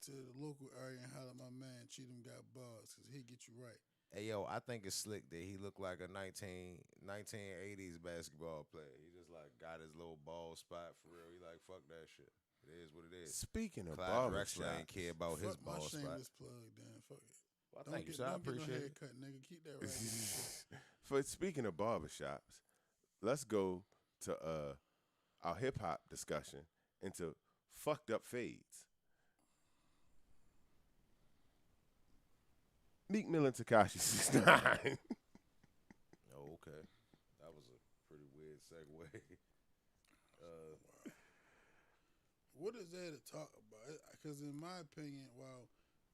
to the local area and holler at my man Cheatham got bars because he get you right. Hey, yo, I think it's slick that he looked like a 1980s basketball player. He just like got his little ball spot for real. He like, fuck that shit. It is what it is. Speaking of Clyde Drexler ain't barbershops, care about his Fuck my ball spot. shameless plug, then. Fuck it. Well, thank you, sir. I Don't get no appreciate it. haircut, nigga. Keep that right. for speaking of barbershops, let's go to our hip hop discussion into fucked up fades. Meek Mill and Tekashi 69. Oh, okay. That was a pretty weird segue. What is there to talk about? Because in my opinion, well,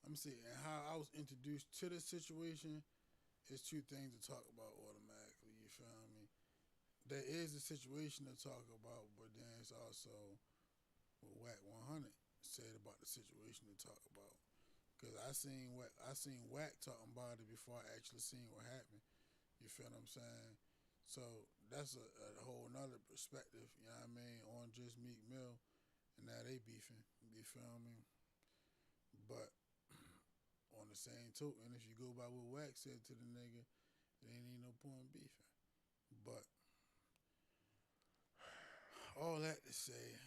I'm saying how I was introduced to the situation is two things to talk about automatically. You feel me? There is a situation to talk about, but then it's also what Wack 100 said about the situation to talk about. Because I seen Wack talking about it before I actually seen what happened. You feel what I'm saying? So that's a whole nother perspective, you know what I mean, on just Meek Mill. And now they beefing, you feel me? But on the same token, if you go by what Wax said to the nigga, there ain't even no point beefing. But all that to say,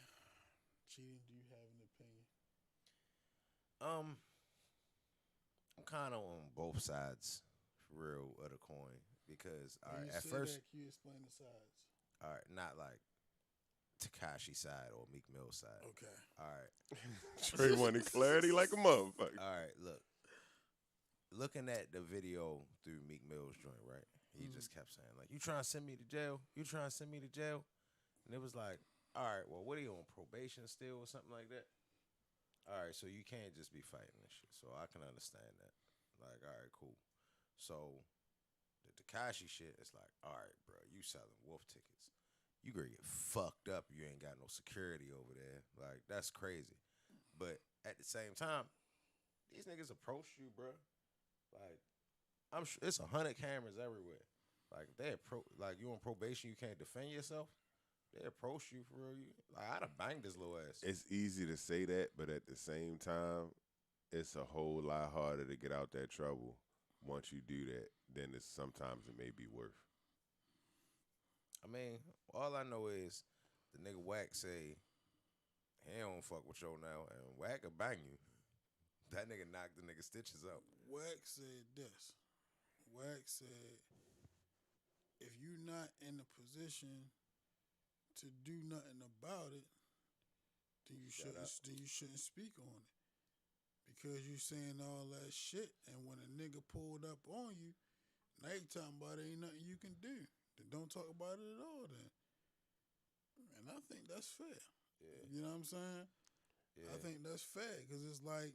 Cheating, do you have an opinion? I'm kind of on both sides, for real, of the coin. Because, all When right, you at say first, that, can you explain the sides? all right, not like Tekashi side or Meek Mill side. Okay. All right. Trey wanted clarity like a motherfucker. All right, look. Looking at the video through Meek Mill's joint, right? He just kept saying, like, you trying to send me to jail? You trying to send me to jail? And it was like, all right, well, what are you on probation still or something like that? All right, so you can't just be fighting this shit. So I can understand that. Like, all right, cool. So the Tekashi shit, it's like, all right, bro, you selling wolf tickets. You gonna get fucked up. You ain't got no security over there. Like, that's crazy. But at the same time, these niggas approach you, bro. Like, I'm sure it's 100 cameras everywhere. Like, like you on probation, you can't defend yourself. They approach you for real. Like, I'd have banged his little ass. It's easy to say that, but at the same time, it's a whole lot harder to get out that trouble once you do that than sometimes it may be worth. I mean, all I know is the nigga Wack say he don't fuck with you now, and Wack will bang you. That nigga knocked the nigga stitches up. Wax said this. Wax said, if you not in a position to do nothing about it, then you shouldn't speak on it. Because you saying all that shit, and when a nigga pulled up on you, now you talking about ain't nothing you can do. Then don't talk about it at all then. And I think that's fair. Yeah. You know what I'm saying? Yeah. I think that's fair, because it's like,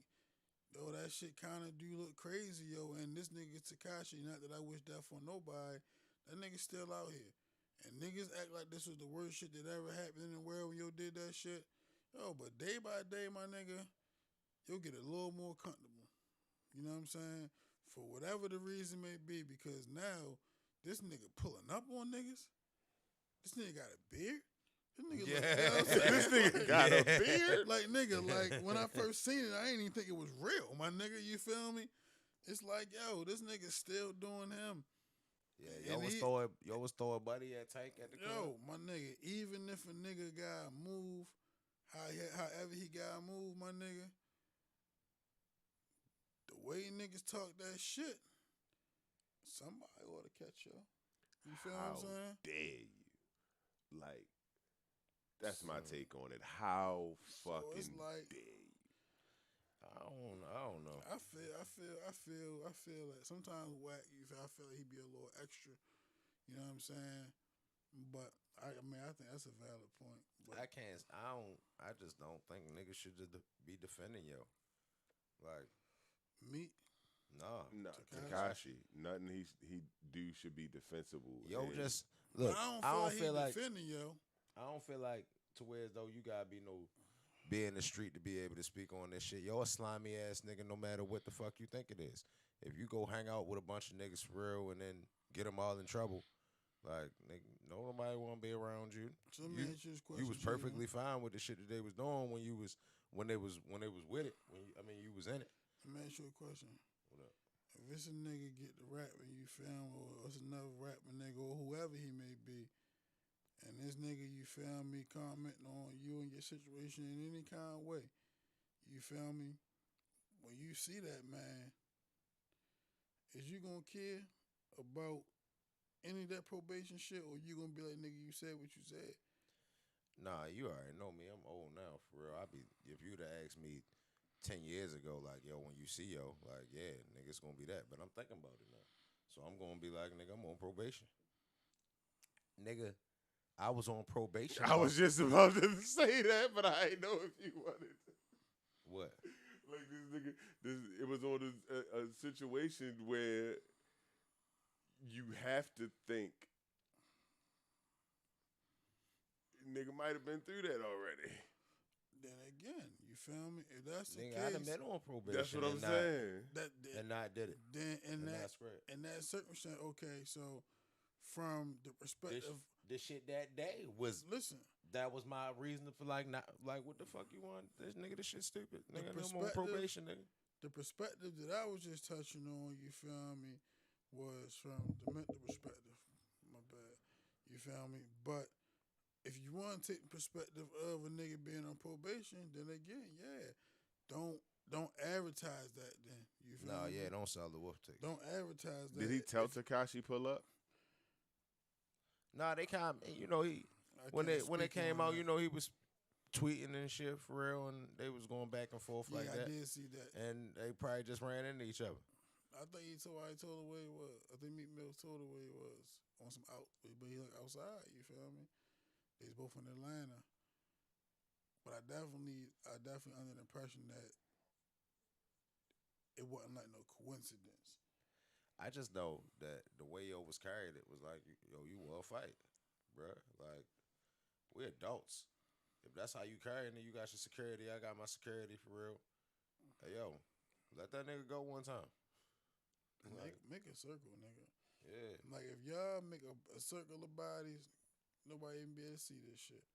yo, that shit kind of do look crazy, yo. And this nigga Tekashi, not that I wish that for nobody, that nigga still out here. And niggas act like this was the worst shit that ever happened in the world when yo did that shit. Yo, but day by day, my nigga, you'll get a little more comfortable. You know what I'm saying? For whatever the reason may be, because now this nigga pulling up on niggas. This nigga got a beard. This nigga, Yeah. like, you know what I'm saying? This nigga got a beard? Like, nigga, like, when I first seen it, I ain't even think it was real, my nigga, you feel me? It's like, yo, this nigga still doing him. Yeah, And yo was throw a buddy at Tank at the club. Yo, my nigga, even if a nigga got move, however he got move, my nigga, the way niggas talk that shit, somebody ought to catch y'all. You feel what I'm saying? Dare you? Like, that's my take on it. How fucking it's like, dare you? I don't know. I feel like sometimes Wack, I feel like he be a little extra. You know what I'm saying? But I mean, I think that's a valid point. But I just don't think niggas should just be defending yo. Like me, nah. No, Tekashi. Tekashi. Nothing he do should be defensible. Yo, And just look. I don't feel like he defending yo. I don't feel like to where as though you gotta be in the street to be able to speak on this shit. Yo, a slimy ass nigga, no matter what the fuck you think it is. If you go hang out with a bunch of niggas for real and then get them all in trouble, like nigga, nobody want to be around you. So let me ask you this question. You was perfectly fine with the shit that they was doing when they was with it. You was in it. Let me ask you a question. What up? If it's a nigga get the rapping, you feel me, or it's another rapping nigga or whoever he may be, and this nigga, you feel me, commenting on you and your situation in any kind of way, you feel me? When you see that, man, is you gonna care about any of that probation shit, or you gonna be like, nigga, you said what you said? Nah, you already know me. I'm old now, for real. If you'd have asked me 10 years ago, like, yo, when you see yo, like, yeah, nigga, it's gonna be that. But I'm thinking about it now. So I'm gonna be like, nigga, I'm on probation. Nigga, I was on probation. I was just about to say that, but I didn't know if you wanted to. What? Like this nigga, it was on a situation where you have to think nigga might have been through that already. Then again, you feel me? If that's the Nigga, case, I done been on probation. That's what I'm saying. And not did it. Then Spread. in that circumstance, okay, so from the perspective, this shit that day was listen. That was my reason for not what the fuck you want? This nigga, this shit stupid. Nigga, I'm on probation, nigga. The perspective that I was just touching on, you feel me, was from the mental perspective. My bad. You feel me? But if you want to take the perspective of a nigga being on probation, then again, yeah, don't advertise that. Then you feel me? Yeah, don't sell the wolf ticket. Don't advertise that. Did he tell Tekashi pull up? Nah, they kind of, when it came out, he was tweeting and shit for real, and they was going back and forth like that. I did see that. And they probably just ran into each other. I think I told her where he was. I think Meek Mill told her where he was on some out, but he like outside. You feel me? They's both in Atlanta, but I definitely under the impression that it wasn't like no coincidence. I just know that the way yo was carried, it was like, yo, you will fight, bruh. Like, we adults. If that's how you carry it, then you got your security. I got my security for real. Hey, yo, let that nigga go one time. Make a circle, nigga. Yeah. Like, if y'all make a circle of bodies, nobody even be able to see this shit.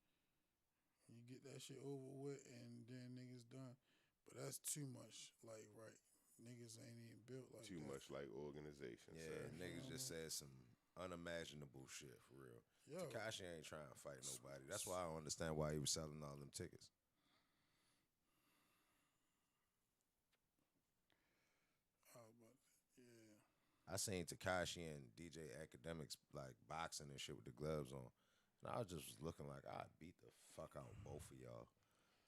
You get that shit over with, and then niggas done. But that's too much. Like, right. Niggas ain't even built like Too that. much like organization, yeah, sir. niggas just said some unimaginable shit for real. Yo. Tekashi ain't trying to fight nobody. That's why I don't understand why he was selling all them tickets. I seen Tekashi and DJ Academics like boxing and shit with the gloves on. And I was just looking like I'd beat the fuck out both of y'all.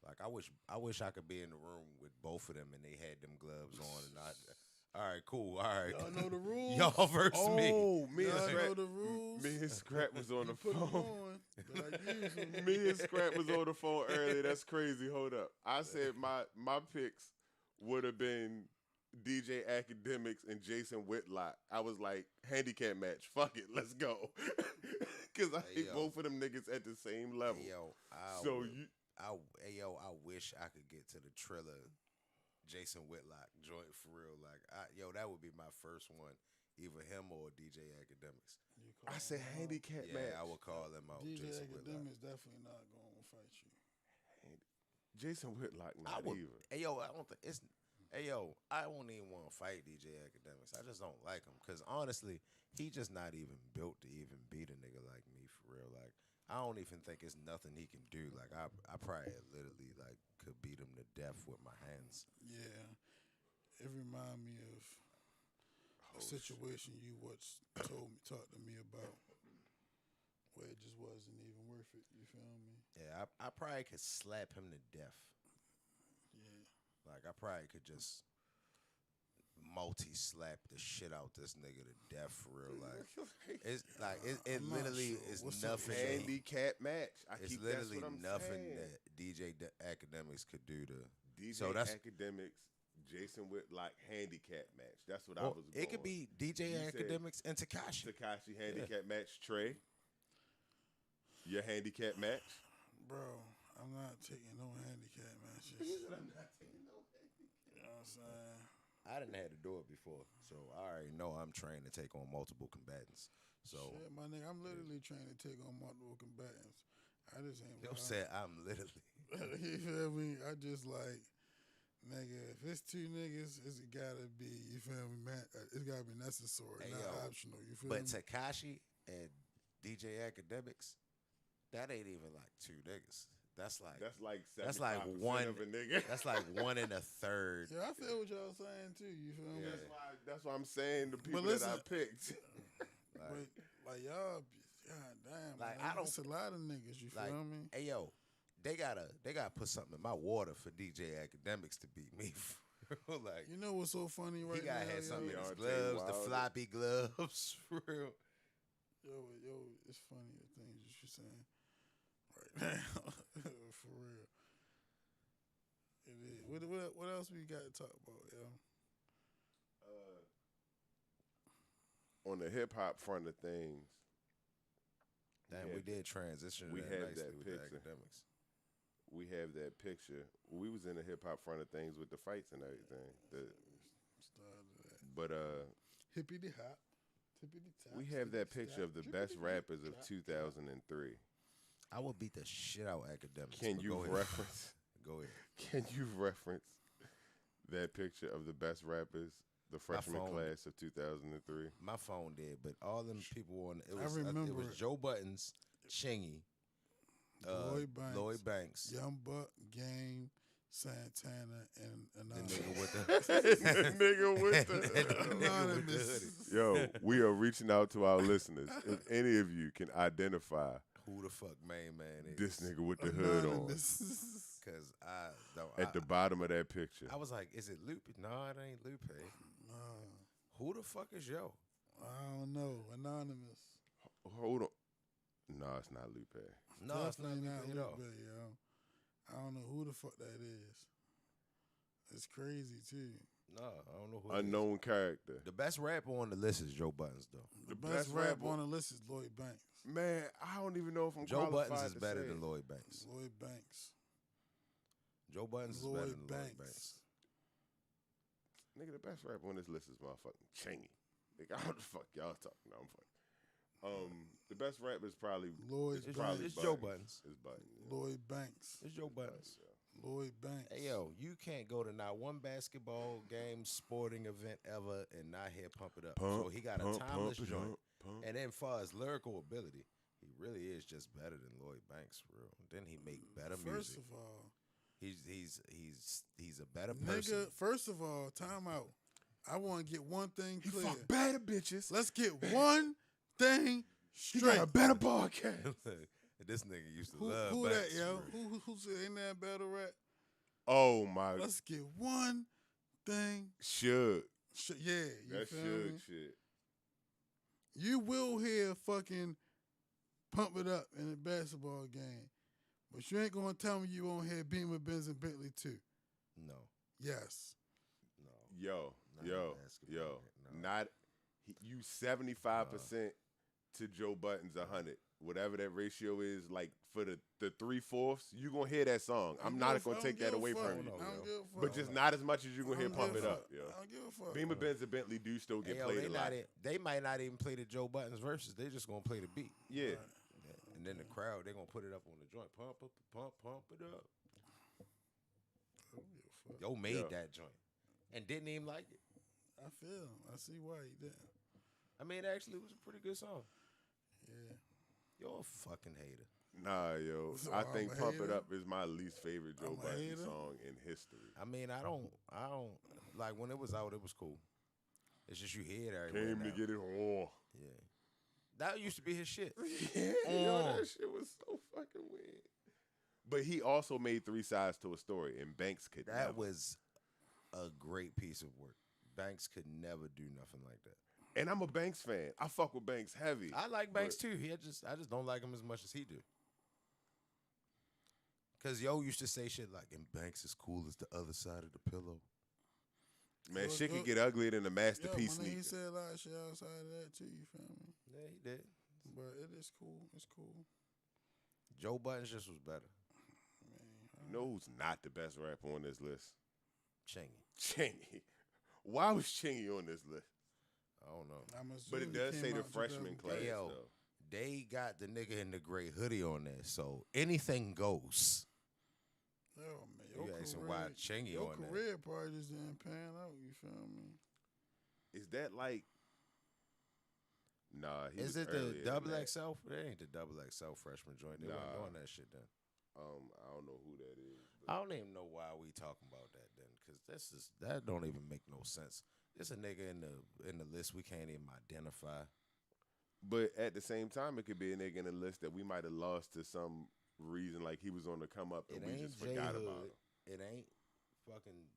Like I wish I could be in the room with both of them and they had them gloves on and all right, cool. All right. Y'all know the rules. Y'all versus me. Oh, me and Y'all Scrap. know the rules. Me and Scrap was on the Put 'em phone. on, but I use 'em. Me and Scrap was on the phone earlier. That's crazy. Hold up. I said my picks would have been DJ Academics and Jason Whitlock. I was like, handicap match. Fuck it. Let's go. Because I hate both of them niggas at the same level. I wish I could get to the Triller Jason Whitlock joint for real. Like, that would be my first one. Either him or DJ Academics. I said handicap match. Yeah, I would call them out. DJ Jason Academics Whitlock. definitely not going to fight you. Jason Whitlock not either. I don't think it's. I won't even want to fight DJ Academics. I just don't like him because honestly, he just not even built to even beat a nigga like me for real. Like, I don't even think it's nothing he can do. Like, I probably literally like could beat him to death with my hands. Yeah, it remind me of a situation you talked to me about where it just wasn't even worth it. You feel me? Yeah, I probably could slap him to death. Yeah. Like, I probably could just multi-slap the shit out this nigga to death for real. Like it's like it I'm not literally sure. is What's up, nothing. that- handicap match. It's That's literally what I'm nothing saying. that DJ Academics could do to. DJ So that's- Academics, Jason Whitlock handicap match. That's what I Well, was. it could going. be DJ You said Academics and Takashi. Takashi handicap match. Trey, your handicap match. Bro, I'm not taking no handicap matches. You know what I'm saying? I didn't have to do it before, so I already know I'm trained to take on multiple combatants. So Shit, my nigga, I'm literally trying to take on multiple combatants. I just ain't. you said I'm literally. You feel me? I just like, nigga, if it's two niggas, it's gotta be, you feel me, man? It's gotta be necessary, Hey, not yo, optional. You feel But me? Takashi and DJ Academics, that ain't even like two niggas. That's like That's like 75% one of a nigga. That's like 1 1/3. Yeah, I feel what y'all saying too. You feel me? That's why I'm saying the people listen, that I picked. But like y'all, god damn, Like, man, I don't- it's a lot of niggas. You Like, feel me? hey yo, they gotta put something in my water for DJ Academics to beat me. Like You know what's so funny right he gotta now? have something in his Deontay gloves, the Wilder. floppy gloves, for real. Yo, it's funny the things that you're saying right now. For real. It is. What else we got to talk about, yo? On the hip hop front of things, Damn, Yeah. we did transition. We that have nicely that with the picture. Academics. we have that picture. We was in the hip hop front of things with the fights and everything. Started that. But Hippity hop. Tippity top. we have that tippity picture of the tap, best drippity rappers of drop, 2003. I would beat the shit out of Academics. Can but you go ahead. reference? Go ahead. Can you reference that picture of the best rappers, the freshman phone. class of 2003? My phone did, but all them people on it I was it remember was it. Joe Buttons, Chingy, Lloyd Banks. Young Buck, Game, Santana, and the Anonymous. nigga with the The nigga with the nigga with the Anonymous. hoodie. Yo, we are reaching out to our listeners. If any of you can identify Who the fuck main man is this nigga with the hood on Anonymous. Cause I don't. at the bottom of that picture, I was like, is it Lupe? No, it ain't Lupe. Who the fuck is yo? I don't know. Anonymous. hold on. No, it's not Lupe. No, it's not Definitely Lupe at all. Lupe, yo. I don't know who the fuck that is. It's crazy too. No, I don't know who. it is. Unknown character. The best rapper on the list is Joe Buttons, though. The The best best rap rapper- on the list is Lloyd Banks. Man, I don't even know if I'm Joe qualified Buttons is to better say than it. Lloyd Banks. Lloyd Banks. Joe Buttons is better Lloyd than Lloyd Banks. Banks. Nigga, the best rapper on this list is motherfucking Chingy. Nigga, how the fuck y'all talking? No, I'm fucking. The best rapper is probably Lloyd It's, probably it's Joe Buttons. It's Buttons. Yeah. Lloyd Banks. It's Joe Buttons. Lloyd Banks. Hey yo, you can't go to not one basketball game, sporting event ever, and not hear "Pump It Up." so he got a timeless it joint. up, pump. And then, far as lyrical ability, he really is just better than Lloyd Banks, for real. Then he make better First music. of all, He's a better person. nigga, first of all, time out. I want to get one thing He clear. fuck better bitches. Let's get one thing He straight. got a better podcast. This nigga used to Who, love who Banks, that, yo? for real. Who said ain't that battle rap? Oh my, Let's get one thing. should Yeah, you that feel should me? shit. You will hear fucking Pump It Up in a basketball game, but you ain't gonna tell me you won't hear Beamer, Benz, and Bentley too. No, Yes. no. Yo, Not yo, basketball, yo, no. not you 75% to Joe Buttons 100. Whatever that ratio is, like for the 3/4, you gonna hear that song. I'm not gonna take that away from you, fuck. I don't give a fuck. but just not as much as you gonna I hear don't Pump give It a Up. fuck. Yo, I don't give a fuck. Beamer, Benz, and Bentley do still get Hey, yo, played they a lot. they might not even play the Joe Buttons verses. They just gonna play the beat. Yeah, And then the crowd, they gonna put it up on the joint. Pump it up. I don't give a fuck. Yo made Yeah. that joint. And didn't even like it. I feel. I see why he didn't. I mean, actually, it was a pretty good song. Yeah. You're a fucking hater. nah, yo. So I I'm think a Pump It hater? Up is my least favorite Joe I'm a Budden hater? song in history. I mean, I don't like when it was out. It was cool. It's just you hear it everywhere Came to now. get it on. Yeah, that used to be his shit. Yeah, yo, that shit was so fucking weird. But he also made 3 sides to a story, and Banks could That never. was a great piece of work. Banks could never do nothing like that. And I'm a Banks fan. I fuck with Banks heavy. I like Banks too. I just don't like him as much as he do. Cause yo used to say shit like, "And Banks is cool as the other side of the pillow." Man, shit could get uglier than the masterpiece He sneaker. said a lot of shit outside of that too. You feel me? Yeah, he did. But it is cool. It's cool. Joe Buttons just was better. You know who's not the best rapper on this list? Chingy. Chingy. Why was Chingy on this list? I don't know. But it does say the freshman class, Yo, though. they got the nigga in the gray hoodie on there, so anything goes. Yo, man, You your asking career, why Chingy your on there? career part just didn't pan out. You feel me? Is that like? Nah, he Is was it the earlier than double that. XL? It ain't the double XL freshman joint. They weren't Nah. doing that shit then. I don't know who that is. but- I don't even know why we talking about that then, because that don't even make no sense. It's a nigga in the list we can't even identify. But at the same time, it could be a nigga in the list that we might have lost to some reason, like he was on the come up and It we ain't just J forgot Hood. about him. It ain't fucking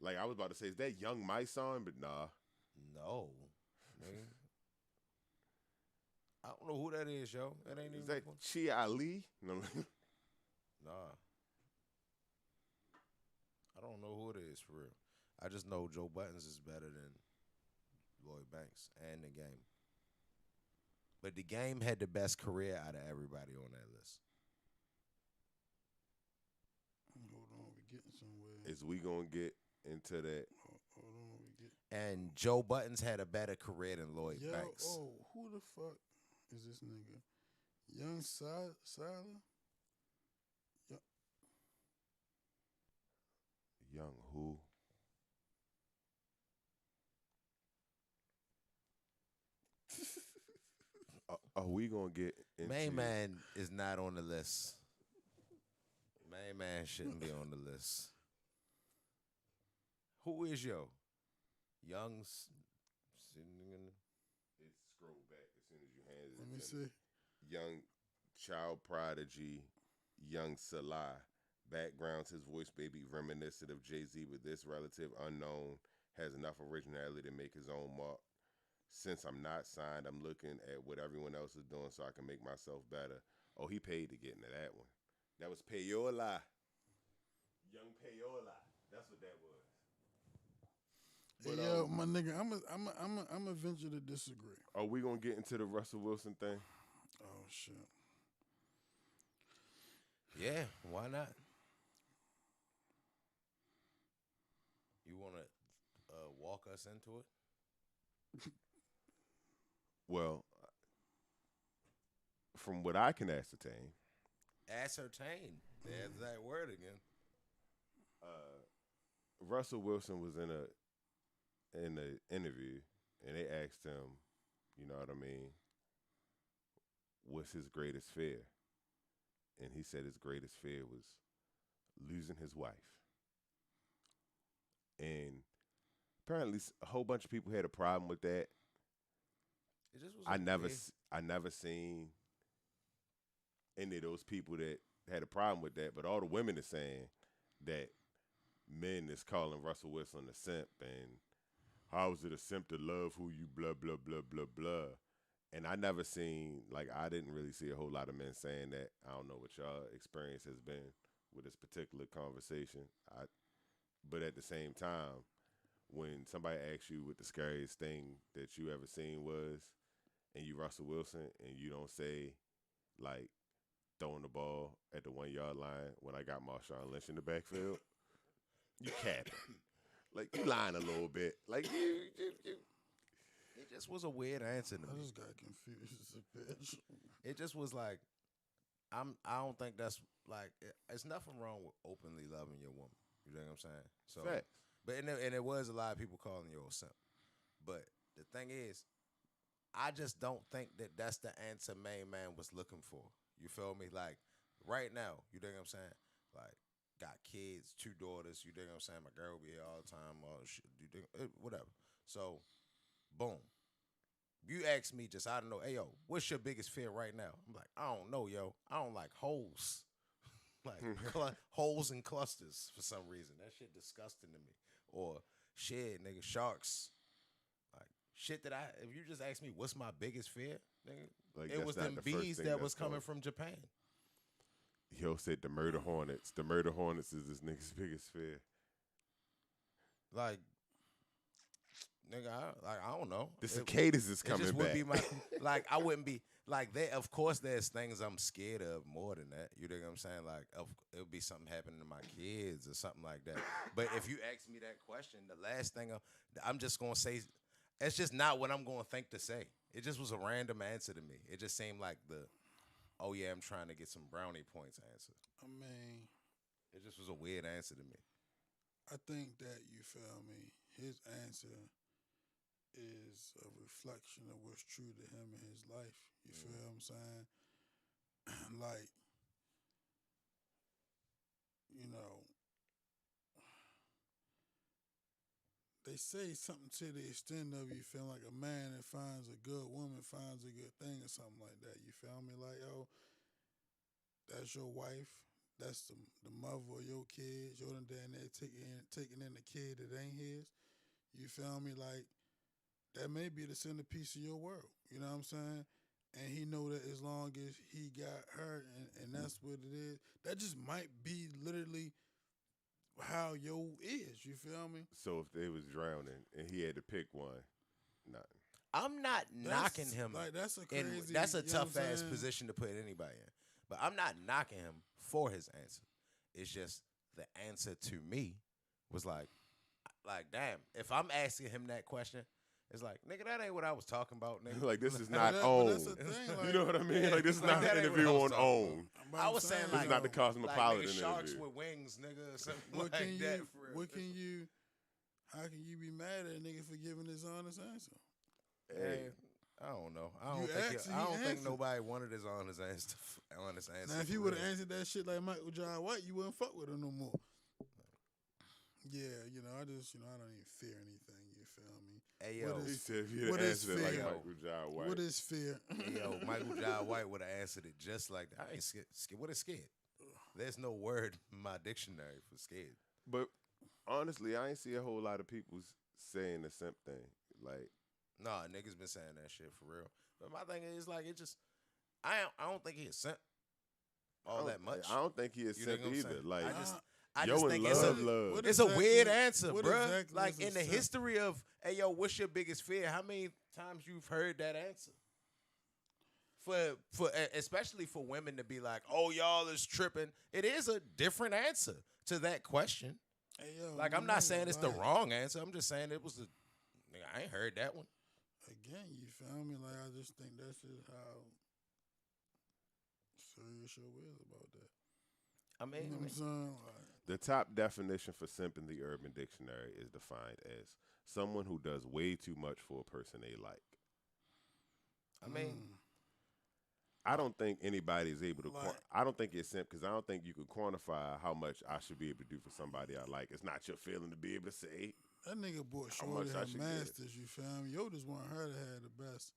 Like I was about to say, is that Young My son? But nah. no. Nigga. I don't know who that is, yo. That ain't Is even that Chi Ali? No. Nah. I don't know who it is for real. I just know Joe Buttons is better than Lloyd Banks and the game. But the game had the best career out of everybody on that list. Hold on, we getting somewhere. Is we gonna get into that? Hold on, we get. And Joe Buttons had a better career than Lloyd Yo, Banks. oh, who the fuck is this nigga? Young Sila? Young who? Are we gonna get into Main Man is not on the list. Main Man shouldn't be on the list. Who is yo? Young's sitting in It scroll back as soon as you hand it. Let me to see. Young child prodigy, young Salah. Backgrounds, his voice may be reminiscent of Jay-Z, but this relative unknown has enough originality to make his own mark. Since I'm not signed, I'm looking at what everyone else is doing so I can make myself better. Oh, he paid to get into that one. That was Payola. Young Payola. That's what that was. Hey, But, yo, my nigga, I'm a venture to disagree. Are we gonna get into the Russell Wilson thing? Oh shit. Yeah, why not? You want to walk us into it? Well, from what I can ascertain, Ascertain. There's that word again. Russell Wilson was in an interview, and they asked him, you know what I mean, what's his greatest fear? And he said his greatest fear was losing his wife. And apparently, a whole bunch of people had a problem with that. It just was I never seen any of those people that had a problem with that. But all the women are saying that men is calling Russell Wilson a simp, and how is it a simp to love who you blah blah blah blah blah. And I never seen, like, I didn't really see a whole lot of men saying that. I don't know what y'all experience has been with this particular conversation. But at the same time, when somebody asks you what the scariest thing that you ever seen was, and you Russell Wilson, and you don't say, like, throwing the ball at the 1 yard line when I got Marshawn Lynch in the backfield, you capping. Like, you lying a little bit. Like, you. It just was a weird answer to I me. just got confused as a bitch. It just was like, I don't think that's like. It's nothing wrong with openly loving your woman. You know what I'm saying? So, Facts. but and it was a lot of people calling you a simp. But the thing is, I just don't think that that's the answer Main Man was looking for. You feel me? Like right now, you know what I'm saying? Like got kids, 2 daughters. You know what I'm saying? My girl be here all the time. All shit. You think whatever. So, boom. You ask me just I don't know. Hey yo, what's your biggest fear right now? I'm like I don't know, yo. I don't like holes. Like holes and clusters for some reason. That shit disgusting to me. Or shit, nigga, sharks. Like shit that if you just ask me what's my biggest fear, nigga, Like, it that's was not them the first bees thing that that's was coming going. from Japan. Yo said the murder hornets. The murder hornets is this nigga's biggest fear. Like, nigga, I don't know. The cicadas is coming it just back. would be my like. I wouldn't be like that. Of course, there's things I'm scared of more than that. You know what I'm saying? Like, it would be something happening to my kids or something like that. But if you ask me that question, the last thing I'm just gonna say, it's just not what I'm gonna think to say. It just was a random answer to me. It just seemed like oh yeah, I'm trying to get some brownie points answer. I mean, It just was a weird answer to me. I think that, you feel me, his answer is a reflection of what's true to him in his life. You feel what I'm saying? Like, you know, they say something to the extent of you feel like a man that finds a good woman finds a good thing or something like that. You feel me? Like, yo, that's your wife. That's the mother of your kids. You're down there taking in the kid that ain't his. You feel me? Like, that may be the centerpiece of your world. You know what I'm saying? And he know that as long as he got her and that's what it is, that just might be literally how yo is. You feel me? So if they was drowning and he had to pick one, nothing. I'm not knocking him. Like, that's a and crazy. that's a you know what tough I'm ass saying? position to put anybody in. But I'm not knocking him for his answer. It's just the answer to me was like, damn. If I'm asking him that question, it's like, nigga, that ain't what I was talking about, nigga. Like, this is But not that- but own. that's the thing, You like- know what I mean? Like, this is Like, not that an ain't what interview I was on talking own. But I I'm was saying, saying, This is like, not the like Cosmopolitan nigga, sharks interview. with wings, nigga, or something what like can that. you? For real. What can you? How can you be mad at a nigga for giving his honest answer? Hey, I don't know. I You don't think. asked, I he don't think answered. nobody wanted his honest answer. Honest answer. Now, if he for would have real. answered that shit like Michael John White, you wouldn't fuck with him no more. Yeah, you know, I don't even fear anything. You feel me? Hey What yo, he is- said if he what had is answered it like fear? Michael John White. What is fear? hey, yo, Michael John White would have answered it just like that. I ain't scared. What is scared? There's no word in my dictionary for scared. But honestly, I ain't see a whole lot of people saying the simp thing. Like, Nah, niggas been saying that shit for real. But my thing is like it just I don't think he sent all that much. I don't think he is You know simp what I'm either. saying? Like, I yo just in think love. What it's a exactly- weird answer, what bruh. exactly Like is a in the simp? history of, hey yo, what's your biggest fear? How many times you've heard that answer? For especially for women to be like, oh y'all is tripping. It is a different answer to that question. Hey, yo, Like I'm my not nigga, saying it's the like, wrong answer. I'm just saying it was the. Nigga, I ain't heard that one. Again, you feel me? Like, I just think that's just how serious your is about that. I You mean, know what I'm saying? Like, The top definition for simp in the Urban Dictionary is defined as someone who does way too much for a person they like. I don't think anybody is able to. Like- I don't think it's simp because I don't think you can quantify how much I should be able to do for somebody I like. It's not your feeling to be able to say. that nigga bought How Shorty much I her should get? masters, you feel me? Yo just want her to have the best.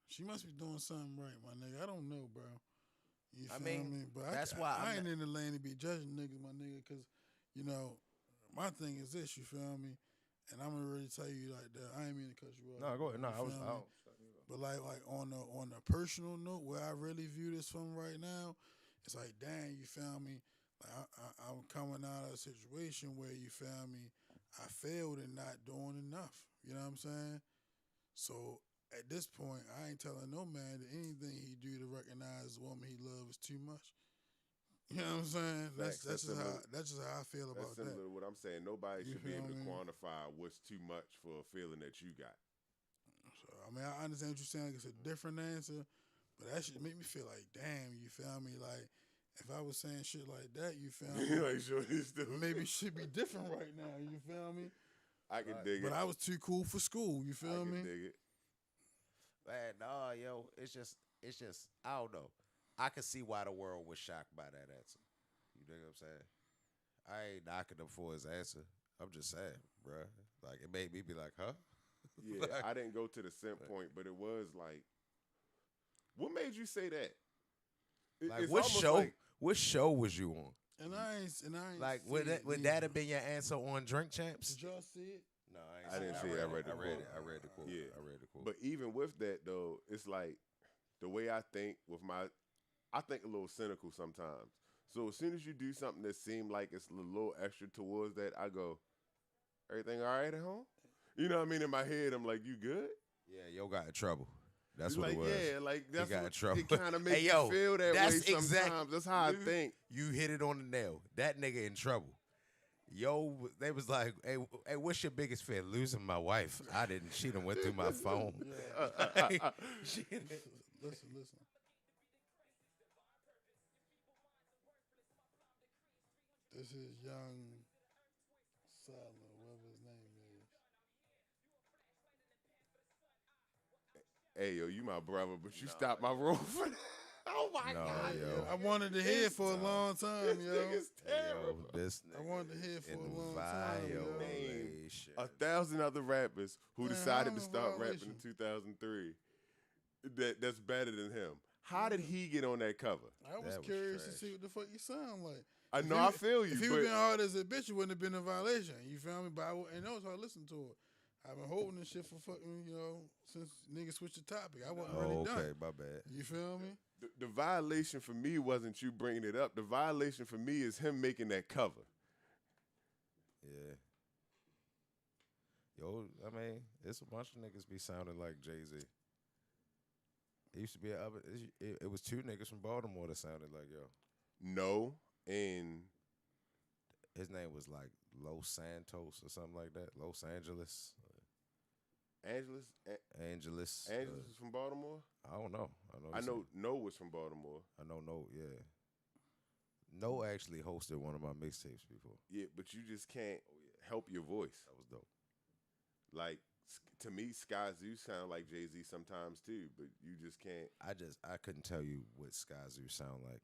She must be doing something right, my nigga. I don't know, bro. You feel I mean, me? But that's I, why I I'm ain't in the lane to be judging niggas, my nigga, because, you know, my thing is this, you feel me? And I'm gonna really tell you like that. I ain't mean to cut you off. no, go ahead. No, you I was. feel I me? was But like on a personal note, where I really view this from right now, it's like, dang, you feel me? Like I'm coming out of a situation where you feel me, I failed in not doing enough. You know what I'm saying? So at this point, I ain't telling no man that anything he do to recognize the woman he loves is too much. You know what I'm saying? Facts. That's just how I feel That's about that. similar to what I'm saying. Nobody You should be able feel to me? quantify what's too much for a feeling that you got. So I mean, I understand what you're saying. It's a different answer, but that should make me feel like, damn, you feel me? Like, if I was saying shit like that, you feel me? Like, sure, it's still Maybe it should be different right now. You feel me? I can dig But it. I was too cool for school. You I feel can me? dig it. Man, no, yo, it's just, I don't know. I can see why the world was shocked by that answer. You know what I'm saying? I ain't knocking him for his answer. I'm just saying, bruh. Like, it made me be like, huh? Yeah, I didn't go to the simp point, but it was like, what made you say that? Like, It's what almost show? like- What show was you on? And I ain't Like, see would it that neither. have been your answer on Drink Champs? Did y'all see it? No, I didn't see it. I read the quote. I read the quote. Yeah. I read the quote. But even with that though, it's like the way I think I think a little cynical sometimes. So as soon as you do something that seems like it's a little extra towards that, I go, everything all right at home? You know what I mean? In my head, I'm like, you good? Yeah, yo got in trouble. That's It's what like, it was. yeah, like that's got in what trouble. it kind of makes Hey, yo, you feel that way that's sometimes. exact- That's how I think. You hit it on the nail. That nigga in trouble. Yo, they was like, hey, what's your biggest fear? Losing my wife. I didn't. She done went through my phone. She done- Listen. This is Young Sadler, whatever his name is. Hey, yo, you my brother, but you stopped my roll for that. Oh my No, God. yo. I wanted to hear it for a long time, This yo. nigga's Yo, terrible. this I wanted to hear it for in a long time, yo. violation. 1,000 other rappers who Man, decided I'm to in start rapping violation. in 2003 that's better than him. How did he get on that cover? I was That was curious to trash. see what the fuck you sound like. I If know he- I feel you, If he was but being hard as a bitch, you wouldn't have been in violation. You feel me? But I ain't know, so I listened to it. I've been holding this shit for fucking, since niggas switched the topic. I wasn't Oh, really okay, done. my bad. You feel me? the violation for me wasn't you bringing it up. The violation for me is him making that cover. Yeah. Yo, I mean, it's a bunch of niggas be sounding like Jay-Z. It used to be it was two niggas from Baltimore that sounded like yo. No, and His name was like Los Santos or something like that. Los Angeles. Angelus Angeles. Angelus is from Baltimore. I don't know. I know No was from Baltimore. I know No, yeah. No actually hosted one of my mixtapes before. Yeah, but you just can't help your voice. That was dope. Like to me, Sky Zoo sound like Jay-Z sometimes too, but you just can't. I couldn't tell you what Sky Zoo sound like.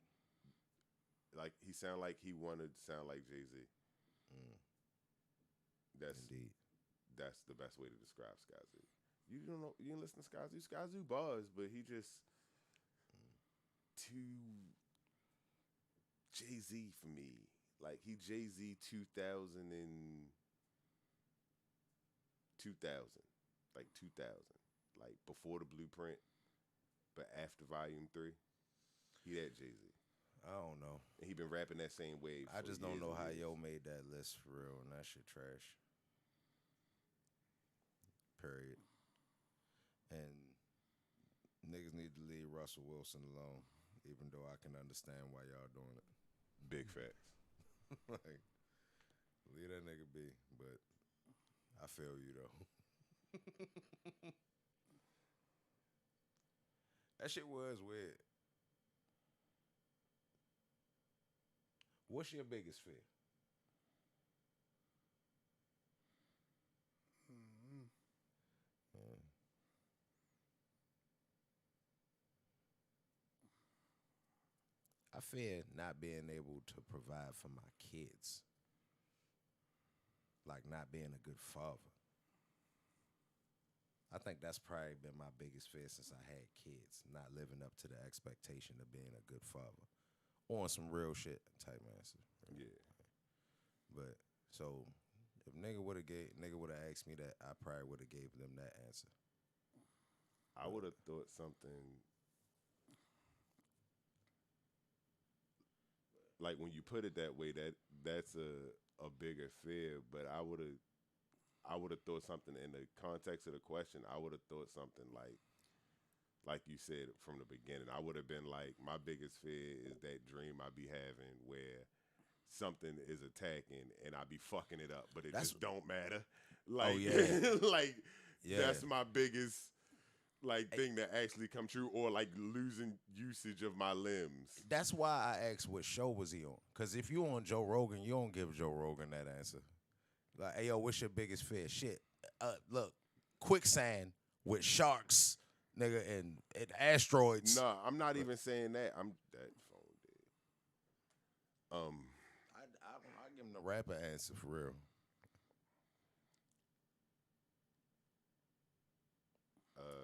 Like he sound like he wanted to sound like Jay-Z. That's Indeed. that's the best way to describe Sky Zoo. You don't know. You didn't listen to Sky Zoo. Sky Zoo bars, but he just too Jay-Z for me. Like he Jay-Z 2000 and 2000, like 2000, like before the Blueprint, but after Volume 3. He that Jay-Z. I don't know. And he been rapping that same wave. I for just don't years know and how years. Yo made that list for real, and that shit trash. Period. And niggas need to leave Russell Wilson alone, even though I can understand why y'all doing it. Big facts. Like, leave that nigga be, but I feel you though. That shit was weird. What's your biggest fear? Yeah. I fear not being able to provide for my kids. Like not being a good father. I think that's probably been my biggest fear since I had kids, not living up to the expectation of being a good father. On some real shit type answer. Yeah. But so if nigga would have asked me that, I probably would have gave them that answer. I would have thought something like when you put it that way, that's a bigger fear. But I would have thought something in the context of the question. I would have thought something like you said from the beginning. I would have been like, my biggest fear is that dream I be having where something is attacking and I be fucking it up, but it That's- just don't matter. Like, yeah. like Yeah. that's my biggest thing that actually come true, or like losing usage of my limbs. That's why I asked what show was he on. Because if you on Joe Rogan, you don't give Joe Rogan that answer. Like, hey, yo, what's your biggest fear? Shit. Look, quicksand with sharks, nigga, and asteroids. No, I'm not even saying that. I'm that phone dead. I give him the rapper answer for real.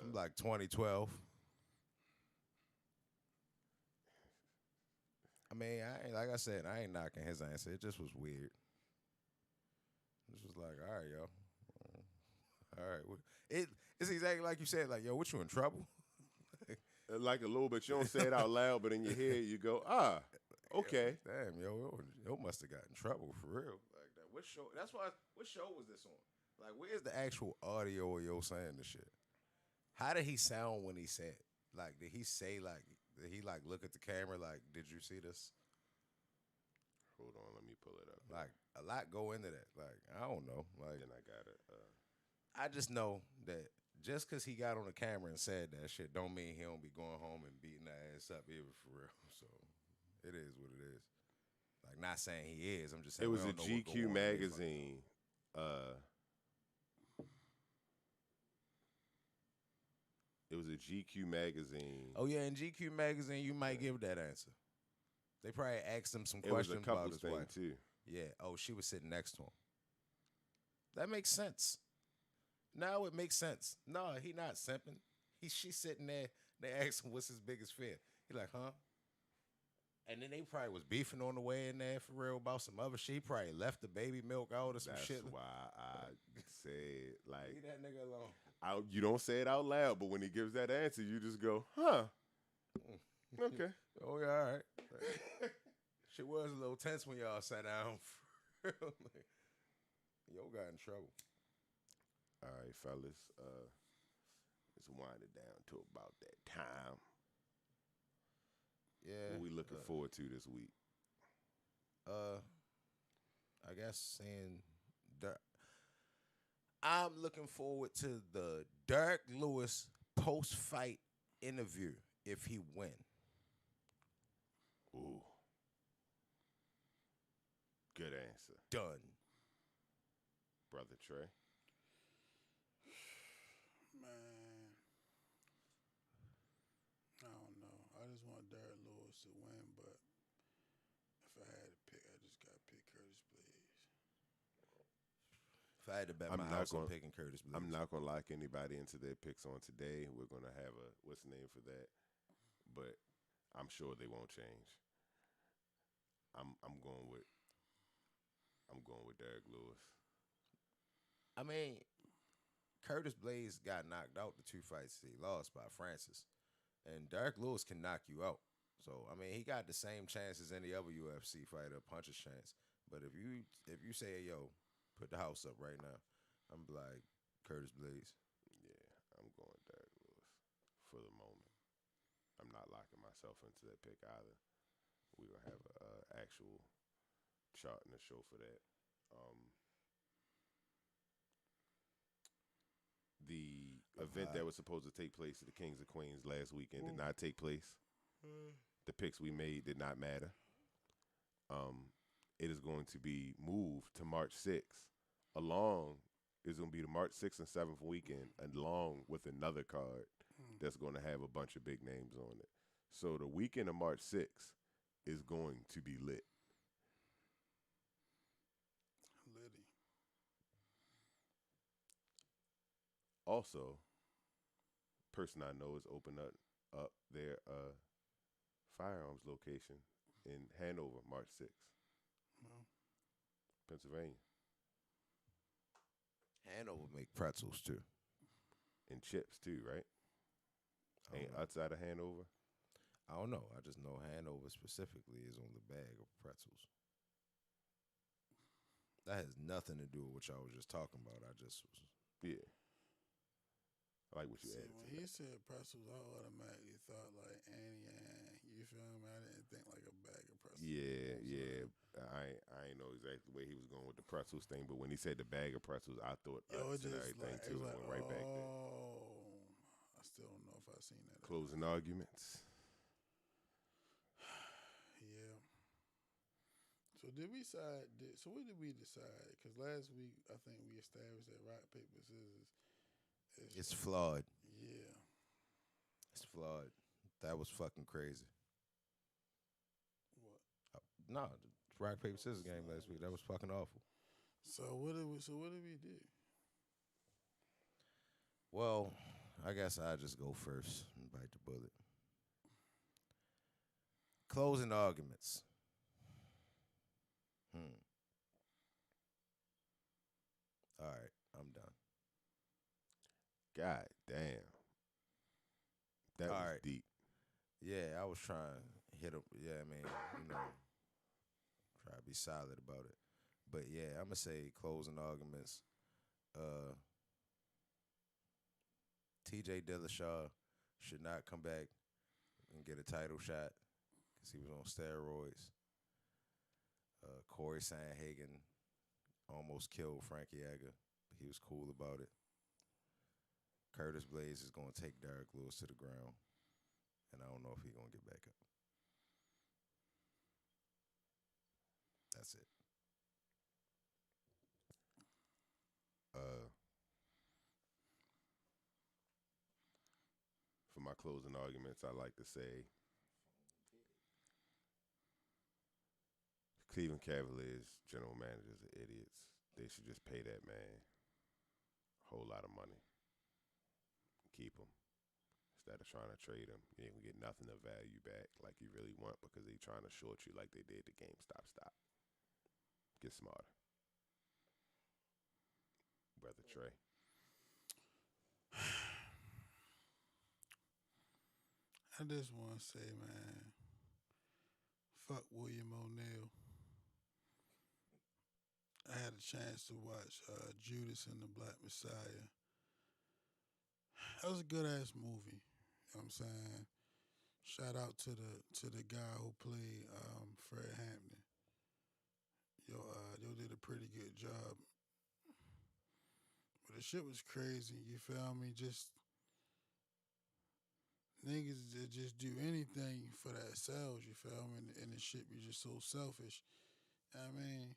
I'm like 2012. I mean, like I said, I ain't knocking his answer. It just was weird. This was like, all right, yo. All right. It's exactly like you said, like, yo, what, you in trouble? Like a little bit. You don't say it out loud, but in your head you go, okay. Damn, yo must have got in trouble for real. Like that. What show? That's why. What show was this on? Like, where's the actual audio of yo saying the shit? How did he sound when he said? Like, did he say like? Did he like look at the camera like? Did you see this? Hold on, let me pull it up. Like, a lot go into that. Like, I don't know. Like, Then I got it. I just know that just because he got on the camera and said that shit don't mean he don't be going home and beating that ass up either, for real. So it is what it is. Like, not saying he is. I'm just saying It was we a don't know what go GQ on. magazine. It was a GQ magazine. Oh yeah, in GQ magazine, you might give that answer. They probably asked him some It was a questions about couples his thing wife. too. Yeah. Oh, she was sitting next to him. That makes sense. Now it makes sense. No, he not simping. She's sitting there. They asked him what's his biggest fear. He like, huh? And then they probably was beefing on the way in there for real about some other shit. He probably left the baby milk out or some That's shit. why I said, like, Leave that nigga alone. you don't say it out loud, but when he gives that answer, you just go, huh? Okay. Oh yeah, all right. Shit was a little tense when y'all sat down. For real. Like, yo got in trouble. All right, fellas. It's winding down to about that time. Yeah. What we looking forward to this week? I guess saying I'm looking forward to the Derek Lewis post-fight interview if he win. Ooh. Good answer. Done. Brother Trey. Man, I don't know. I just want Derek Lewis to win, but if I had to pick, I just got to pick Curtis Blaydes. If I had to bet I'm my not house, I'm gonna- picking Curtis Blaydes. I'm not gonna lock anybody into their picks on today. We're gonna have a what's the name for that, but I'm sure they won't change. I'm going with Derek Lewis. I mean, Curtis Blaydes got knocked out the 2 fights he lost by Francis. And Derek Lewis can knock you out. So, I mean, he got the same chance as any other UFC fighter, puncher's chance. But if you say, yo, put the house up right now, I'm like, Curtis Blaydes. Yeah, I'm going Derek Lewis for the moment. I'm not locking myself into that pick either. We're going to have an actual chart in the show for that. The event that was supposed to take place at the Kings of Queens last weekend did not take place. The picks we made did not matter. It is going to be moved to March 6th. It's going to be the March 6th and 7th weekend, along with another card that's going to have a bunch of big names on it. So the weekend of March 6th is going to be lit. Liddy. Also, person I know has opened up their firearms location in Hanover, March 6th, Well, Pennsylvania, Hanover make pretzels, too. and chips too, right? Ain't outside of Hanover. I don't know. I just know Hanover specifically is on the bag of pretzels. That has nothing to do with what y'all was just talking about. I just was... Yeah. I like what you see, added when to he that. said pretzels, I automatically thought like Annie Ann. You feel me? I didn't think like a bag of pretzels. Yeah. I ain't know exactly where he was going with the pretzels thing, but when he said the bag of pretzels, I thought Yo, nuts it and just everything like, too, it was and like, went right back there. oh, I still don't know if I seen that. Closing arguments. Yeah. So did we decide? So what did we decide? Because last week I think we established that rock paper scissors. It's flawed. Yeah. It's flawed. That was fucking crazy. What? No, the rock, paper, scissors game last week. That was fucking awful. So what did we? So what did we do? Well, I guess I'll just go first and bite the bullet. Closing arguments. All right, I'm done. God damn. That All was right. deep. Yeah, I was trying to hit him. Yeah, I mean, try to be solid about it. But yeah, I'm gonna say closing arguments. TJ Dillashaw should not come back and get a title shot because he was on steroids. Corey Sandhagen almost killed Frankie Edgar, but he was cool about it. Curtis Blades is going to take Derek Lewis to the ground, and I don't know if he's going to get back up. That's it. For my closing arguments, I like to say Cleveland Cavaliers general managers are idiots. They should just pay that man a whole lot of money. Keep him. Instead of trying to trade him, you ain't gonna get nothing of value back like you really want because they trying to short you like they did the GameStop stock. Get smarter. Brother Trey. I just want to say, man, fuck William O'Neal. I had a chance to watch Judas and the Black Messiah. That was a good ass movie. You know what I'm saying? Shout out to the guy who played Fred Hampton. Yo did a pretty good job. But the shit was crazy. You feel me? Just niggas that just do anything for that sells. You feel me? And the shit be just so selfish. I mean.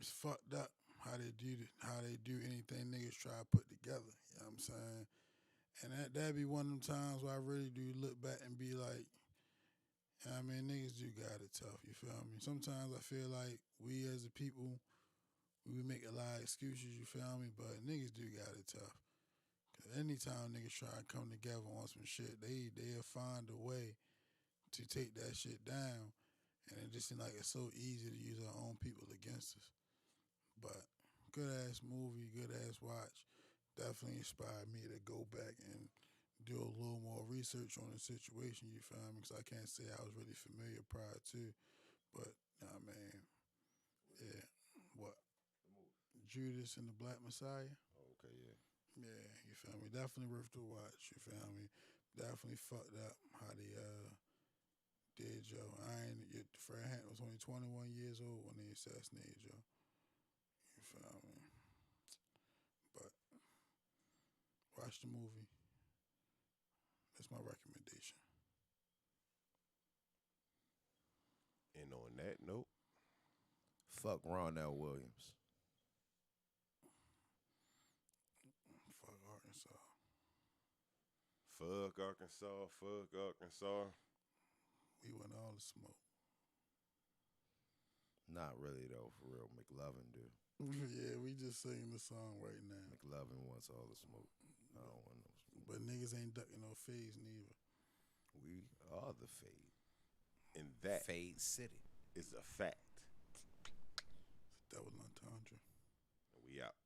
It's fucked up how they do anything niggas try to put together. You know what I'm saying? And that'd be one of them times where I really do look back and be like, I mean, niggas do got it tough, you feel me? Sometimes I feel like we as a people, we make a lot of excuses, you feel me? But niggas do got it tough. Cause anytime niggas try to come together on some shit, they'll find a way to take that shit down. And it just seems like it's so easy to use our own people against us. But good ass movie, good ass watch. Definitely inspired me to go back and do a little more research on the situation, you feel me? Because I can't say I was really familiar prior to. But, nah, man. Yeah. What? Judas and the Black Messiah? Oh, okay, yeah. Yeah, you feel me? Definitely worth the watch, you feel me? Definitely fucked up how they did, Joe. Fred Hampton was only 21 years old when they assassinated Joe. You feel me? But watch the movie. That's my recommendation. And on that note, fuck Ronell Williams. Fuck Arkansas. Fuck Arkansas. Fuck Arkansas. We want all the smoke. Not really though, for real. McLovin do. Yeah, we just singing the song right now. McLovin wants all the smoke. I don't want no smoke. But niggas ain't ducking no fades neither. We are the Fade. And that Fade City is a fact. That was entendre. We out.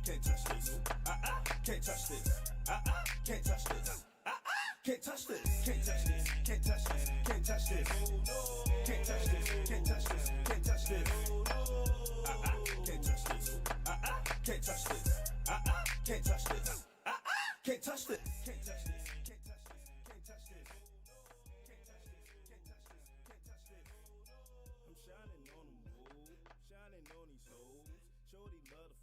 Can't touch this. Can't touch this. Can't touch this. Can't touch this. Can't touch this. Can't touch this. Can't touch this. Can't touch this. Can't touch this. Can't touch this. Can't touch this. Can't touch this. Can't touch this. Can't touch this. Can't touch this.